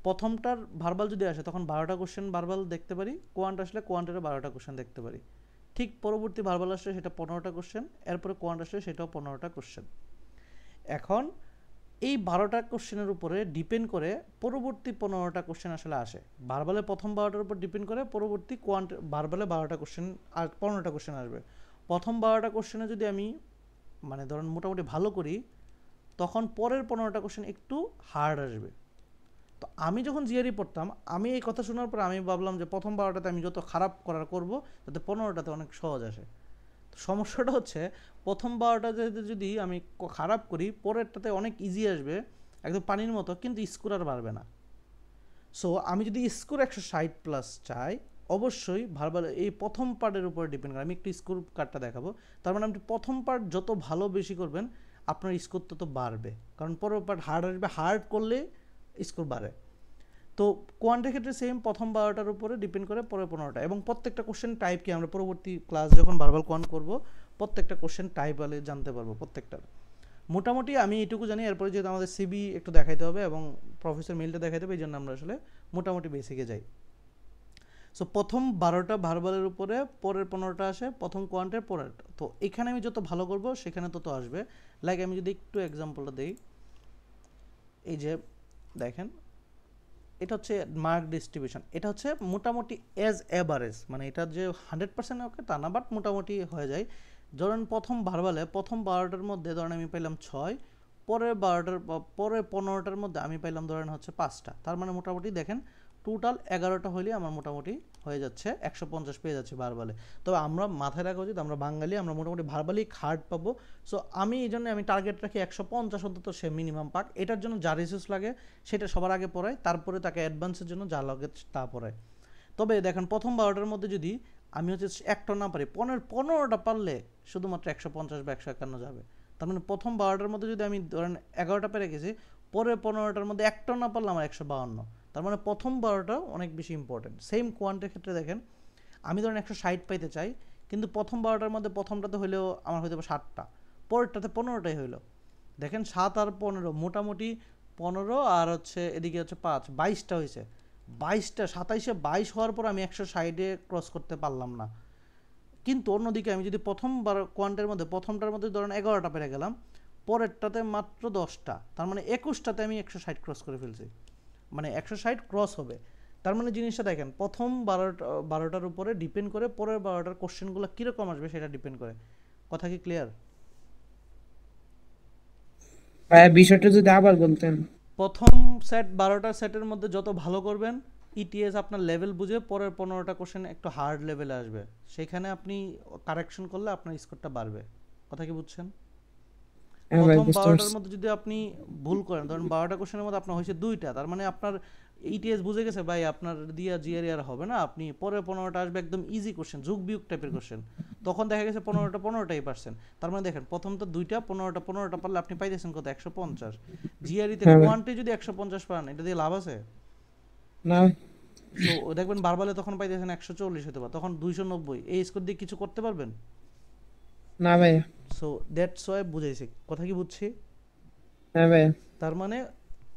[SPEAKER 1] প্রথমটার ভার্বাল যদি আসে তখন 12টা কোশ্চেন ভার্বাল দেখতে পারি, কোয়ান্ট আসলে কোয়ান্টের 12টা কোশ্চেন দেখতে পারি। ঠিক পরবর্তী ভার্বাল আসলে সেটা 15টা কোশ্চেন, এরপরে কোয়ান্ট আসলে সেটাও 15টা কোশ্চেন। এখন এই 12টা কোশ্চেনের উপরে ডিপেন্ড করে পরবর্তী 15টা কোশ্চেন আসলে আসে। ভার্বালে প্রথম 12টার উপর ডিপেন্ড করে পরবর্তী কোয়ান্ট ভার্বালে 12টা কোশ্চেন আর 15টা কোশ্চেন আসবে। প্রথম 12টা কোশ্চেনে যদি আমি মানে ধরেন মোটামুটি ভালো করি, তখন পরের 15টা কোশ্চেন একটু হার্ড আসবে। তো আমি যখন জিআরই পড়তাম, আমি এই কথা শোনার পর আমি ভাবলাম যে প্রথম 12টাতে আমি যত খারাপ করার করব, তাতে 15টাতে অনেক সহজ আসে। তো সমস্যাটা হচ্ছে প্রথম 12টাতে যদি আমি খারাপ করি, পরেরটাতে অনেক ইজি আসবে, একদম পানির মতো, কিন্তু স্কোর আর বাড়বে না। সো আমি যদি স্কোর 160+ চাই, অবশ্যই ভার্বাল এই প্রথম পার্টের উপরে ডিপেন্ড করে। আমি একটু স্কোর কার্ডটা দেখাবো। তার মানে আপনি প্রথম পার্ট যত ভালো বেশি করবেন, আপনার স্কোর তত বাড়বে, কারণ পরের পার্ট হার্ড আসবে, হার্ড করলে স্কোর বাড়ে। তো কোয়ান্টের ক্ষেত্রে সেম, প্রথম 12টার উপরে ডিপেন্ড করে পরের 15টা, এবং প্রত্যেকটা কোশ্চেন টাইপ কি আমরা পরবর্তী ক্লাস যখন ভার্বাল কোয়ান্ট করব, প্রত্যেকটা কোশ্চেন টাইপ বলে জানতে পারবো প্রত্যেকটার। মোটামুটি আমি এটুকু জানি। এরপরে যেহেতু আমাদের সিবি একটু দেখাইতে হবে এবং প্রফেসর মেইলটা দেখাইতে হবে, এই জন্য আমরা আসলে মোটামুটি বেসিকে যাই। সো প্রথম 12টা ভার্বালের উপরে পরের 15টা আসে, প্রথম কোয়ান্টের পরের। তো এখানে আমি যত ভালো করব সেখানে তত আসবে। লাইক আমি যদি একটু এক্সাম্পলটা দিই, এই যে দেখেন, এটা হচ্ছে মার্ক ডিস্ট্রিবিউশন। এটা হচ্ছে মোটামুটি অ্যাজ এভারেজ, মানে এটা যে 100% ওকে তা না, বাট মোটামুটি হয়ে যায়। ধরেন প্রথম ভার্বালে প্রথম 12টার মধ্যে ধরেন আমি পাইলাম 6, পরের 15টার মধ্যে আমি পাইলাম ধরেন হচ্ছে 5টা। তার মানে মোটামুটি দেখেন টোটাল 11টা হইলে আমার মোটামুটি হয়ে যাচ্ছে 150 পেয়ে যাচ্ছে ভার্বালে। তবে আমরা মাথায় রাখা উচিত, আমরা বাঙালি, আমরা মোটামুটি ভার্বালি হার্ড পাবো। সো আমি এই জন্য আমি টার্গেট রাখি 150 অন্তত সে মিনিমাম পাক। এটার জন্য যা রিসোর্স লাগে সেটা সবার আগে পড়ায়, তারপরে তাকে অ্যাডভান্সের জন্য যা লাগে তা পড়ায়। তবে দেখেন প্রথম 12টার মধ্যে যদি আমি হচ্ছে একটা না পারি, 15টা পারলে শুধুমাত্র 150 বা 151 যাবে। তার মানে প্রথম 12টার মধ্যে যদি আমি ধরেন 11টা পেরে গেছি, পরের 15টার মধ্যে একটা না পারলে আমার 152। তার মানে প্রথম 12টা অনেক বেশি ইম্পর্টেন্ট। সেম কোয়ান্টের ক্ষেত্রে দেখেন, আমি ধরেন 160 পাইতে চাই, কিন্তু প্রথম 12টার মধ্যে প্রথমটাতে হইলেও আমার হয়তো 7টা, পরেরটাতে 15টাই হইলো। দেখেন 7 আর 15 মোটামুটি 15 আর হচ্ছে এদিকে হচ্ছে 5, 22টা হয়েছে। 22টা 27-এ 22 হওয়ার পর আমি 160-এ ক্রস করতে পারলাম না। কিন্তু অন্যদিকে আমি যদি প্রথম কোয়ান্টের মধ্যে প্রথমটার মধ্যে ধরেন 11টা পেরে গেলাম, পরেরটাতে মাত্র 10টা, তার মানে 21টাতে আমি 160 ক্রস করে ফেলছি, মানে 160 ক্রস হবে। তার মানে জিনিসটা দেখেন, প্রথম 12টার উপরে ডিপেন্ড করে পরের 12টার কোশ্চেনগুলো কীরকম আসবে সেটা ডিপেন্ড করে। কথা কি ক্লিয়ার?
[SPEAKER 10] বিষয়টা যদি আবার বলতেন।
[SPEAKER 1] প্রথম সেট 12টা সেটের মধ্যে যত ভালো করবেন, ইটিএস আপনার লেভেল বুঝে পরের 15টা কোশ্চেন একটু হার্ড লেভেলে আসবে, সেখানে আপনি কারেকশন করলে আপনার স্কোরটা বাড়বে। কথা কি বুঝছেন? প্রথম 12টার মধ্যে যদি আপনি ভুল করেন, ধরেন 12টা কোশ্চেনের মধ্যে আপনার হয়েছে 2টা, তার মানে আপনার ইটিএস বুঝে গেছে ভাই আপনার দিয়া জিআরই আর হবে না, আপনি পরের 15টা আসবে একদম ইজি কোশ্চেন, যোগ বিয়োগ টাইপের কোশ্চেন, তখন দেখা গেছে 15টাই পারছেন। তার মানে দেখেন প্রথম তো 2টা, 15টা পারলে আপনি পাইতেছেন কত? 150। জিআরইতে কোয়ান্টে যদি 150 পান, এটা দিয়ে লাভ আছে
[SPEAKER 10] না?
[SPEAKER 1] তো দেখবেন ভার্বালে তখন পাইতেছেন 140 হতে পারে, তখন 290। এই স্কোর দিয়ে কিছু করতে পারবেন
[SPEAKER 10] না ভাই।
[SPEAKER 1] সো দ্যাটস ওয়াই বুঝাইছি। কথা কি বুঝছি?
[SPEAKER 10] হ্যাঁ ভাই।
[SPEAKER 1] তার মানে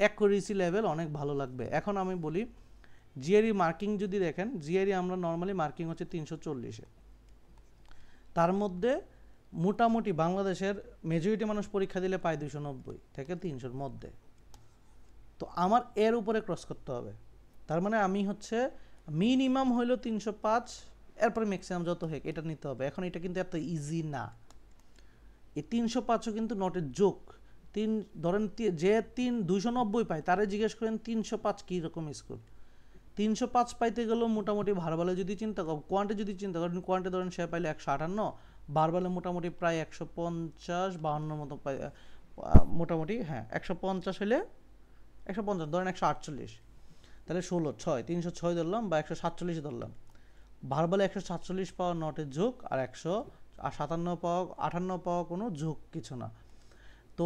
[SPEAKER 1] অ্যাকুরেসি লেভেল অনেক ভালো লাগবে। এখন আমি বলি জিআরই মার্কিং যদি দেখেন, জিআরই আমরা নর্মালি মার্কিং হচ্ছে 340-এ, তার মধ্যে মোটামুটি বাংলাদেশের মেজরিটি মানুষ পরীক্ষা দিলে পায় 290 থেকে 300-র মধ্যে। তো আমার এর উপরে ক্রস করতে হবে, তার মানে আমি হচ্ছে মিনিমাম হইলো 305, এরপরে ম্যাক্সিমাম যত হোক এটা নিতে হবে। এখন এটা কিন্তু এত ইজি না, এই 305ও কিন্তু নটের যোগ। ধরেন যে 290 পায় তারে জিজ্ঞেস করেন 305 কীরকম স্কোর। 305 পাইতে গেলেও মোটামুটি ভার্বালে যদি চিন্তা করেন, কোয়ান্টে যদি চিন্তা করেন, কোয়ান্টে ধরেন সে পাইলে 158, ভার্বালে মোটামুটি প্রায় 150-52 মতো পাই, মোটামুটি হ্যাঁ 150 হলে 150 ধরেন 148, তাহলে 16, 306 ধরলাম বা 147 ধরলাম। ভার্বালে 147 পাওয়া নটের যোগ আর আর 57 পাওয়া 58 পাওয়া কোনো ঝোঁক কিছু না। তো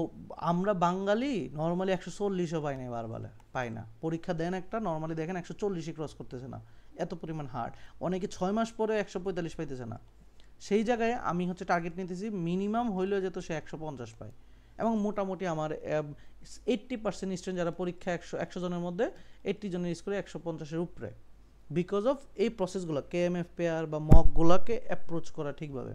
[SPEAKER 1] আমরা বাঙালি নর্মালি 140ও পাই না, বারবালে পাই না। পরীক্ষা দেন একটা, নর্মালি দেখেন 140ই ক্রস করতেছে না, এত পরিমাণ হার্ড। অনেকে 6 মাস পরে 145 পাইতেছে না। সেই জায়গায় আমি হচ্ছে টার্গেট নিতেছি মিনিমাম হইলেও যেত সে 150 পায়। এবং মোটামুটি আমার 80% স্টুডেন্ট যারা পরীক্ষা 100 জনের মধ্যে 80 জনের স্কোরে 150-এর উপরে, বিকজ অফ এই প্রসেসগুলো কেএমএফ পেয়ার বা মকগুলোকে অ্যাপ্রোচ করা ঠিকভাবে।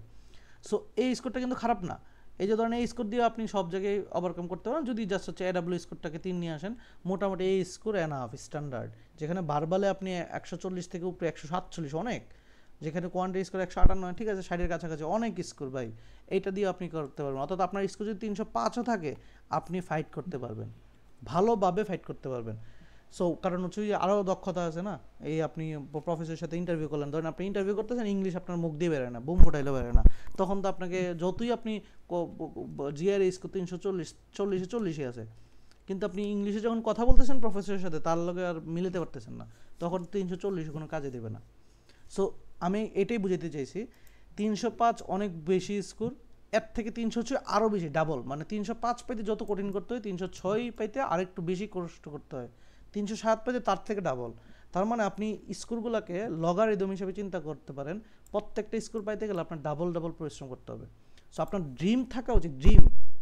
[SPEAKER 1] সো এই স্কোরটা কিন্তু খারাপ না। এই যে ধরেন এই স্কোর দিয়ে আপনি সব জায়গায় ওভারকাম করতে পারেন, যদি জাস্ট হচ্ছে এডাব্লিউ স্কোরটাকে 3 নিয়ে আসেন, মোটামুটি এই স্কোর এনাফ স্ট্যান্ডার্ড। যেখানে ভার্বালে আপনি 140 থেকে উপরে 147 অনেক, যেখানে কোয়ান্টিটি স্কোর 158, ঠিক আছে 60-এর কাছাকাছি অনেক স্কোর ভাই, এইটা দিয়ে আপনি করতে পারবেন। অর্থাৎ আপনার স্কোর যদি 305ও থাকে আপনি ফাইট করতে পারবেন, ভালোভাবে ফাইট করতে পারবেন। সো কারণ হচ্ছে যে আরও দক্ষতা আছে না, এই আপনি প্রফেসরের সাথে ইন্টারভিউ করলেন, ধরেন আপনি ইন্টারভিউ করতেছেন, ইংলিশ আপনার মুখ দিয়ে বেরোয় না, বুম ফুটাইলেও বেরোয় না, তখন তো আপনাকে যতই আপনি জিআর স্কোর 340 আছে, কিন্তু আপনি ইংলিশে যখন কথা বলতেছেন প্রফেসরের সাথে, তার লগে আর মিলাতে পারতেছেন না, তখন 340 কোনো কাজে দেবে না। সো আমি এটাই বুঝাতে চাইছি, 305 অনেক বেশি স্কোর, এর থেকে 306 আরও বেশি, ডাবল। মানে 305 পাইতে যত কঠিন করতে হয়, 306 পাইতে আরেকটু বেশি কষ্ট করতে হয়, 307 পাইতে তার থেকে ডাবল। তার মানে আপনি স্কোরগুলোকে লগারিদম হিসেবে চিন্তা করতে পারেন, প্রত্যেকটা স্কোর পাইতে গেলে আপনার ডাবল পরিশ্রম করতে হবে। সো আপনার ড্রিম থাকা উচিত,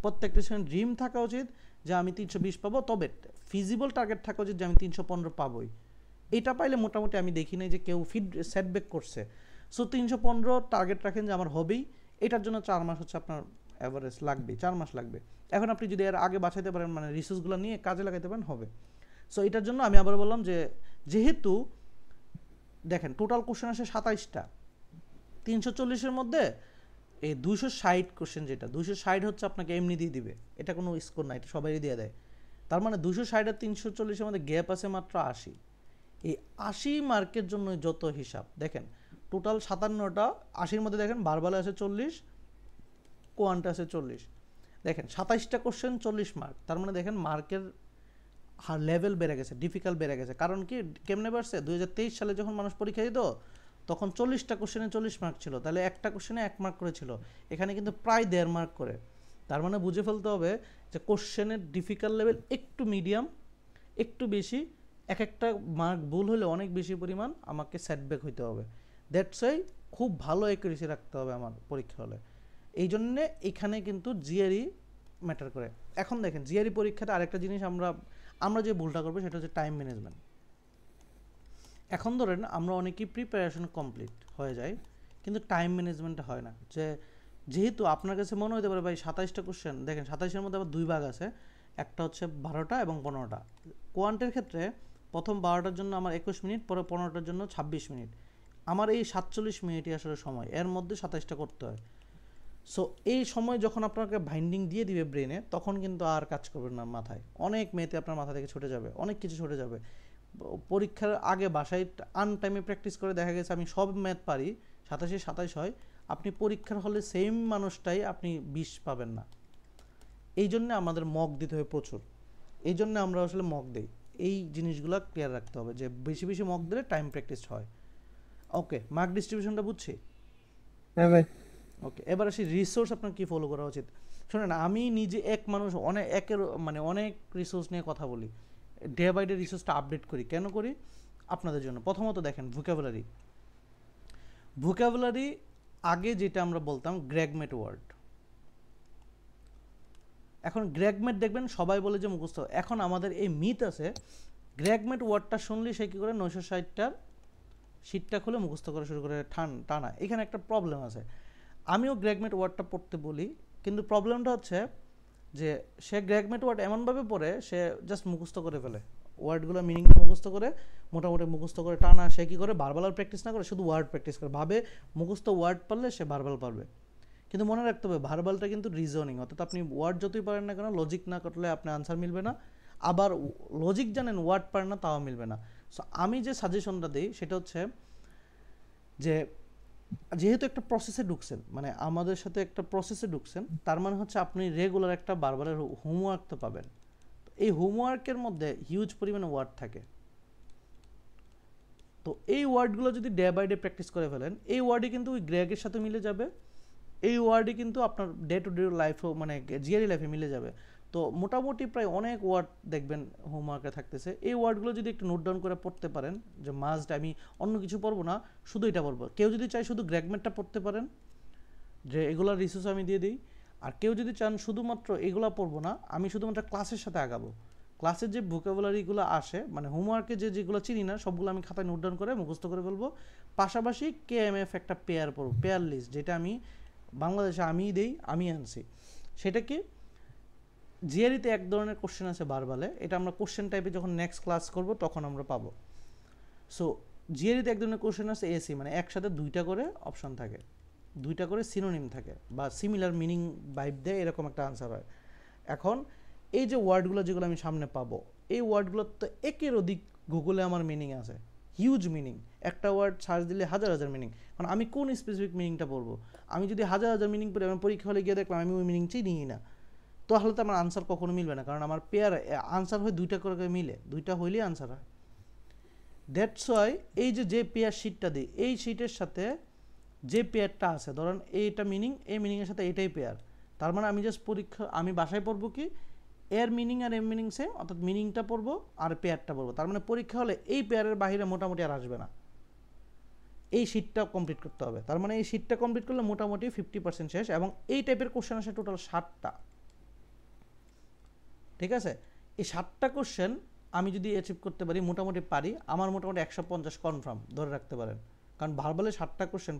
[SPEAKER 1] প্রত্যেকটা স্টুডেন্ট ড্রিম থাকা উচিত যে আমি 320 পাবো, তবে ফিজিবল টার্গেট থাকা উচিত যে আমি 315 পাবোই। এটা পাইলে মোটামুটি আমি দেখি নাই যে কেউ সেটব্যাক করছে। সো 315 টার্গেট রাখেন যে আমার হবেই, এটার জন্য 4 মাস হচ্ছে আপনার অ্যাভারেজ লাগবে, 4 মাস লাগবে। এখন আপনি যদি এর আগে বাঁচাইতে পারেন, মানে রিসোর্সগুলো নিয়ে কাজে লাগাইতে পারেন, হবে। সো এটার জন্য আমি আবার বললাম যে যেহেতু দেখেন টোটাল কোশ্চেন আসে 27টা, 340-এর মধ্যে এই 260 কোশ্চেন, যেটা 260 হচ্ছে আপনাকে এমনি দিয়ে দিবে, এটা কোনো স্কোর না, এটা সবাই দিয়ে দেয়। তার মানে 260 আর 340-এর মধ্যে গ্যাপ আছে মাত্র 80। এই 80 মার্কের জন্য যত হিসাব দেখেন, টোটাল 57টা, 80-র মধ্যে দেখেন ভার্বালে আছে 40, কোয়ান্টে আছে 40, দেখেন 27টা কোশ্চেন 40 মার্ক। তার মানে দেখেন মার্কের লেভেল বেড়ে গেছে, ডিফিকাল্ট বেড়ে গেছে। কারণ কি, কেমনে বাড়ছে, 2023 সালে যখন মানুষ পরীক্ষা দিত তখন 40টা কোশ্চেনে 40 মার্ক ছিল, তাহলে একটা কোশ্চেনে 1 মার্ক করে ছিল, এখানে কিন্তু প্রায় 1.5 মার্ক করে। তার মানে বুঝে ফেলতে হবে যে কোশ্চেনের ডিফিকাল্ট লেভেল একটু মিডিয়াম, একটু বেশি, একটা মার্ক ভুল হলে অনেক বেশি পরিমাণ আমাকে সেটব্যাক হইতে হবে। দ্যাটস ওয়াই খুব ভালো অ্যাকুরেসি রাখতে হবে আমার পরীক্ষা হলে। এই জন্যে এখানে কিন্তু জিআরই ম্যাটার করে। এখন দেখেন জিআরই পরীক্ষাতে আরেকটা জিনিস আমরা যে ভুলটা করবো সেটা হচ্ছে টাইম ম্যানেজমেন্ট। এখন ধরেন আমরা অনেকেই প্রিপারেশন কমপ্লিট হয়ে যায়, কিন্তু টাইম ম্যানেজমেন্টটা হয় না। যেহেতু আপনার কাছে মনে হতে পারে ভাই 27টা কোশ্চেন, দেখেন 27-এর মধ্যে আবার 2 ভাগ আছে, একটা হচ্ছে 12টা এবং 15টা। কোয়ান্টের ক্ষেত্রে প্রথম 12টার জন্য আমার 21 মিনিট, পরে 15টার জন্য 26 মিনিট, আমার এই 47 মিনিটই আসলে সময়, এর মধ্যে 27টা করতে হয়। সো এই সময় যখন আপনাকে বাইন্ডিং দিয়ে দিবে ব্রেনে, তখন কিন্তু আর কাজ করবে না মাথায়, অনেক মেয়েতে আপনার মাথা থেকে ছুটে যাবে, অনেক কিছু ছুটে যাবে। পরীক্ষার আগে বাসায় আনটাইমে প্র্যাকটিস করে দেখা গেছে আমি সব ম্যাথ পারি, 27 হয়, আপনি পরীক্ষার হলে সেম মানুষটাই আপনি 20 পাবেন না। এই জন্য আমাদের মক দিতে হয় প্রচুর, এই জন্য আমরা আসলে মক দিই। এই জিনিসগুলো ক্লিয়ার রাখতে হবে যে বেশি বেশি মক দিলে টাইম প্র্যাকটিস হয়। ওকে, মার্ক ডিস্ট্রিবিউশনটা বুঝছি?
[SPEAKER 10] হ্যাঁ ভাই।
[SPEAKER 1] ওকে, এবার আসি রিসোর্স আপনার কি ফলো করা উচিত। শোনেন, আমি নিজে এক মানুষ অনেক রিসোর্স নিয়ে কথা বলি, ডে বাই ডে রিসোর্সটা আপডেট করি। কেন করি? আপনাদের জন্য। প্রথমত দেখেন ভোকাবুলারি আগে যেটা আমরা বলতাম গ্র্যাগমেট ওয়ার্ড, এখন গ্র্যাগমেট দেখবেন সবাই বলে যে মুখস্থ। এখন আমাদের এই মিথ আছে, গ্র্যাগমেট ওয়ার্ডটা শুনলে সে কী করে 960টার শীটটা খুলে মুখস্থ করা শুরু করে টানা। এখানে একটা প্রবলেম আছে। আমিও গ্র্যাগমেট ওয়ার্ডটা পড়তে বলি, কিন্তু প্রবলেমটা হচ্ছে যে সে গ্র্যাগমেট ওয়ার্ড এমনভাবে পড়ে সে জাস্ট মুখস্থ করে ফেলে, ওয়ার্ডগুলো মিনিংটা মুখস্থ করে, মোটামুটি মুখস্থ করে টানা। সে কী করে, ভার্বাল প্র্যাকটিস না করে শুধু ওয়ার্ড প্র্যাকটিস করে, ভাবে মুখস্থ ওয়ার্ড পারলে সে ভার্বাল পারবে। কিন্তু মনে রাখতে হবে ভার্বালটা কিন্তু রিজনিং, অর্থাৎ আপনি ওয়ার্ড যতই পারেন না কেন, লজিক না করলে আপনার আনসার মিলবে না। আবার লজিক জানেন, ওয়ার্ড পারেন না, তাও মিলবে না। সো আমি যে সাজেশনটা দিই সেটা হচ্ছে যে যেহেতু একটা প্রসেসে ঢুকছেন, মানে আমাদের সাথে একটা প্রসেসে ঢুকছেন, তার মানে হচ্ছে আপনি রেগুলার একটা বারবারের হোমওয়ার্ক তো পাবেন। এই হোমওয়ার্কের মধ্যে হিউজ পরিমাণে ওয়ার্ড থাকে। তো এই ওয়ার্ডগুলো যদি ডে বাই ডে প্র্যাকটিস করে ফেলেন, এই ওয়ার্ডে কিন্তু ওই গ্র্যাগের সাথে মিলে যাবে, এই ওয়ার্ডই কিন্তু আপনার ডে টু ডে লাইফেও মানে জিআরই লাইফে মিলে যাবে। তো মোটামুটি প্রায় অনেক ওয়ার্ড দেখবেন হোমওয়ার্কে থাকতেছে। এই ওয়ার্ডগুলো যদি একটু নোট ডাউন করে পড়তে পারেন, যে মাস্ট আমি অন্য কিছু পড়বো না, শুধু এটা পড়বো। কেউ যদি চায় শুধু গ্র্যাগমেটটা পড়তে পারেন, যে এগুলোর রিসোর্স আমি দিয়ে দিই। আর কেউ যদি চান শুধুমাত্র এগুলো পড়বো না, আমি শুধুমাত্র ক্লাসের সাথে আগাবো, ক্লাসের যে ভোকাবুলারিগুলো আসে মানে হোমওয়ার্কে যেগুলো চিনি না সবগুলো আমি খাতায় নোট ডাউন করে মুখস্থ করে ফেলবো। পাশাপাশি কেএমএফ একটা পেয়ার পড়বো, পেয়ার লিস্ট, যেটা আমি বাংলাদেশে আমিই দেই, আমি আনছি। সেটা কি জিআরইতে এক ধরনের কোশ্চেন আছে বারবালে, এটা আমরা কোশ্চেন টাইপে যখন নেক্সট ক্লাস করব তখন আমরা পাবো। সো জিআরইতে এক ধরনের কোশ্চেন আছে এসি, মানে একসাথে দুইটা করে অপশন থাকে, দুইটা করে সিনোনিম থাকে বা সিমিলার মিনিং ভাইব দেয়, এরকম একটা আনসার হয়। এখন এই যে ওয়ার্ডগুলো যেগুলো আমি সামনে পাবো, এই ওয়ার্ডগুলোর তো একের অধিক গুগলে আমার মিনিং আছে, হিউজ মিনিং। একটা ওয়ার্ড সার্চ দিলে হাজার হাজার মিনিং। কারণ আমি কোন স্পেসিফিক মিনিংটা পড়বো? আমি যদি হাজার হাজার মিনিং পড়ি, আমি পরীক্ষা হলে গিয়ে দেখলাম আমি ওই মিনিং চিনিই না, তাহলে তো আমার আনসার কখনো মিলবে না। কারণ আমার পেয়ার আনসার হয় দুইটা করে মিলে, দুইটা হইলেই আনসার হয়। দ্যাটস ওয়াই এই যে পেয়ার শিটটা দিই, এই শিটের সাথে যে পেয়ারটা আছে, ধরেন এইটা মিনিং, এই মিনিংয়ের সাথে এটাই পেয়ার, তার মানে আমি জাস্ট পরীক্ষা আমি বাসায় পড়বো কি এর মিনিং আর এম মিনিং সেম, অর্থাৎ মিনিংটা পড়বো আর পেয়ারটা পড়বো। তার মানে পরীক্ষা হলে এই পেয়ারের বাইরে মোটামুটি আর আসবে না, এই শিটটা কমপ্লিট করতে হবে। তার মানে এই শিটটা কমপ্লিট করলে মোটামুটি 50% শেষ। এবং এই টাইপের কোশ্চেন আসে টোটাল 60টা, ঠিক আছে? এই 60টা কোশ্চেন আমি যদি অ্যাচিভ করতে পারি, মোটামুটি পারি, আমার মোটামুটি 150 কনফার্ম ধরে রাখতে পারেন। কারণ ভার্বালে 60টা কোশ্চেন,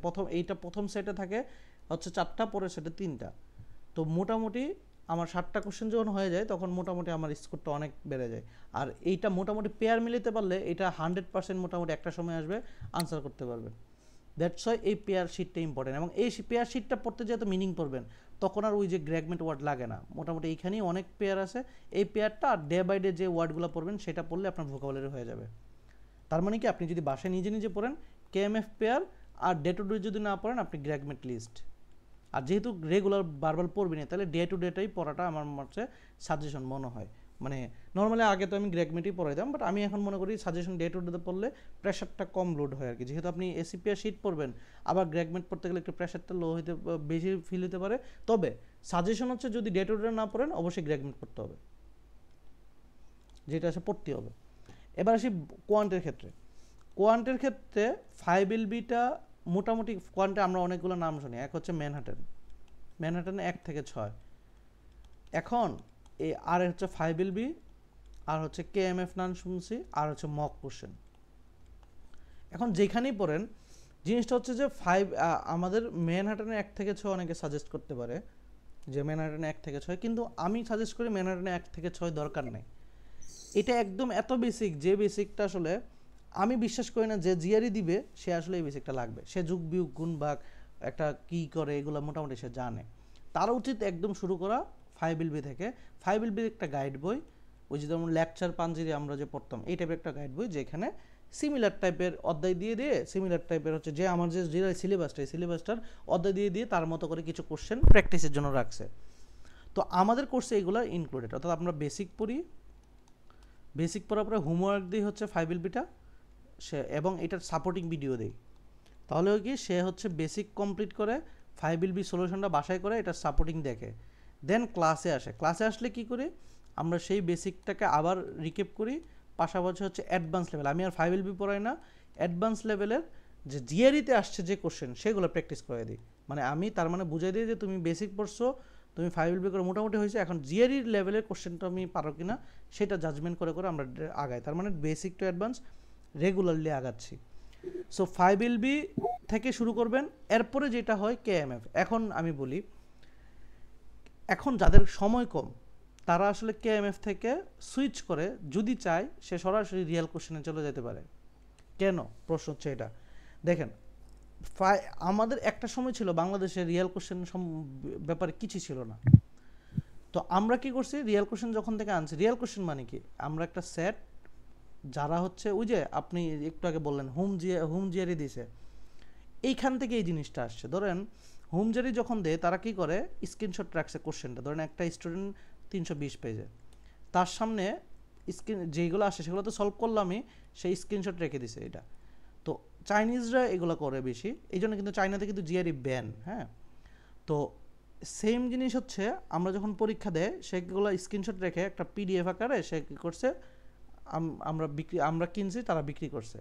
[SPEAKER 1] প্রথম সেটে থাকে হচ্ছে 4টা, পরের সেটে 3টা। তো মোটামুটি আমার 60টা কোশ্চেন যখন হয়ে যায় তখন মোটামুটি আমার স্কোরটা অনেক বেড়ে যায়। আর এইটা মোটামুটি পেয়ার মিলাতে পারলে এটা 100% মোটামুটি একটা সময় আসবে আনসার করতে পারবেন। দ্যাটস ওয়াই এই পেয়ার শিটটা ইম্পর্টেন্ট। এবং এই পেয়ার শিটটা পড়তে যেহেতু মিনিং পড়বেন, তখন আর ওই যে গ্র্যাগমেন্ট ওয়ার্ড লাগে না। মোটামুটি এইখানেই অনেক পেয়ার আছে, এই পেয়ারটা আর ডে বাই ডে যে ওয়ার্ডগুলো পড়বেন সেটা পড়লে আপনার ভোকাবুলারি হয়ে যাবে। তার মানে কি আপনি যদি বাসায় নিজে নিজে পড়েন কেএমএফ pair, R day to day যদি না পড়েন আপনি গ্র্যাগমেন্ট লিস্ট। আর যেহেতু রেগুলার বারবার পড়বি না, তাহলে ডে টু ডেটাই পড়াটা আমার হচ্ছে সাজেশন মনে হয়। মানে নর্মালি আগে তো আমি গ্র্যাগমেন্টই পড়াইতাম, বাট আমি এখন মনে করি সাজেশন ডে টু ডেতে পড়লে প্রেশারটা কম লোড হয় আর কি। যেহেতু আপনি এসিপিআর শিট পড়বেন, আবার গ্র্যাগমেন্ট পড়তে গেলে একটু প্রেশারটা লো হইতে বেশি ফিল হতে পারে। তবে সাজেশন হচ্ছে যদি ডে টু ডে না পড়েন অবশ্যই গ্র্যাগমেন্ট পড়তে হবে, যেটা আছে পড়তে হবে। এবার আসি কোয়ান্টের ক্ষেত্রে। কোয়ান্টের ক্ষেত্রে 5LBটা মোটামুটি কোয়ান্টে আমরা অনেকগুলো নাম শুনি। এক হচ্ছে ম্যানহাটনে 1 থেকে 6। এখন এই আর হচ্ছে 5LB, আর হচ্ছে কেএমএফ নাম শুনছি, আর হচ্ছে মক কোশ্চেন। এখন যেখানেই পড়েন জিনিসটা হচ্ছে যে আমাদের ম্যানহাটনে 1 থেকে 6 অনেকে সাজেস্ট করতে পারে যে ম্যানহাটনে 1 থেকে 6, কিন্তু আমি সাজেস্ট করি ম্যানহাটনে 1 থেকে 6 দরকার নেই। এটা একদম এত বেসিক, যে বেসিকটা আসলে আমি বিশ্বাস করি না যে জিআরই দিবে সে আসলে এই বেসিকটা লাগবে। সে যুগ বিয়োগ গুণ ভাগ একটা কী করে এগুলো মোটামুটি সে জানে। তার উচিত একদম শুরু করা 5LB থেকে। 5LB একটা গাইড বই, ওই যে যেমন লেকচার পাঞ্জিরি আমরা যে পড়তাম এই টাইপের একটা গাইড বই, যেখানে সিমিলার টাইপের অধ্যায় দিয়ে সিমিলার টাইপের হচ্ছে যে আমার যে সিলেবাসটা, এই সিলেবাসটার অধ্যায় দিয়ে তার মতো করে কিছু কোশ্চেন প্র্যাকটিসের জন্য রাখছে। তো আমাদের কোর্সে এগুলো ইনক্লুডেড, অর্থাৎ আমরা বেসিক পড়ি, বেসিক পড়ার পরে হোমওয়ার্ক দিই হচ্ছে 5LBটা সে, এবং এটার সাপোর্টিং ভিডিও দেই। তাহলে কি সে হচ্ছে বেসিক কমপ্লিট করে 5LB সলিউশনটা বাসায় করে এটার সাপোর্টিং দেখে, দেন ক্লাসে আসে। ক্লাসে আসলে কি করি আমরা সেই বেসিকটাকে আবার রিকেপ করি, পাশাপাশি হচ্ছে অ্যাডভান্স লেভেল। আমি আর 5LB পড়াই না, অ্যাডভান্স লেভেলের যে জিআরইতে আসছে যে কোশ্চেন সেগুলো প্র্যাকটিস করে দিই। মানে আমি তার মানে বুঝাই দিই যে তুমি বেসিক পড়ছো, তুমি 5LB করে মোটামুটি হয়েছে, এখন জিআরই লেভেলের কোশ্চেনটা আমি পারো কিনা সেটা জাজমেন্ট করে করে আমরা আগাই। তার মানে বেসিক টু অ্যাডভান্স রেগুলারলি আগাচ্ছি। সো 5LB থেকে শুরু করবেন, এরপরে যেটা হয় কেএমএফ। এখন আমি বলি, এখন যাদের সময় কম তারা আসলে কেএমএফ থেকে সুইচ করে যদি চায় সে সরাসরি রিয়েল কোশ্চেনে চলে যেতে পারে। কেন? প্রশ্ন হচ্ছে এটা। দেখেন আমাদের একটা সময় ছিল বাংলাদেশে রিয়েল কোশ্চেন ব্যাপারে কিছু ছিল না। তো আমরা কি করছি, রিয়েল কোশ্চেন যখন থেকে আনছি, রিয়েল কোশ্চেন মানে কি, আমরা একটা সেট যারা হচ্ছে ওই যে আপনি একটু আগে বললেন হোম জিআরই দিয়েছে, এইখান থেকে এই জিনিসটা আসছে। ধরেন হোম জিআরই যখন দেয় তারা কি করে স্ক্রিনশট রাখছে কোশ্চেনটা, ধরেন একটা স্টুডেন্ট 320 পেজে, তার সামনে যেগুলো আসে সেগুলো তো সলভ করলামই, সেই স্ক্রিনশট রেখে দিছে। এটা তো চাইনিজরা এগুলো করে বেশি, এই জন্য কিন্তু চাইনাতে কিন্তু জিআরই ব্যান। হ্যাঁ, তো সেম জিনিস হচ্ছে আমরা যখন পরীক্ষা দেয় সেগুলো স্ক্রিনশট রেখে একটা পিডিএফ আকারে সে কী করছে, আমরা কিনছি, তারা বিক্রি করছে।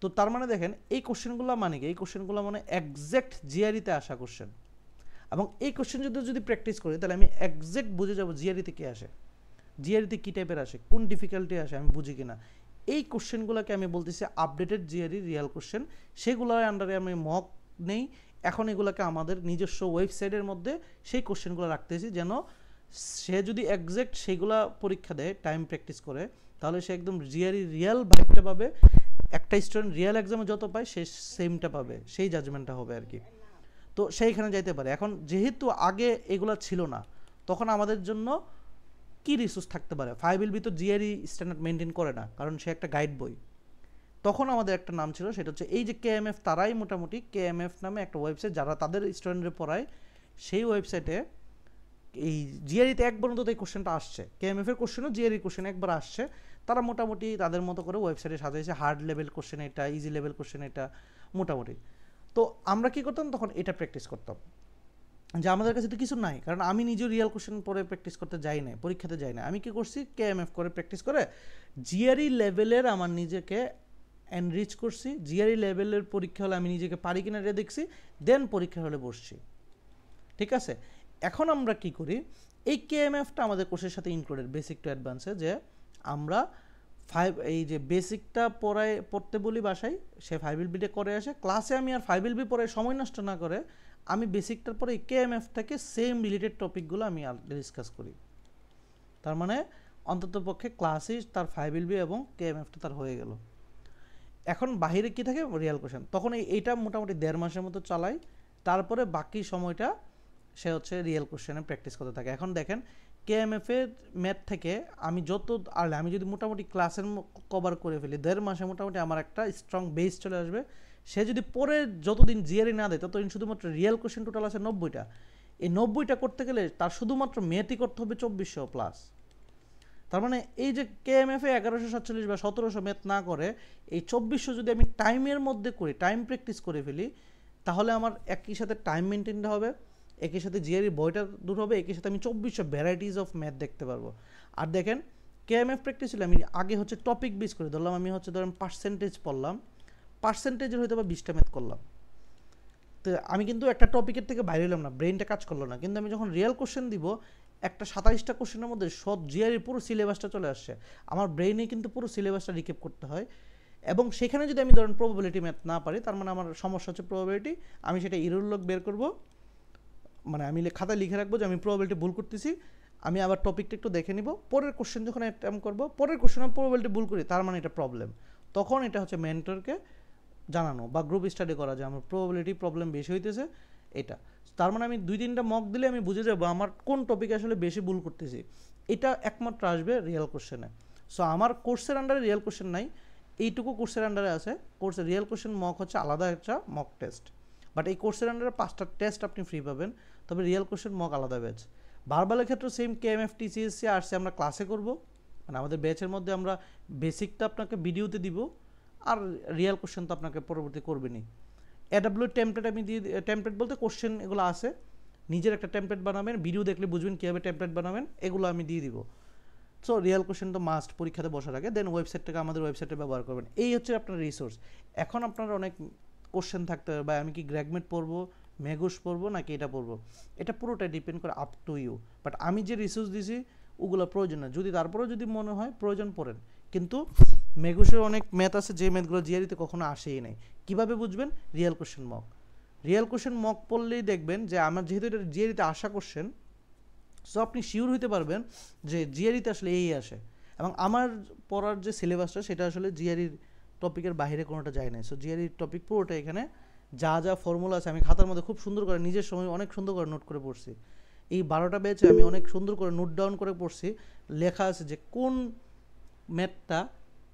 [SPEAKER 1] তো তার মানে দেখেন এই কোশ্চেনগুলো মানে কি, এই কোশ্চেনগুলো মানে একজ্যাক্ট জিআরইতে আসা কোশ্চেন, এবং এই কোশ্চেন যদি প্র্যাকটিস করি তাহলে আমি একজ্যাক্ট বুঝে যাব জিআরইতে কী আসে, জিআরইতে কী টাইপের আসে, কোন ডিফিকাল্টি আসে আমি বুঝি কিনা। এই কোশ্চেনগুলোকে আমি বলতেছি আপডেটেড জিআরই রিয়েল কোশ্চেন, সেগুলোর আন্ডারে আমি মক নেই। এখন এগুলোকে আমাদের নিজস্ব ওয়েবসাইটের মধ্যে সেই কোশ্চেনগুলো রাখতেছি, যেন সে যদি একজ্যাক্ট সেগুলা পরীক্ষা দেয় টাইম প্র্যাকটিস করে, তাহলে সে একদম জিআরই রিয়েল ভাইবটা পাবে। একটা স্টুডেন্ট রিয়েল এক্সামে যত পায় সে সেমটা পাবে, সেই জাজমেন্টটা হবে আর কি। তো সেইখানে যাইতে পারে। এখন যেহেতু আগে এগুলো ছিল না, তখন আমাদের জন্য কি রিসোর্স থাকতে পারে? 5LB তো জিআরই স্ট্যান্ডার্ড মেনটেন করে না, কারণ সে একটা গাইড বই। তখন আমাদের একটা নাম ছিল, সেটা হচ্ছে এই যে কেএমএফ, তারাই মোটামুটি কেএমএফ নামে একটা ওয়েবসাইট, যারা তাদের স্টুডেন্টদের পড়ায়, সেই ওয়েবসাইটে এই জিআরইতে একবার অন্তত এই কোশ্চেনটা আসছে, কেএমএফ এর কোশ্চেনও জিআরই কোশ্চেন একবার আসছে। তারা মোটামুটি তাদের মতো করে ওয়েবসাইটে সাজাইছে, হার্ড লেভেল কোশ্চেন এটা, ইজি লেভেল কোশ্চেন এটা, মোটামুটি। তো আমরা কি করতাম তখন? এটা প্র্যাকটিস করতাম, যে আমাদের কাছে তো কিছু নাই, কারণ আমি নিজেও রিয়েল কোশ্চেন পরে প্র্যাকটিস করতে যাই না, পরীক্ষাতে যাই না। আমি কি করছি? কেএমএফ করে প্র্যাকটিস করে জিআরই লেভেলের আমার নিজেকে এনরিচ করছি, জিআরই লেভেলের পরীক্ষা হলে আমি নিজেকে পারি কিনা এটা দেখছি, দেন পরীক্ষা হলে বসছি। ঠিক আছে, এখন আমরা কি করি? এই কেএমএফটা আমাদের কোর্সের সাথে ইনক্লুডেড, বেসিক টু অ্যাডভান্সে, যে আমরা এই যে বেসিকটা পড়তে বলি বাসায়, সে 5LB করে আসে ক্লাসে। আমি আর 5LB পরে সময় নষ্ট না করে আমি বেসিকটার পরে এই কেএমএফ থেকে সেম রিলেটেড টপিকগুলো আমি ডিসকাস করি। তার মানে অন্তত পক্ষে ক্লাসে তার 5LB এবং কেএমএফটা তার হয়ে গেল। এখন বাহিরে কি থাকে? Real question. তখন এইটা মোটামুটি 1.5 মাসের মতো চালাই, তারপরে বাকি সময়টা সে হচ্ছে রিয়েল কোশ্চেনে প্র্যাকটিস করতে থাকে। এখন দেখেন কেএমএফ এর ম্যাথ থেকে আমি আমি যদি মোটামুটি ক্লাসের কভার করে ফেলি, 1.5 মাসে মোটামুটি আমার একটা স্ট্রং বেস চলে আসবে। সে যদি পরে যতদিন জিআরই না দেয় ততদিন শুধুমাত্র রিয়েল কোশ্চেন টোটাল আছে 90টা। এই 90টা করতে গেলে তার শুধুমাত্র ম্যাথই করতে হবে 2400 প্লাস। তার মানে এই যে কেএমএফ এ 1147 বা 1700 ম্যাথ না করে এই 2400 যদি আমি টাইমের মধ্যে করি, টাইম প্র্যাকটিস করে ফেলি, তাহলে আমার একই সাথে টাইম মেনটেন হবে, একই সাথে জিআরই বইটা দূর হবে, একই সাথে আমি 2400 ভ্যারাইটিস অফ ম্যাথ দেখতে পারবো। আর দেখেন কেএমএফ প্র্যাকটিস হলে আমি আগে হচ্ছে টপিক বেস করে ধরলাম, আমি হচ্ছে ধরেন পার্সেন্টেজ পড়লাম, পার্সেন্টেজের হয়তো বা 20টা ম্যাথ করলাম, তো আমি কিন্তু একটা টপিকের থেকে বাইরে হলাম না, ব্রেনটা কাজ করলো না। কিন্তু আমি যখন রিয়েল কোশ্চেন দিব, একটা 27টা কোশ্চেনের মধ্যে সব জিআরই পুরো সিলেবাসটা চলে আসছে, আমার ব্রেইনে কিন্তু পুরো সিলেবাসটা রিকেপ করতে হয়। এবং সেখানে যদি আমি ধরেন প্রবাবিলিটি ম্যাথ না পারি, তার মানে আমার সমস্যা হচ্ছে প্রবাবিলিটি। আমি সেটা ইরর লগ বের করব, মানে আমি খাতায় লিখে রাখবো যে আমি প্রবাবিলিটি ভুল করতেছি, আমি আবার টপিকটা একটু দেখে নিব, পরের কোশ্চেন যখন অ্যাটেম্প করবো, পরের কোশ্চেনে প্রবাবিলিটি ভুল করি, তার মানে এটা প্রবলেম। তখন এটা হচ্ছে মেন্টরকে জানানো বা গ্রুপ স্টাডি করা, যে আমার প্রবাবিলিটি প্রবলেম বেশি হইতেছে এটা। তার মানে আমি 2-3টা মক দিলে আমি বুঝে যাবো আমার কোন টপিকে আসলে বেশি ভুল করতেছি। এটা একমাত্র আসবে রিয়েল কোশ্চেনে। সো আমার কোর্সের আন্ডারে রিয়েল কোশ্চেন নাই, এইটুকু কোর্সের আন্ডারে আছে। কোর্সের রিয়েল কোশ্চেন মক হচ্ছে আলাদা একটা মক টেস্ট, বাট এই কোর্সের আন্ডারে 5টা টেস্ট আপনি ফ্রি পাবেন, তবে রিয়েল কোশ্চেন মক আলাদা ব্যাচ। ভার্বালের ক্ষেত্রে সেম কেএমএফ, টিসিএসসি, আরসি আমরা ক্লাসে করব, মানে আমাদের ব্যাচের মধ্যে আমরা বেসিকটা আপনাকে ভিডিওতে দিব, আর রিয়েল কোশ্চেন তো আপনাকে পরবর্তী করবেনই। এডাব্লিউ টেমপ্লেট আমি দিয়ে, টেমপ্লেট বলতে কোশ্চেন এগুলো আছে, নিজের একটা টেমপ্লেট বানাবেন, ভিডিও দেখলে বুঝবেন কীভাবে টেমপ্লেট বানাবেন, এগুলো আমি দিয়ে দিব। সো রিয়েল কোশ্চেন তো মাস্ট পরীক্ষাতে বসার আগে, দেন ওয়েবসাইটটাকে আমাদের ওয়েবসাইটে ব্যবহার করবেন। এই হচ্ছে আপনার রিসোর্স। এখন আপনার অনেক কোশ্চেন থাকতে হবে, বা আমি কি গ্র্যাগমেট পড়বো, মেগুস পড়বো, নাকি এটা পড়বো, এটা পুরোটাই ডিপেন্ড করে আপ টু ইউ। বাট আমি যে রিসোর্স দিছি ওগুলো প্রয়োজন না, যদি তারপরেও যদি মনে হয় প্রয়োজন পড়েন। কিন্তু মেগুসের অনেক ম্যাথ আছে যে ম্যাথগুলো জিআরইতে কখনো আসেই নাই। কীভাবে বুঝবেন? Real question mock. Real question mock পড়লেই দেখবেন যে আমার যেহেতু এটা জিআরইতে আসা কোশ্চেন, সো আপনি শিওর হইতে পারবেন যে জিআরইতে আসলে এই আসে। এবং আমার পড়ার যে সিলেবাসটা সেটা আসলে জিআরইর টপিকের বাইরে কোনোটা যায় না। সো জিআরইর টপিক পুরোটা এখানে যা যা ফর্মুলা আছে আমি খাতার মধ্যে খুব সুন্দর করে নিজের সময় অনেক সুন্দর করে নোট করে পড়ছি। এই 12টা ব্যাচে আমি অনেক সুন্দর করে নোট ডাউন করে পড়ছি, লেখা আছে যে কোন ম্যাথটা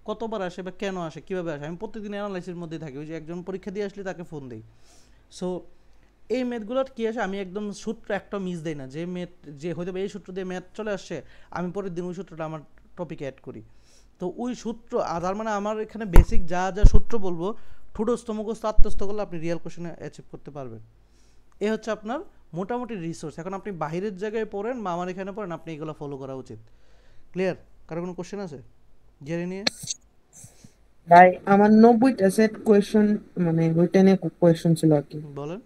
[SPEAKER 1] কতবার আসে বা কেন আসে, কীভাবে আসে। আমি প্রত্যেকদিন অ্যানালাইসিসের মধ্যে থাকি, ওই যে একজন পরীক্ষা দিয়ে আসলে তাকে ফোন দিই। সো এই ম্যাথগুলোর কী আসে, আমি একদম সূত্র একটা মিস দেই না, যে ম্যাথ যে হয়তো এই সূত্র দিয়ে ম্যাথ চলে আসছে, আমি পরের দিন ওই সূত্রটা আমার টপিকে অ্যাড করি। তো ওই সূত্র, তার মানে আমার এখানে বেসিক যা যা সূত্র বলবো ঠুটস্থ মুখস্থ আত্মস্থ করলে আপনি রিয়েল কোশ্চেনে অ্যাচিভ করতে পারবেন। এ হচ্ছে আপনার মোটামুটি রিসোর্স। এখন আপনি বাইরের জায়গায় পড়েন বা আমার এখানে পড়েন, আপনি এগুলো ফলো করা উচিত। ক্লিয়ার? কারো কোনো কোশ্চেন আছে জেনে নিয়ে?
[SPEAKER 10] ভাই আমার 90টা সেট কোয়েশ্চন, মানে ওইটা নিয়ে কোয়েশ্চন ছিল আর কি।
[SPEAKER 1] বলেন।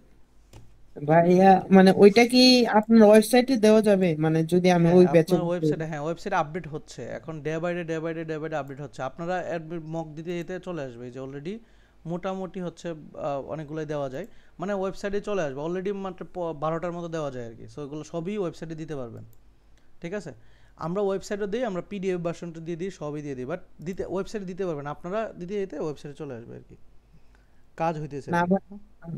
[SPEAKER 10] ভাইয়া মানে ওইটা কি আপনার ওয়েবসাইটে দেওয়া যাবে, মানে যদি আমি
[SPEAKER 1] হ্যাঁ
[SPEAKER 10] ওই ব্যাচে?
[SPEAKER 1] আপনার ওয়েবসাইটে, হ্যাঁ ওয়েবসাইটে আপডেট হচ্ছে এখন, ডে বাই ডে আপডেট হচ্ছে। আপনারা মক দিতে দিতে চলে আসবে, এই যে অলরেডি মোটামুটি হচ্ছে অনেকগুলোই দেওয়া যায়, মানে ওয়েবসাইটে চলে আসবে অলরেডি, মাত্র 12টার মতো দেওয়া যায় আর কি। সো এগুলো সবই ওয়েবসাইটে দিতে পারবেন, ঠিক আছে? আমরা ওয়েবসাইটে দিই, আমরা পিডিএফ ভার্সনটা দিয়ে দিই, সবই দিয়ে দিই, বাট দিতে ওয়েবসাইটে দিতে পারবেন আপনারা, দিতে দিতে ওয়েবসাইটে চলে আসবে আর কি, কাজ হইতেছে
[SPEAKER 10] না
[SPEAKER 1] আর কি।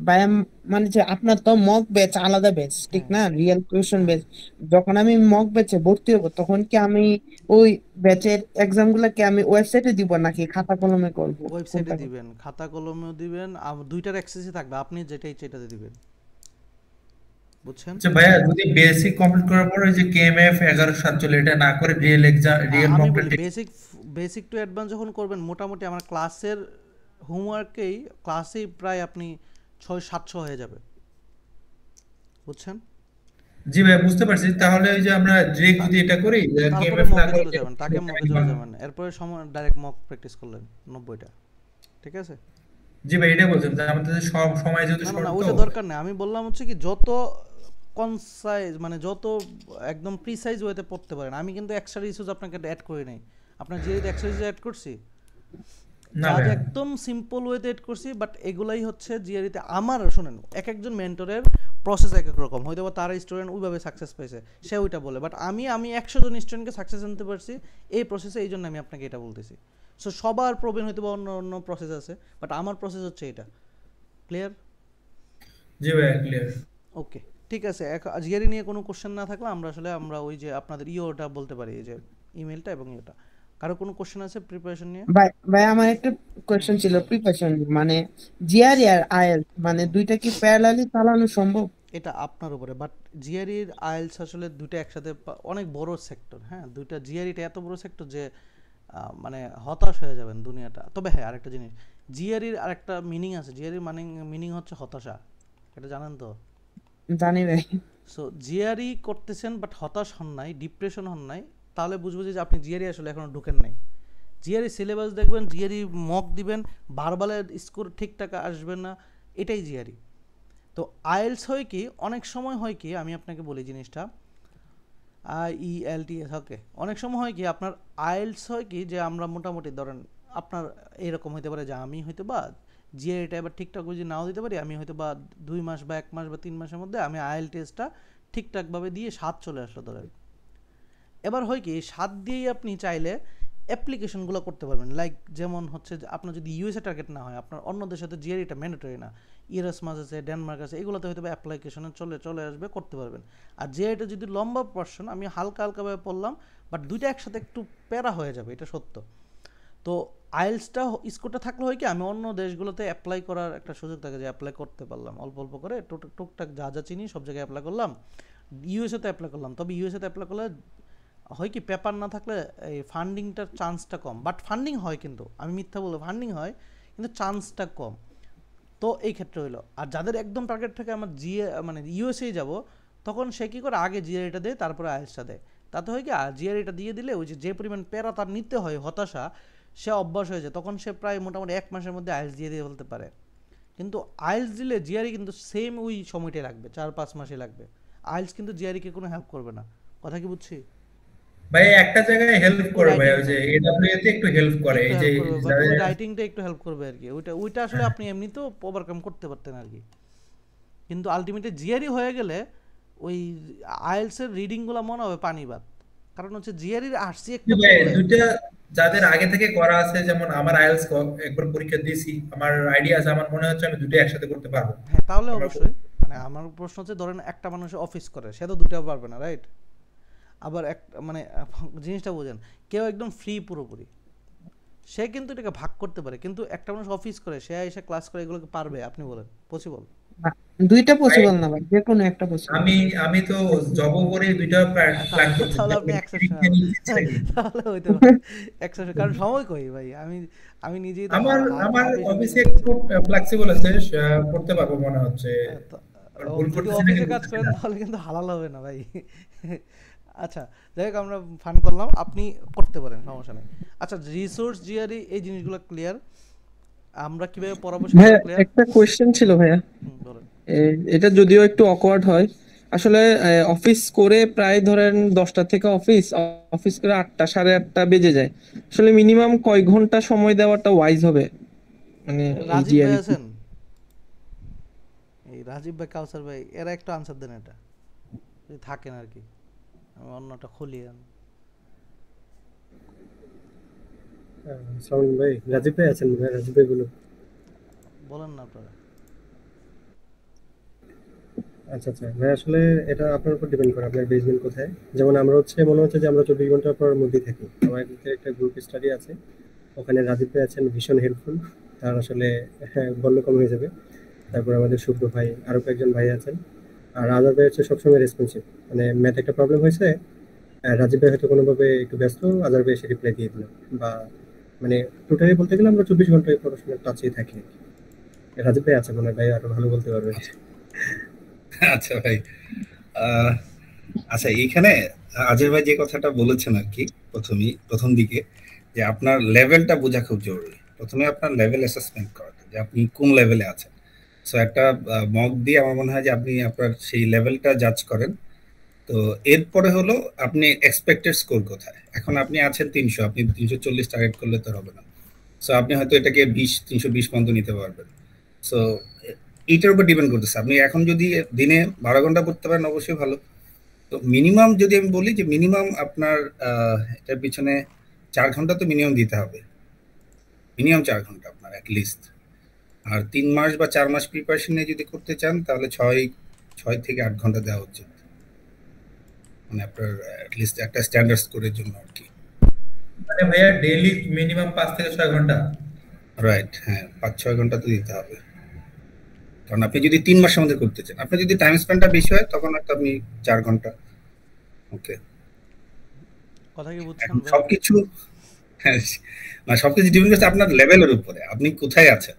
[SPEAKER 10] ভাইয়া, মানে যে আপনার তো মক ব্যাচ আলাদা ব্যাচ, ঠিক
[SPEAKER 1] হ্যাঁ
[SPEAKER 10] না, রিয়েল কোয়েশ্চন
[SPEAKER 1] হ্যাঁ
[SPEAKER 10] ব্যাচ। যখন আমি মক ব্যাচে ভর্তি হবো তখন কি আমি ওই ব্যাচের এক্সাম গুলা কি আমি ওয়েবসাইটে দিব নাকি খাতা কলমে করবো,
[SPEAKER 1] ওয়েবসাইটে
[SPEAKER 10] কোনটা?
[SPEAKER 1] দিবেন, খাতা কলমেও দিবেন, দুইটার অ্যাক্সেসই থাকবে, আপনি যেটাই সেটাতে দিবেন, বুঝছেন?
[SPEAKER 3] আচ্ছা ভাইয়া, যদি বেসিক কমপ্লিট করার পর ওই যে কেএমএফ 1147 এটা না করে রিয়েল এক্সাম, রিয়েল
[SPEAKER 1] আমি
[SPEAKER 3] মক
[SPEAKER 1] বলি
[SPEAKER 3] টেস্ট,
[SPEAKER 1] বেসিক টু অ্যাডভান্স যখন করবেন, মোটামুটি আমার ক্লাসের হোমওয়ার্কেই ক্লাসেই প্রায় আপনি 600-700 হয়ে যাবে, বুঝছেন?
[SPEAKER 3] জি ভাই বুঝতে পারছি। তাহলে ওই যে আমরা ডিরেক্ট যদি এটা করি,
[SPEAKER 1] তারপরে
[SPEAKER 3] কেএমএফ না
[SPEAKER 1] মকে
[SPEAKER 3] করে
[SPEAKER 1] চলে যাবেন, তাকে মকে চলে যাবেন, এরপরে সময় ডাইরেক্ট মক প্র্যাকটিস করলেন 90টা, ঠিক আছে?
[SPEAKER 3] জি ভাই এটা বলছেন যে আমাদের সব সময় যেহেতু
[SPEAKER 1] না না
[SPEAKER 3] শর্ট,
[SPEAKER 1] না,
[SPEAKER 3] তো
[SPEAKER 1] ওইটা দরকার নেই। আমি বললাম হচ্ছে কি, যত কনসাইজ মানে যত একদম প্রিসাইজ ওয়েতে পড়তে পারেন। আমি কিন্তু এক্সট্রা রিসোর্স আপনাকে অ্যাড করি নাই, আপনার যে এক্সট্রা রিসোর্স অ্যাড করছি,
[SPEAKER 3] না
[SPEAKER 1] কাজ
[SPEAKER 3] ভাই
[SPEAKER 1] একদম সিম্পল ওয়েতে এড করছি, বাট এগুলাই হচ্ছে জিআরইতে আমার, শুনেন, এক একজন মেন্টরের প্রসেস এক এক রকম, হয়তো বা তার স্টুডেন্ট ওইভাবে সাকসেস পাইছে, সে ওইটা বলে, বাট আমি 100 জন স্টুডেন্টকে সাকসেস আনতে পারছি এই প্রসেসে, এই জন্য আমি আপনাকে এটা বলতেছি। সো সবার প্রবলেম হয়তো বা অন্য অন্য প্রসেস আছে, বাট আমার প্রসেস হচ্ছে এটা। ক্লিয়ার?
[SPEAKER 3] জি ভাই ক্লিয়ার।
[SPEAKER 1] ওকে ঠিক আছে। জিআরই নিয়ে কোনো কোশ্চেন না থাকলে আমরা ওই যে আপনাদের ইওটা বলতে পারি, এই যে ইমেলটা এবং ইওটা। কারো কোনো কোশ্চেন আছে প্রিপারেশন নিয়ে?
[SPEAKER 10] ভাই ভাই আমার একটা কোয়েশ্চেন ছিল প্রিপারেশন, মানে জিআরই আর আইএলটিএস মানে দুইটা কি প্যারালালি চালানো সম্ভব?
[SPEAKER 1] এটা আপনার উপরে, বাট জিআরইর আইএলস আসলে দুটো একসাথে অনেক বড় সেক্টর, হ্যাঁ দুইটা, জিআরইটা এত বড় সেক্টর যে মানে হতাশ হয়ে যাবেন দুনিয়াটা। তবে হ্যাঁ আরেকটা জিনিস, জিআরইর আরেকটা মিনিং আছে, জিআরইর মানে মিনিং হচ্ছে হতাশা, এটা জানেন তো?
[SPEAKER 10] জানি ভাই।
[SPEAKER 1] সো জিআরই করতেছেন বাট হতাশ হন নাই, ডিপ্রেশন হন নাই, তাহলে বুঝবো যে আপনি জিআরই আসলে এখনো ঢুকেন নাই। জিআরই সিলেবাস দেখবেন, জিআরই মক দিবেন, বারবারের স্কোর ঠিকঠাক আসবে না, এটাই জিআরই। তো আইএলস হয় কি, অনেক সময় হয় কি, আমি আপনাকে বলি জিনিসটা, IELTS ওকে, অনেক সময় হয় কি আপনার আইএলস হয় কি, যে আমরা মোটামুটি ধরেন আপনার এরকম হতে পারে যে আমি হয়তো বা জিআরইটা এবার ঠিকঠাক বুঝে নাও দিতে পারি, আমি হয়তো বা 2 মাস বা 1 মাস বা 3 মাসের মধ্যে আমি IELTSটা ঠিকঠাকভাবে দিয়ে 7 চলে আসলো ধরেন। এবার হয় কি, 7 দিয়েই আপনি চাইলে অ্যাপ্লিকেশনগুলো করতে পারবেন, লাইক যেমন হচ্ছে যে আপনার যদি ইউএসএ টার্গেট না হয়, আপনার অন্য দেশের সাথে জিআরইটা ম্যান্ডেটরি না, ইরাসমাস আছে, ডেনমার্ক আছে, এগুলোতে হয়তো অ্যাপ্লিকেশনে চলে আসবে, করতে পারবেন। আর জিআরইটা যদি লম্বা পোর্শন, আমি হালকা হালকাভাবে পড়লাম, বাট দুইটা একসাথে একটু প্যারা হয়ে যাবে, এটা সত্য। তো আইএলসটা স্কোরটা থাকলে হয় কি, আমি অন্য দেশগুলোতে অ্যাপ্লাই করার একটা সুযোগ থাকে, যে অ্যাপ্লাই করতে পারলাম অল্প অল্প করে, টুকটাক যা যা চিনি সব জায়গায় অ্যাপ্লাই করলাম, ইউএসএতে অ্যাপ্লাই করলাম। তবে ইউএসএতে অ্যাপ্লাই করলে হয় কি, পেপার না থাকলে এই ফান্ডিংটার চান্সটা কম, বাট ফান্ডিং হয়, কিন্তু আমি মিথ্যা বলবো, ফান্ডিং হয় কিন্তু চান্সটা কম। তো এই ক্ষেত্রে হইলো, আর যাদের একদম টার্গেট থাকে আমার মানে ইউএসএ যাব, তখন সে কী করে, আগে জিআরইটা দেয় তারপরে আইএলসটা দেয়। তাতে হয় কি, আর জিআরইটা দিয়ে দিলে ওই যে পরিমাণ প্যারা তার নিতে হয়, হতাশা, সে অভ্যাস হয়ে যায়, তখন সে প্রায় মোটামুটি 1 মাসের মধ্যে আইএলস দিয়ে বলতে পারে। কিন্তু আইএলস দিলে জিআরই কিন্তু সেম ওই সময়টাই লাগবে, 4-5 মাসই লাগবে। আইএলস কিন্তু জিআরইকে কোনো হেল্প করবে না, কথা কি বুঝছি?
[SPEAKER 3] ভাই একটা জায়গায় হেল্প করে ভাই, ওই যে এডব্লিউ তে একটু হেল্প করে, এই যে
[SPEAKER 1] ওই রাইটিংটা একটু হেল্প করবে আর কি, ওইটা আসলে আপনি এমনিতেও ওভারকাম করতে পারতেন আর কি। কিন্তু আলটিমেটলি জিআরই হয়ে গেলে ওই আইএলস এর রিডিং গুলো মনে হবে পানিবাদ, কারণ হচ্ছে জিআরইর আরসি একটা
[SPEAKER 3] দুইটা যাদের আগে থেকে করা আছে, যেমন আমার আইএলস একবার পরীক্ষা দিয়েছি, আমার আইডিয়া আছে, আমার মনে হচ্ছে আমি দুটো একসাথে করতে পারবো।
[SPEAKER 1] হ্যাঁ তাহলে অবশ্যই, মানে আমার প্রশ্ন হচ্ছে, ধরেন একটা মানুষ অফিস করে, সে তো দুটো পারবে না, রাইট? আবার মানে জিনিসটা বোঝেন, কেউ একদম ফ্রি পুরোপুরি, সে কিন্তু এটাকে ভাগ করতে পারে, কিন্তু একটা মানুষ অফিস করে, সে এসে ক্লাস করে, এগুলোকে পারবে? আপনি বলেন পসিবল?
[SPEAKER 10] দুইটা পসিবল না ভাই, যে কোনো একটা পসিবল।
[SPEAKER 3] আমি তো জব করে দুইটা প্ল্যান করছি,
[SPEAKER 1] তাহলে আপনি এক্সেপশনাল, তাহলে হইতে পারে এক্সেপশন, কারণ সময় কই ভাই, আমি নিজেই তো
[SPEAKER 3] আমার অফিসে খুব ফ্লেক্সিবল আছে, করতে পারবো মনে হচ্ছে। আর ভুল
[SPEAKER 1] যদি
[SPEAKER 3] করতেছি নাকি
[SPEAKER 1] অফিসে কাজ
[SPEAKER 3] বুঝতেছি
[SPEAKER 1] করেন
[SPEAKER 3] না।
[SPEAKER 1] তাহলে কিন্তু হালাল হবে না ভাই। আচ্ছা, যাই হোক আমরা ফান করলাম, আপনি করতে পারেন, সমস্যা নেই। আচ্ছা, রিসোর্স জিআরই এই জিনিসগুলো ক্লিয়ার, আমরা কিভাবে পড়াবো সেটা
[SPEAKER 7] ভাইয়া
[SPEAKER 1] ক্লিয়ার।
[SPEAKER 7] একটা কোয়েশ্চেন ছিল ভাইয়া,
[SPEAKER 1] বলেন।
[SPEAKER 7] এটা যদিও একটু অকওয়ার্ড হয় আসলে। অফিস করে প্রায় ধরেন 10টা থেকে অফিস অফিস করে 8টা 8:30 বেজে যায়, আসলে মিনিমাম কয় ঘন্টা সময় দেওয়াটা ওয়াইজ হবে মানে এই
[SPEAKER 1] রাজীব ভাই
[SPEAKER 7] জিআরই?
[SPEAKER 1] আছেন, এই রাজীব ভাই, কাউসার ভাই, এরা একটু আনসার দেন এটা, যদি থাকেন আর কি, আমি অন্যটা খুলি।
[SPEAKER 11] সাউন্ড ভাই, রাজীব ভাই আছেন ভাই? রাজীব ভাই বলুন।
[SPEAKER 1] বলেন না আপনারা।
[SPEAKER 11] আচ্ছা আচ্ছা ভাই, আসলে এটা আপনার উপর ডিপেন্ড করে আপনার বেসমেন্ট কোথায়। যেমন আমরা মনে হচ্ছে যে আমরা 24 ঘন্টা পর মধ্যেই থাকি। আমাদের একটা গ্রুপ স্টাডি আছে, ওখানে রাজীব ভাই আছেন, ভীষণ হেল্পফুল, তার আসলে বললে কম হয়ে যাবে। তারপর আমাদের শুভ্র ভাই, আরো কয়েকজন ভাই আছেন। আর আজার ভাই হচ্ছে সবসময় রেসপন্সিভ, মানে ম্যাথ একটা প্রবলেম হয়েছে, রাজীব ভাই হয়তো কোনোভাবে একটু ব্যস্ত, আজার ভাই এসে রিপ্লাই দিয়ে দিল। বা মানে টোটালি বলতে গেলে আমরা 24 ঘন্টায় পড়াশোনার টাচেই থাকি। রাজীব ভাই আছে মনে হয়, ভাই আরো ভালো বলতে পারবে।
[SPEAKER 12] আচ্ছা ভাই, আচ্ছা এখানে আজের ভাই যে কথাটা বলেছেন আর কি প্রথম দিকে, যে আপনার লেভেলটা বোঝা খুব জরুরি। প্রথমে আপনার লেভেল অ্যাসেসমেন্ট করা, যে আপনি কোন লেভেলে আছেন। সো একটা মক দিয়ে আমার মনে হয় যে আপনি আপনার সেই লেভেলটা জাজ করেন। তো এরপরে হলো আপনি এক্সপেক্টেড স্কোর কোথায়। এখন আপনি আছেন 300, আপনি 340 টার্গেট করলে তো হবে না। সো আপনি হয়তো এটাকে 320 পর্যন্ত নিতে পারবেন। সো এইটার উপর ডিপেন্ড করতেছে। আপনি এখন যদি দিনে 12 ঘন্টা পড়তে পারেন অবশ্যই ভালো। তো মিনিমাম যদি আমি বলি যে মিনিমাম আপনার এটার পিছনে 4 ঘন্টা তো মিনিমাম দিতে হবে, মিনিমাম 4 ঘন্টা আপনার অ্যাটলিস্ট। আর 3 মাস বা 4 মাস প্রিপারেশন নিয়ে যদি করতে চান তাহলে 6 থেকে 8 ঘন্টা দেওয়া উচিত, মানে আপনার অ্যাটলিস্ট একটা স্ট্যান্ডার্ড স্কোরের জন্য আর কি।
[SPEAKER 3] মানে ভাইয়া ডেইলি মিনিমাম 5 থেকে 6 ঘন্টা।
[SPEAKER 12] রাইট, হ্যাঁ 5-6 ঘন্টা তো দিতে হবে। কারণ আপনি যদি 3 মাসের মধ্যে করতে চান, আপনার যদি টাইম স্পেন্ডটা বেশি হয় তখন হয়তো আপনি 4 ঘন্টা। ওকে,
[SPEAKER 1] কথা কি বুঝছেন
[SPEAKER 12] এখন
[SPEAKER 1] ভাই?
[SPEAKER 12] সবকিছু হ্যাঁ, মানে সবকিছু ডিপেন্ড করছে আপনার লেভেলের উপরে, আপনি কোথায় আছেন,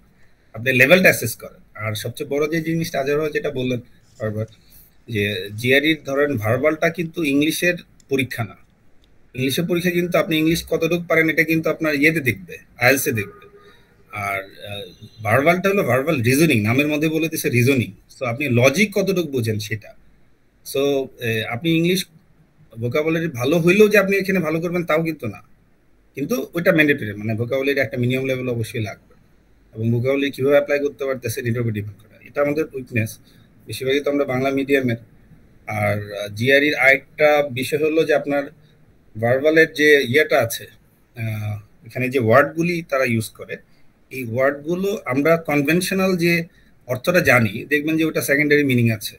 [SPEAKER 12] আপনি লেভেলটা অ্যাসেস করেন। আর সবচেয়ে বড় যে জিনিসটা আজের যেটা বললেন বারবার, যে জিআরইর ধরেন ভার্বালটা কিন্তু ইংলিশের পরীক্ষা না। ইংলিশের পরীক্ষা কিন্তু আপনি ইংলিশ কতটুকু পারেন এটা কিন্তু আপনার ইয়েতে দেখবে, আইএলসে দেখবে। আর ভার্বালটা হলো ভার্বাল রিজনিং, নামের মধ্যে বলে দিচ্ছে রিজনিং। সো আপনি লজিক কতটুকু বোঝেন সেটা। সো আপনি ইংলিশ ভোকাবুলারি ভালো হইলেও যে আপনি এখানে ভালো করবেন তাও কিন্তু না, কিন্তু ওইটা ম্যান্ডেটরি, মানে ভোকাবুলারি একটা মিনিমাম লেভেল অবশ্যই লাগবে। এবং ভোকাবুলারি কিভাবে অ্যাপ্লাই করতে পারতেছে এটার উপর ডিপেন্ড করে। এটা আমাদের উইকনেস, বেশিরভাগই তো আমরা বাংলা মিডিয়ামের। আর জিআরইর আরেকটা বিষয় হলো যে আপনার ভার্বালের যে ইয়েটা আছে, এখানে যে ওয়ার্ডগুলি তারা ইউজ করে, এই ওয়ার্ডগুলো আমরা কনভেনশনাল যে অর্থটা জানি, দেখবেন যে ওটা সেকেন্ডারি মিনিং আছে,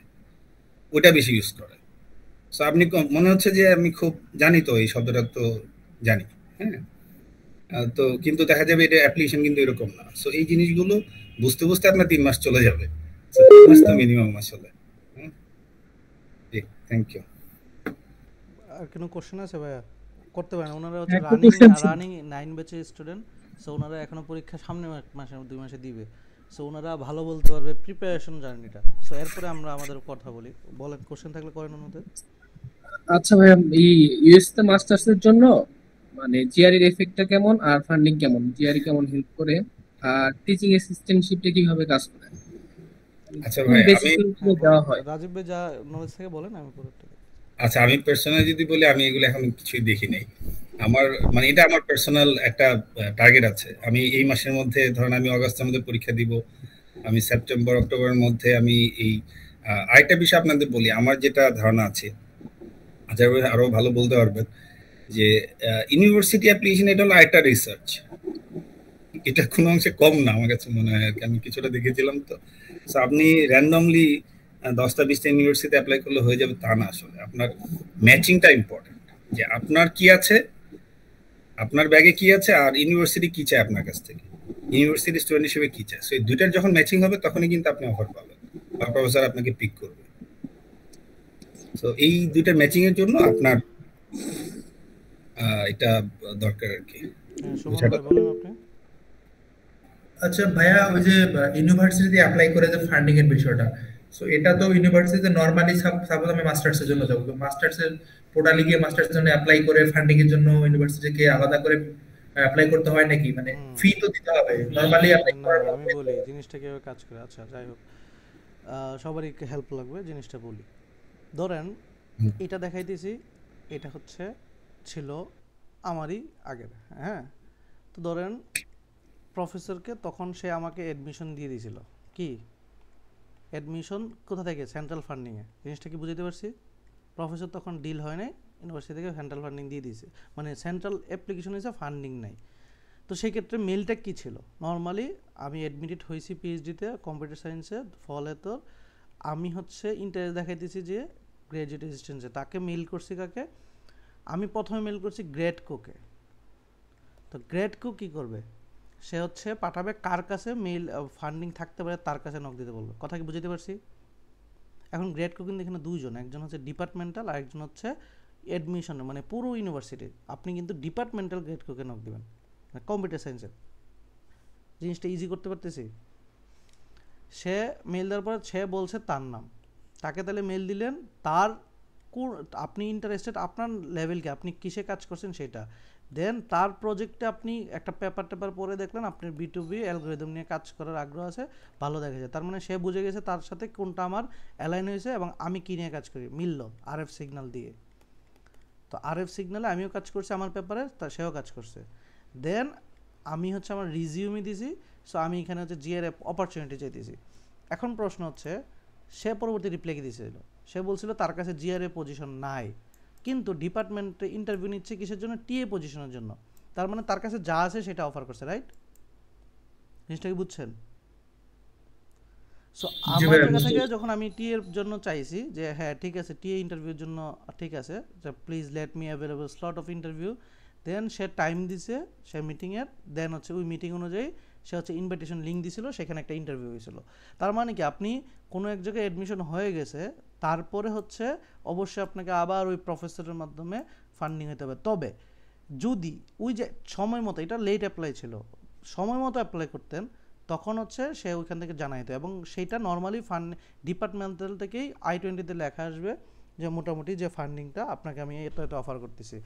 [SPEAKER 12] ওটা বেশি ইউজ করে। সো আপনি মনে হচ্ছে যে আমি খুব জানি, তো এই শব্দটা তো জানি, হ্যাঁ, তো কিন্তু দেখা যাবে এটা অ্যাপ্লিকেশন কিন্তু এরকম না। সো এই জিনিসগুলো বুঝতে বুঝতে আপনার 3 মাস চলে যাবে, 3 মাস তো মিনিমাম আসলে। Thank you.
[SPEAKER 1] আর কোনো কোশ্চেন আছে ভাইয়া? করতে পারেন, ওনারা হচ্ছে
[SPEAKER 7] একটা question ছিল।
[SPEAKER 1] রানিং 9 ব্যাচের স্টুডেন্ট। সো ওনারা এখনো পরীক্ষা সামনে মাসে 2 মাসে দিবে। সো ওনারা ভালো বলতে পারবে প্রিপারেশন জার্নিটা। সো এরপরে আমরা আমাদের কথা বলি। বলেন, কোশ্চেন থাকলে করেন ওনাদের।
[SPEAKER 13] আচ্ছা ভাইয়া, এই ইউএস তে মাস্টার্স এর জন্য মানে জিআরই এর এফেক্টটা কেমন আর ফান্ডিং কেমন, জিআরই কেমন হেল্প করে, আর টিচিং অ্যাসিস্ট্যান্টশিপটা কিভাবে কাজ করে,
[SPEAKER 12] আচ্ছা
[SPEAKER 13] কোন
[SPEAKER 12] ভাই,
[SPEAKER 13] বেসিসে দেওয়া হয়?
[SPEAKER 1] রাজীব ভাই যা নলেজ থেকে বলেন, আমি পরেরটা।
[SPEAKER 12] আচ্ছা, আমি পার্সোনালি যদি বলি, আমি এগুলো এখন কিছুই দেখি নাই। আমার মানে এটা আমার পার্সোনাল একটা টার্গেট আছে। আমি এই মাসের মধ্যে ধরেন আমি অগাস্টের মধ্যে পরীক্ষা দিব, আমি সেপ্টেম্বর অক্টোবরের মধ্যে আমি এই আরেকটা বিষয় আপনাদের বলি, আমার যেটা ধারণা আছে, আচ্ছা আরো ভালো বলতে পারবেন, যে ইউনিভার্সিটি অ্যাপ্লিকেশন এটা হলো আরেকটা রিসার্চ, এটা কোনো অংশে কম না আমার কাছে মনে হয় আর কি। আমি কিছুটা দেখেছিলাম তো। সো আপনি র্যান্ডমলি 10টা-20টা ইউনিভার্সিটিতে অ্যাপ্লাই করলে হয়ে যাবে তা না। আসলে আপনার ম্যাচিংটা ইম্পর্টেন্ট, যে আপনার কি আছে, আপনার ব্যাগে কি আছে, আর ইউনিভার্সিটি কি চায় আপনার কাছ থেকে, ইউনিভার্সিটি স্টুডেন্ট হিসেবে কি চায়। সো এই দুইটার যখন ম্যাচিং হবে তখনই কিন্তু আপনি অফার পাবেন বা প্রফেসর আপনাকে পিক করবে। সো এই দুইটা ম্যাচিং এর জন্য আপনার এটা দরকার আর কি।
[SPEAKER 1] বলেন আপনি।
[SPEAKER 3] আচ্ছা ভাইয়া, ওই যে ইউনিভার্সিটিতে অ্যাপ্লাই করে যে ফান্ডিং এর বিষয়টা, সো এটা তো ইউনিভার্সিটিতে নরমালি সাপোজ আমি মাস্টার্সের জন্য যাব, তো মাস্টার্সের পোর্টালে গিয়ে মাস্টার্সের জন্য অ্যাপ্লাই করে ফান্ডিং এর জন্য ইউনিভার্সিটিকে আলাদা করে অ্যাপ্লাই করতে হয় নাকি? মানে ফি তো দিতে হবে নরমালি অ্যাপ্লাই
[SPEAKER 1] না
[SPEAKER 3] করার
[SPEAKER 1] আমি বলি জিনিসটা কিভাবে কাজ করে। আচ্ছা যাই হোক, সবারই হেল্প লাগবে, জিনিসটা বলি। ধরেন এটা দেখাইতেছি, এটা হচ্ছে ছিল আমারই আগের, হ্যাঁ। তো ধরেন প্রফেসরকে তখন সে আমাকে অ্যাডমিশন দিয়ে দিয়েছিল, কি অ্যাডমিশন কোথা থেকে? সেন্ট্রাল ফান্ডিংয়ে। জিনিসটা কি বুঝতে পারছি? প্রফেসর তখন ডিল হয় নাই, ইউনিভার্সিটি থেকে সেন্ট্রাল ফান্ডিং দিয়ে দিয়েছে, মানে সেন্ট্রাল অ্যাপ্লিকেশন হিসেবে ফান্ডিং নাই। তো সেই ক্ষেত্রে মেলটা কী ছিল? নর্মালি আমি অ্যাডমিটেড হয়েছি পিএইচডিতে কম্পিউটার সায়েন্সে, ফলে তো আমি হচ্ছে ইন্টারেস্ট দেখাইতেছি যে গ্র্যাজুয়েট অ্যাসিস্ট্যান্টে, তাকে মেল করছি কাকে? আমি প্রথমে মেল করছি গ্রেডকোকে। তো গ্রেডকো কী করবে? সে হচ্ছে পাঠাবে কার কাছে মেল ফান্ডিং থাকতে পারে তার কাছে নক দিতে বলবে। কথা কি বুঝতে পারছি? এখন গ্রেডকো কিন্তু এখানে দুইজন, একজন হচ্ছে ডিপার্টমেন্টাল আর একজন হচ্ছে অ্যাডমিশন, মানে পুরো ইউনিভার্সিটি। আপনি কিন্তু ডিপার্টমেন্টাল গ্রেডকোকে নক দেবেন, কম্পিউটার সায়েন্সের। জিনিসটা ইজি করতে পারতেছি। সে মেল দেওয়ার পর সে বলছে তার নাম, তাকে তাহলে মেল দিলেন, তার কোন আপনি ইন্টারেস্টেড, আপনার লেভেল কি, আপনি কিসে কাজ করছেন সেটা। দেন তার প্রজেক্টে আপনি একটা পেপার পড়ে দেখলেন আপনার B2B অ্যালগরিদম নিয়ে কাজ করার আগ্রহ আছে, ভালো দেখা যায়। তার মানে সে বুঝে গেছে তার সাথে কোনটা আমার অ্যালাইন হয়েছে এবং আমি কী নিয়ে কাজ করি, মিলল RF সিগন্যাল দিয়ে। তো RF সিগন্যালে আমিও কাজ করছি আমার পেপারে, তা সেও কাজ করছে। দেন আমি হচ্ছে আমার রিজিউমি দিছি, সো আমি এখানে হচ্ছে জিআর অপরচুনিটি চাইতেছি। এখন প্রশ্ন হচ্ছে সে পরবর্তী রিপ্লাই কি দিয়েছিল? সে বলছিল তার কাছে জিআরএ পজিশন নাই, কিন্তু ডিপার্টমেন্টে ইন্টারভিউ নিচ্ছে কিসের জন্য? টিএ পজিশনের জন্য। তার মানে তার কাছে যা আছে সেটা অফার করছে, রাইট? জিনিসটা কি বুঝছেন? সো আমার জায়গা থেকে যখন আমি টিএ এর জন্য চাইছি যে হ্যাঁ ঠিক আছে টিএ ইন্টারভিউর জন্য ঠিক আছে, যে please let me available slot of interview, then সে টাইম দিছে সে মিটিংয়ের, দেন হচ্ছে ওই মিটিং অনুযায়ী সে হচ্ছে ইনভাইটেশন লিঙ্ক দিছিল, সেখানে একটা ইন্টারভিউ হয়েছিল। তার মানে কি আপনি কোনো এক জায়গায় অ্যাডমিশন হয়ে গেছে, তারপরে হচ্ছে অবশ্যই আপনাকে আবার ওই প্রফেসরের মাধ্যমে ফান্ডিং হতে হবে। তবে যদি ওই যে সময় মতো, এটা লেট অ্যাপ্লাই ছিল, সময় মতো অ্যাপ্লাই করতেন, তখন হচ্ছে সে ওইখান থেকে জানাইতো, এবং সেইটা নর্মালি ডিপার্টমেন্টাল থেকেই I-20-তে লেখা আসবে যে মোটামুটি যে ফান্ডিংটা আপনাকে আমি এটা অফার করতেছি।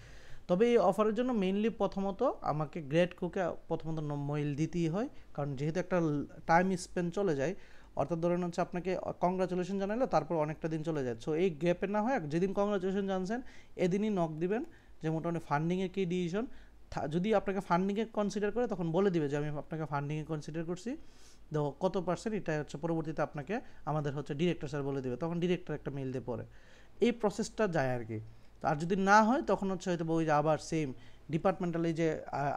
[SPEAKER 1] তবে এই অফারের জন্য মেইনলি প্রথমত আমাকে গ্রেডকোকে প্রথমত মেইল দিতেই হয়, কারণ যেহেতু একটা টাইম স্পেন্ড চলে যায়, অর্থাৎ ধরেন হচ্ছে আপনাকে কংগ্রাচুলেশন জানাইলো, তারপর অনেকটা দিন চলে যায়। সো এই গ্যাপে না হয় যেদিন কংগ্রাচুলেশন জানছেন এদিনই নক দিবেন যে মোটামুটি ফান্ডিংয়ের কী ডিসিশন। যদি আপনাকে ফান্ডিংয়ে কনসিডার করে তখন বলে দিবে যে আমি আপনাকে ফান্ডিংয়ে কনসিডার করছি, তো কত পার্সেন্ট, এটা হচ্ছে পরবর্তীতে আপনাকে আমাদের হচ্ছে ডিরেক্টর স্যার বলে দেবে, তখন ডিরেক্টর একটা মেইল দিয়ে পড়ে। এই প্রসেসটা যায় আর কি। আর যদি না হয় তখন হচ্ছে হয়তো ওই যে আবার সেম ডিপার্টমেন্টাল, এই যে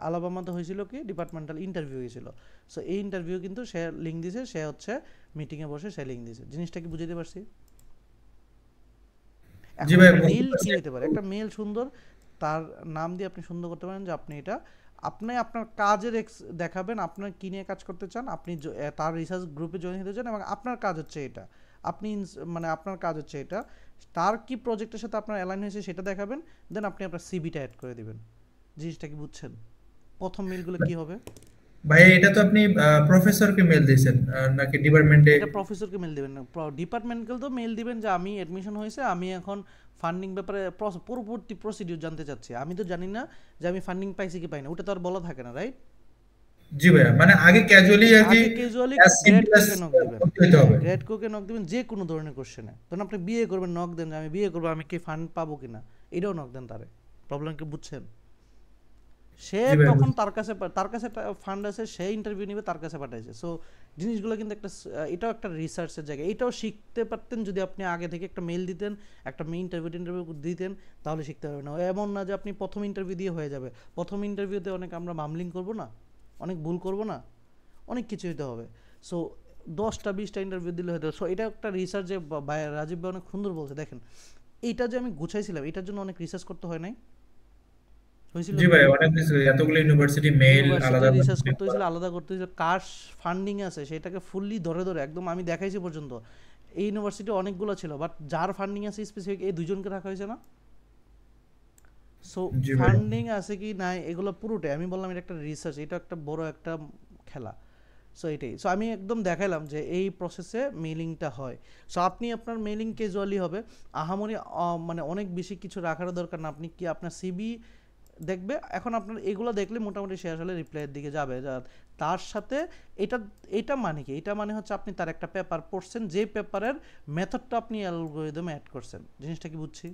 [SPEAKER 1] আলাবামাতে হয়েছিল কি ডিপার্টমেন্টাল ইন্টারভিউ হয়েছিল, সো এই ইন্টারভিউ কিন্তু সে লিঙ্ক দিয়েছে, সে হচ্ছে মিটিংয়ে বসে সে লিঙ্ক দিয়েছে। জিনিসটা কি বুঝতে পারছি? এখন মেল কি হতে পারে? একটা মেল সুন্দর, তার নাম দিয়ে আপনি সুন্দর করতে পারেন যে আপনি এটা আপনার কাজের দেখাবেন, আপনার কী নিয়ে কাজ করতে চান, আপনি তার রিসার্চ গ্রুপে জয়েন হতে চান এবং আপনার কাজ হচ্ছে এটা, আপনি মানে আপনার কাজ হচ্ছে এটা, তার কি প্রজেক্টের সাথে আপনার অ্যালাইন হয়েছে সেটা দেখাবেন, দেন আপনি আপনার সিভিটা অ্যাড করে দিবেন। জিনিসটা কি বুঝছেন? প্রথম মেলগুলো কি হবে
[SPEAKER 3] ভাই? এটা তো আপনি প্রফেসরকে মেল দিয়েছেন নাকি ডিপার্টমেন্টে?
[SPEAKER 1] এটা প্রফেসরকে মেল দিবেন না, ডিপার্টমেন্টকে তো মেল দিবেন যে আমি অ্যাডমিশন হয়েছে, আমি এখন ফান্ডিং ব্যাপারে পরবর্তী প্রসিডিউর জানতে চাচ্ছি। আমি তো জানি না যে আমি ফান্ডিং পাইছি কি পাই না, ওটা তো আর বলা থাকে না, রাইট?
[SPEAKER 3] জি ভাইয়া, মানে আগে ক্যাজুয়ালি আর কি
[SPEAKER 1] গ্রেডকোকে নক দিবেন যে কোনো ধরনের কোশ্চেনে। তখন আপনি বিএ করবেন, নক দেন যে আমি বিএ করবো, আমি কি ফান্ড পাবো কিনা, এটাও নক দেন তারে। প্রবলেম কি বুঝছেন? সে তখন তার কাছে ফান্ড আছে, সে ইন্টারভিউ নিবে, তার কাছে পাঠাইছে। সো জিনিসগুলো কিন্তু একটা, এটাও একটা রিসার্চের জায়গা। এটাও শিখতে পারতেন যদি আপনি আগে থেকে একটা মেল দিতেন, একটা ইন্টারভিউ দিতেন, তাহলে শিখতে পারবেন না। এমন না যে আপনি প্রথম ইন্টারভিউ দিয়ে হয়ে যাবে। প্রথম ইন্টারভিউতে অনেক আমরা মামলিং করবো না, অনেক ভুল করবো না, অনেক কিছু হতে হবে। সো 10টা-20টা ইন্টারভিউ দিলে হয়তো। সো এটা একটা রিসার্চ, যে রাজীব ভাই অনেক সুন্দর বলছে। দেখেন এইটা যে আমি গুছাইছিলাম, এটার জন্য অনেক রিসার্চ করতে হয় নাই? হয়েছিল
[SPEAKER 3] জি ভাই, অনেক কিছু, এতগুলো ইউনিভার্সিটি মেইল আলাদা
[SPEAKER 1] রিসার্চ করতে হয়েছিল, আলাদা করতে হয়েছিল, কার ফান্ডিং আছে সেটাকে ফুললি ধরে একদম আমি দেখাইছি পর্যন্ত। এই ইউনিভার্সিটি অনেকগুলো ছিল, বাট যার ফান্ডিং আছে স্পেসিফিক এই দুজনকে রাখা হয়েছে না। সো ফান্ডিং আছে কি নাই এগুলো পুরোটাই আমি বললাম, এটা একটা রিসার্চ, এটা একটা বড় একটা খেলা। সো এটাই। সো আমি একদম দেখাইলাম যে এই প্রসেসে মেইলিংটা হয়। সো আপনি আপনার মেইলিং ক্যাজুয়ালি হবে, আহামরি মানে অনেক বেশি কিছু রাখার দরকার না। আপনি কি আপনার সিবি দেখবে, এখন আপনার এগুলো দেখলে মোটামুটি সে আসলে রিপ্লাইয়ের দিকে যাবে। তার সাথে এটা মানে কি, এটা মানে হচ্ছে আপনি তার একটা পেপার পড়ছেন, যে পেপারের মেথডটা আপনি অ্যালগরিদমে অ্যাড করছেন। জিনিসটা কি বুঝছি?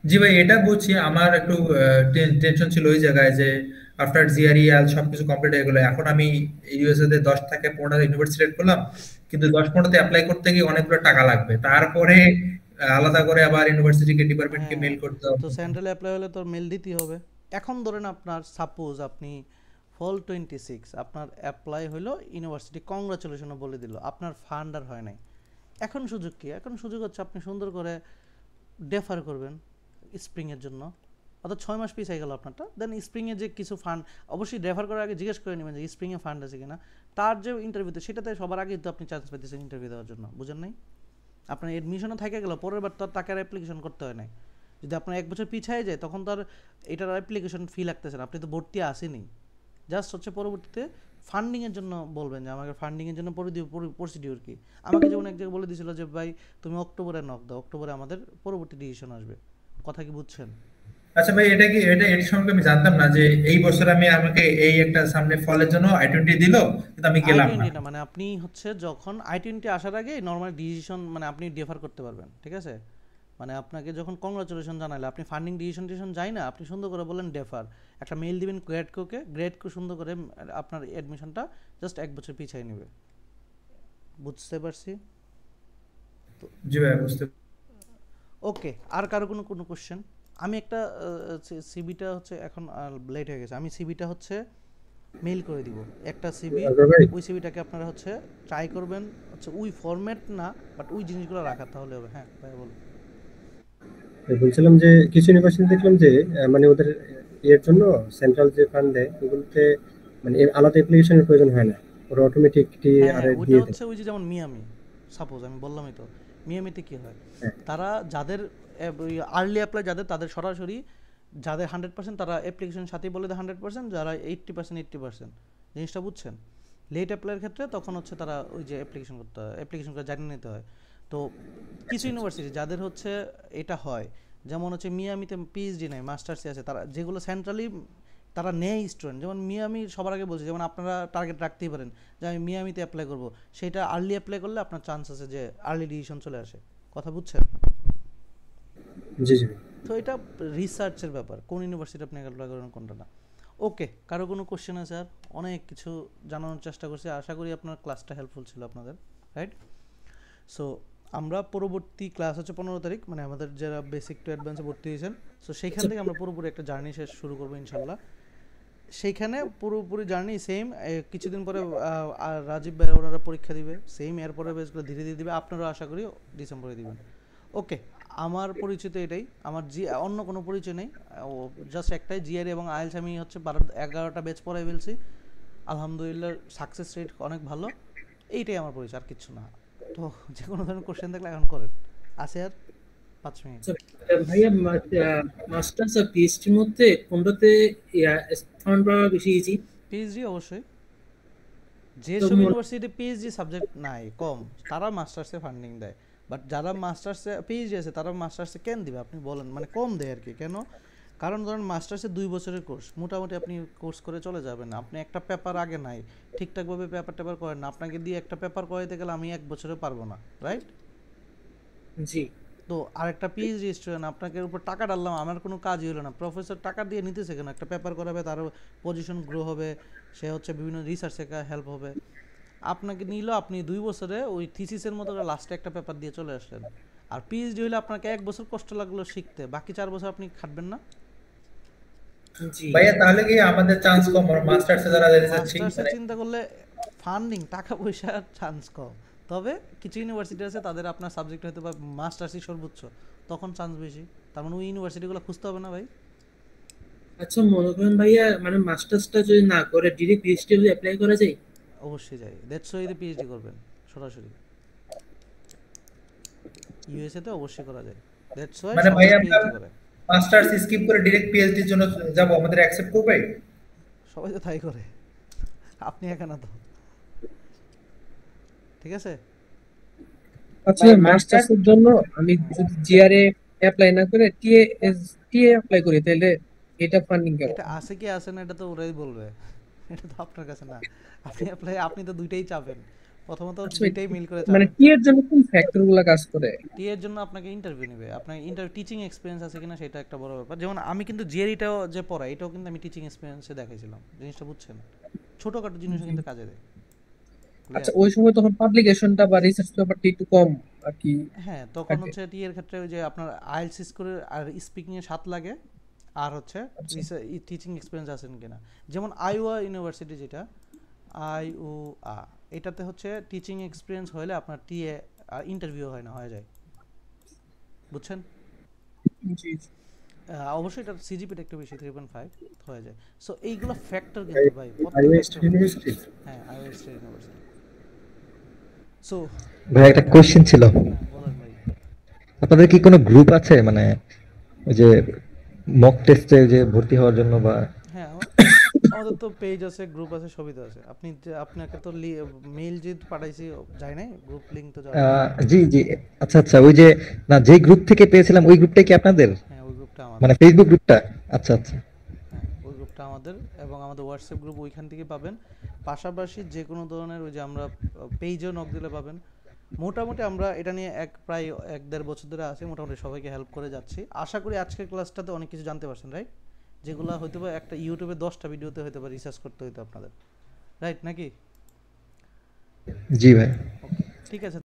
[SPEAKER 3] জি ভাই, এটা বুঝছি। আমার একটু টেনশন ছিল ওই জায়গায় যে আফটার জিআরই আল সবকিছু কমপ্লিট হয়ে গেলো, এখন আমি ইউএসএ তে 10 থেকে 15টা ইউনিভার্সিটি করলাম, কিন্তু 10-15তে অ্যাপ্লাই করতে গিয়ে অনেকগুলো টাকা লাগবে, তারপরে আলাদা করে আবার ইউনিভার্সিটিকে ডিপার্টমেন্টকে মেল করতে হবে।
[SPEAKER 1] তো সেন্ট্রাল অ্যাপ্লাই হলে তো মেল দিতেই হবে। এখন ধরেন আপনার সাপোজ আপনি ফল 26 আপনার অ্যাপ্লাই হলো, ইউনিভার্সিটি কংগ্রাচুলেশন বলে দিল, আপনার ফান্ড আর হয় নাই। এখন সুযোগ কি? এখন সুযোগ হচ্ছে আপনি সুন্দর করে ডেফার করবেন স্প্রিংয়ের জন্য, অর্থাৎ 6 মাস পিছিয়ে গেল আপনারটা। দেন স্প্রিংয়ে যে কিছু ফান্ড, অবশ্যই ডেফার করার আগে জিজ্ঞেস করে নেবেন যে স্প্রিংয়ে ফান্ড আছে কিনা। তার যে ইন্টারভিউতে, সেটাতে সবার আগেই তো আপনি চান্স পেতেছেন ইন্টারভিউ দেওয়ার জন্য, বুঝেন নাই? আপনার এডমিশনও থেকে গেল, পরের বার তো আর তাকে আর অ্যাপ্লিকেশন করতে হয় নাই। যদি আপনার 1 বছর পিছিয়ে যায় তখন তো আর এটার অ্যাপ্লিকেশন ফি লাগতেছে না, আপনি তো ভর্তি আসেনি। জাস্ট হচ্ছে পরবর্তীতে ফান্ডিংয়ের জন্য বলবেন যে আমাকে ফান্ডিংয়ের জন্য প্রসিডিউর কি। আমাকে যেমন এক জায়গায় বলে দিয়েছিল যে ভাই তুমি অক্টোবরে নক দাও, অক্টোবরে আমাদের পরবর্তী ডিসিশন আসবে। কথা কি বুঝছেন?
[SPEAKER 3] আচ্ছা ভাই, এটা সম্পর্কে আমি জানতাম না যে এই বছর আমাকে এই একটা সামনে ফলের জন্য I-20 দিল, কিন্তু আমি গেলাম না।
[SPEAKER 1] I-20 না, মানে আপনি হচ্ছে যখন I-20 আসার আগে নরমাল ডিসিশন মানে আপনি ডেফার করতে পারবেন, ঠিক আছে? মানে আপনাকে যখন কংগ্রাচুলেশন জানাইলে আপনি ফান্ডিং ডিসিশন যাই না, আপনি সুন্দর করে বলেন ডেফার, একটা মেইল দিবেন গ্রেডকো সুন্দর করে আপনার অ্যাডমিশনটা জাস্ট 1 বছর পিছিয়ে নেবে। বুঝতে পারছি তো?
[SPEAKER 3] জি ভাই, বুঝতে।
[SPEAKER 1] ওকে, আর কারো কোনো কোশ্চেন? আমি একটা সিবিটা হচ্ছে এখন লেট হয়ে গেছে, আমি সিবিটা হচ্ছে মেইল করে দিব একটা সিবি। ওই সিবিটাকে আপনারা হচ্ছে ট্রাই করবেন হচ্ছে ওই ফরম্যাট না, বাট ওই জিনিসগুলো রাখা, তাহলে হবে। হ্যাঁ ভাই বলুন।
[SPEAKER 11] বলছিলাম যে কিছু ইউনিভার্সিটি দেখলাম যে মানে ওদের এর জন্য সেন্ট্রাল যে ফান্ড দেয় ওগুলোতে মানে আলাদা অ্যাপ্লিকেশনের প্রয়োজন হয় না, ওরা অটোমেটিক টিআরএ দিয়ে দেয়।
[SPEAKER 1] হচ্ছে ওই যে যেমন মিয়ামি, সাপোজ আমি বললামই তো, মিয়ামিতে কি হয়, তারা যাদের আর্লি অ্যাপ্লাই যাদের, তাদের সরাসরি যাদের 100% তারা অ্যাপ্লিকেশনের সাথেই বলে দেয় 100%, যারা 80% জিনিসটা বুঝছেন? লেট অ্যাপ্লাইয়ের ক্ষেত্রে তখন হচ্ছে তারা ওই যে অ্যাপ্লিকেশন করতে হয়, অ্যাপ্লিকেশন করে জানিয়ে নিতে হয়। তো কিছু ইউনিভার্সিটি যাদের হচ্ছে এটা হয়, যেমন হচ্ছে মিয়ামিতে পিএইচডি নেয়, মাস্টার্সে আছে, তারা যেগুলো সেন্ট্রালি তারা নেয় স্টুডেন্ট, যেমন মিয়ামি সবার আগে বলছে, যেমন আপনারা টার্গেট রাখতেই পারেন যে আমি মিয়ামিতে অ্যাপ্লাই করব, সেটা আর্লি অ্যাপ্লাই করলে আপনার চান্স আছে যে আর্লি ডিসিশন চলে আসে। কথা বুঝছেন?
[SPEAKER 11] জি জি।
[SPEAKER 1] তো এটা রিসার্চের ব্যাপার, কোন ইউনিভার্সিটি আপনি অ্যাপ্লাই করেন কোনটা না। ওকে, কারো কোনো কোশ্চেন আছে? আর অনেক কিছু জানানোর চেষ্টা করছি, আশা করি আপনার ক্লাসটা হেল্পফুল ছিল আপনাদের, রাইট? সো আমরা পরবর্তী ক্লাস হচ্ছে 15 তারিখ, মানে আমাদের যারা বেসিক টু অ্যাডভান্সে ভর্তি হয়েছেন, সো সেইখান থেকে আমরা পুরোপুরি একটা জার্নি শুরু করবো ইনশাল্লাহ। সেইখানে পুরোপুরি জার্নি সেম, কিছুদিন পরে রাজীব ভাই ওনারা পরীক্ষা দিবে, সেম এরপরে বেসগুলো ধীরে ধীরে দিবে, আপনারা আশা করি ডিসেম্বরে দিবেন। ওকে, আমার পরিচিত এটাই, আমার অন্য কোনো পরিচয় নেই, জাস্ট একটাই, জিআরই এবং আইএলস আমি হচ্ছে 11টা ব্যাচ পড়াই ফেলছি, আলহামদুলিল্লাহ সাকসেস রেট অনেক ভালো, এইটাই আমার পরিচয়, আর কিছু না। তো যে কোনো ধরনের কোশ্চেন থাকলে এখন করেন, আছে আর 5 মিনিট।
[SPEAKER 9] ভাইয়া মাস্টার্স আর পিএইচডির মধ্যে কোনটাতে স্থান পাওয়া বেশি ইজি?
[SPEAKER 1] পিএইচডি অবশ্যই, যেসব ইউনিভার্সিটি পিএইচডি সাবজেক্ট নাই কম, তারা মাস্টার্সে ফান্ডিং দেয়, বাট যারা মাস্টার্সে পিএইচডি আছে তারা মাস্টার্সে কেন দিবে আপনি বলেন? মানে কম দেয় আর কি। কেন? কারণ ধরেন মাস্টার্সে 2 বছরের কোর্স, মোটামুটি আপনি কোর্স করে চলে যাবেন, আপনি একটা পেপার আগে নাই, ঠিকঠাকভাবে পেপার করেন না, আপনাকে দিয়ে একটা পেপার করাইতে গেলে আমি 1 বছরে পারবো না, রাইট?
[SPEAKER 9] জি।
[SPEAKER 1] তো আরেকটা পিএইচডি স্টুডেন্ট, আপনাকে উপর টাকা ডাললাম, আমার কোনো কাজই হলো না, প্রফেসর টাকা দিয়ে নিতেছে কেন? একটা পেপার করাবে, তার পজিশন গ্রো হবে, সে হচ্ছে বিভিন্ন রিসার্চে হেল্প হবে, আপনাকে নিল, আপনি 2 বছরে ওই থিসিসের মতো লাস্টে একটা পেপার দিয়ে চলে আসলেন। আর পিএইচডি হলে আপনাকে 1 বছর কষ্ট লাগলো শিখতে, বাকি 4 বছর আপনি খাটবেন না?
[SPEAKER 9] জি
[SPEAKER 3] ভাইয়া, তাহলে কি আমাদের চান্স কম? মাস্টার্সে যারা রিসার্চ
[SPEAKER 1] চিন্তা করলে ফান্ডিং, টাকা পয়সার চান্স কম, তবে কিছু ইউনিভার্সিটি আছে তাদের আপনার সাবজেক্ট হয়তো বা মাস্টার্সই সর্বোচ্চ, তখন চান্স বেশি, তার মানে ওই ইউনিভার্সিটিগুলো খুঁজতে হবে না ভাই।
[SPEAKER 9] আচ্ছা, মনে করেন ভাইয়া মানে মাস্টার্সটা যদি না করে ডিরেক্ট পিএইচডি যদি অ্যাপ্লাই করা যায়?
[SPEAKER 1] অবশ্যই যায়, দ্যাটস ওয়াই পিএইচডি করবেন সরাসরি, ইউএসএ তে অবশ্যই করা যায়, দ্যাটস ওয়াই
[SPEAKER 3] মানে ভাই
[SPEAKER 1] পিএইচডি করে।
[SPEAKER 3] মাস্টার্স স্কিপ করে ডাইরেক্ট পিএইচডি এর জন্য যাব, আমাদের অ্যাকসেপ্ট করবে?
[SPEAKER 1] সবাই তো তাই করে, আপনি একা না তো। ঠিক আছে?
[SPEAKER 13] আচ্ছা
[SPEAKER 10] ভাই
[SPEAKER 13] মাস্টার্স
[SPEAKER 10] মাস্টার্স
[SPEAKER 13] এর জন্য আমি যদি জিআরএ অ্যাপ্লাই না করে টিএ অ্যাপ্লাই করি তাহলে এটা ফান্ডিং কেমন?
[SPEAKER 1] এটা আছে কি আছে না এটা তো ওরাই বলবে, এটা তো আপনার কাছে না। আপনি তো দুইটাই চাবেন, প্রথমত
[SPEAKER 13] আচ্ছা
[SPEAKER 1] দুইটাই মিল করে
[SPEAKER 13] মানে
[SPEAKER 1] চাবেন।
[SPEAKER 13] টি এর জন্য কোন ফ্যাক্টর গুলা কাজ করে?
[SPEAKER 1] টি এর জন্য আপনাকে ইন্টারভিউ নেবে, আপনার টিচিং এক্সপিরিয়েন্স আছে কিনা সেটা একটা বড় ব্যাপার। যেমন আমি কিন্তু জিআরইটাও যে পড়াই এটাও কিন্তু আমি টিচিং এক্সপিরিয়েন্সে দেখাইছিলাম, জিনিসটা বুঝছেন? ছোটখাটো জিনিসও কিন্তু কাজে দেয়।
[SPEAKER 13] আচ্ছা ওই সময় তখন পাবলিকেশনটা বা রিসার্চ পেপারটা একটু কম আর কি
[SPEAKER 1] হ্যাঁ, তখন
[SPEAKER 13] থাকে।
[SPEAKER 1] হচ্ছে টি এর ক্ষেত্রে ওই যে আপনার আইএলটিএস স্কোরে আর স্পিকিং এ 7 লাগে, আর হচ্ছে টিচিং এক্সপিরিয়েন্স আছেন কিনা। যেমন আইওয়া ইউনিভার্সিটি যেটা আইওআ, এটাতে হচ্ছে টিচিং এক্সপিরিয়েন্স হলে আপনার টিএ ইন্টারভিউ হয় না, হয়ে যায়। বুঝছেন?
[SPEAKER 13] জি
[SPEAKER 1] অবশ্যই এটা সিজিপিটা একটু বেশি 3.5 হয়ে যায়। সো এইগুলো ফ্যাক্টর কিন্তু ভাই
[SPEAKER 11] আইওএ স্টেট ইউনিভার্সিটি।
[SPEAKER 1] হ্যাঁ, আইওএ স্টেট ইউনিভার্সিটি। সো
[SPEAKER 14] ভাই একটা কোশ্চেন ছিল,
[SPEAKER 1] বলেন ভাই।
[SPEAKER 14] আপনাদের কি কোনো গ্রুপ আছে মানে ওই যে মক টেস্টে যে ভর্তি হওয়ার জন্য বা?
[SPEAKER 1] হ্যাঁ, আমাদের তো পেজ আছে, গ্রুপ আছে, সবই তো আছে। আপনাকে তো মেইল যে পাঠাইছি যায় নাই, গ্রুপ লিংক তো যাবে।
[SPEAKER 14] জি জি, আচ্ছা আচ্ছা, ওই যে না যে গ্রুপ থেকে পেয়েছিলাম ওই গ্রুপটাই কি আপনাদের?
[SPEAKER 1] হ্যাঁ, ওই গ্রুপটা আমাদের,
[SPEAKER 14] মানে ফেসবুক গ্রুপটা? আচ্ছা আচ্ছা।
[SPEAKER 1] হ্যাঁ ওই গ্রুপটা আমাদের, এবং আমাদের হোয়াটসঅ্যাপ গ্রুপ ওইখান থেকে পাবেন। পাশাপাশি যে কোনো ধরনের ওই যে আমরা পেজেও নক দিলে পাবেন। মোটামুটি আমরা এটা নিয়ে প্রায় 1-1.5 বছর ধরে আছি, মোটামুটি সবাইকে হেল্প করে যাচ্ছি। আশা করি আজকের ক্লাসটাতে অনেক কিছু জানতে পারছেন, রাইট? যেগুলো হয়তো বা একটা ইউটিউবে 10টা ভিডিওতে হয়তো বা রিসার্চ করতে হইতো আপনাদের, রাইট নাকি?
[SPEAKER 14] জি ভাই।
[SPEAKER 1] ওকে, ঠিক আছে।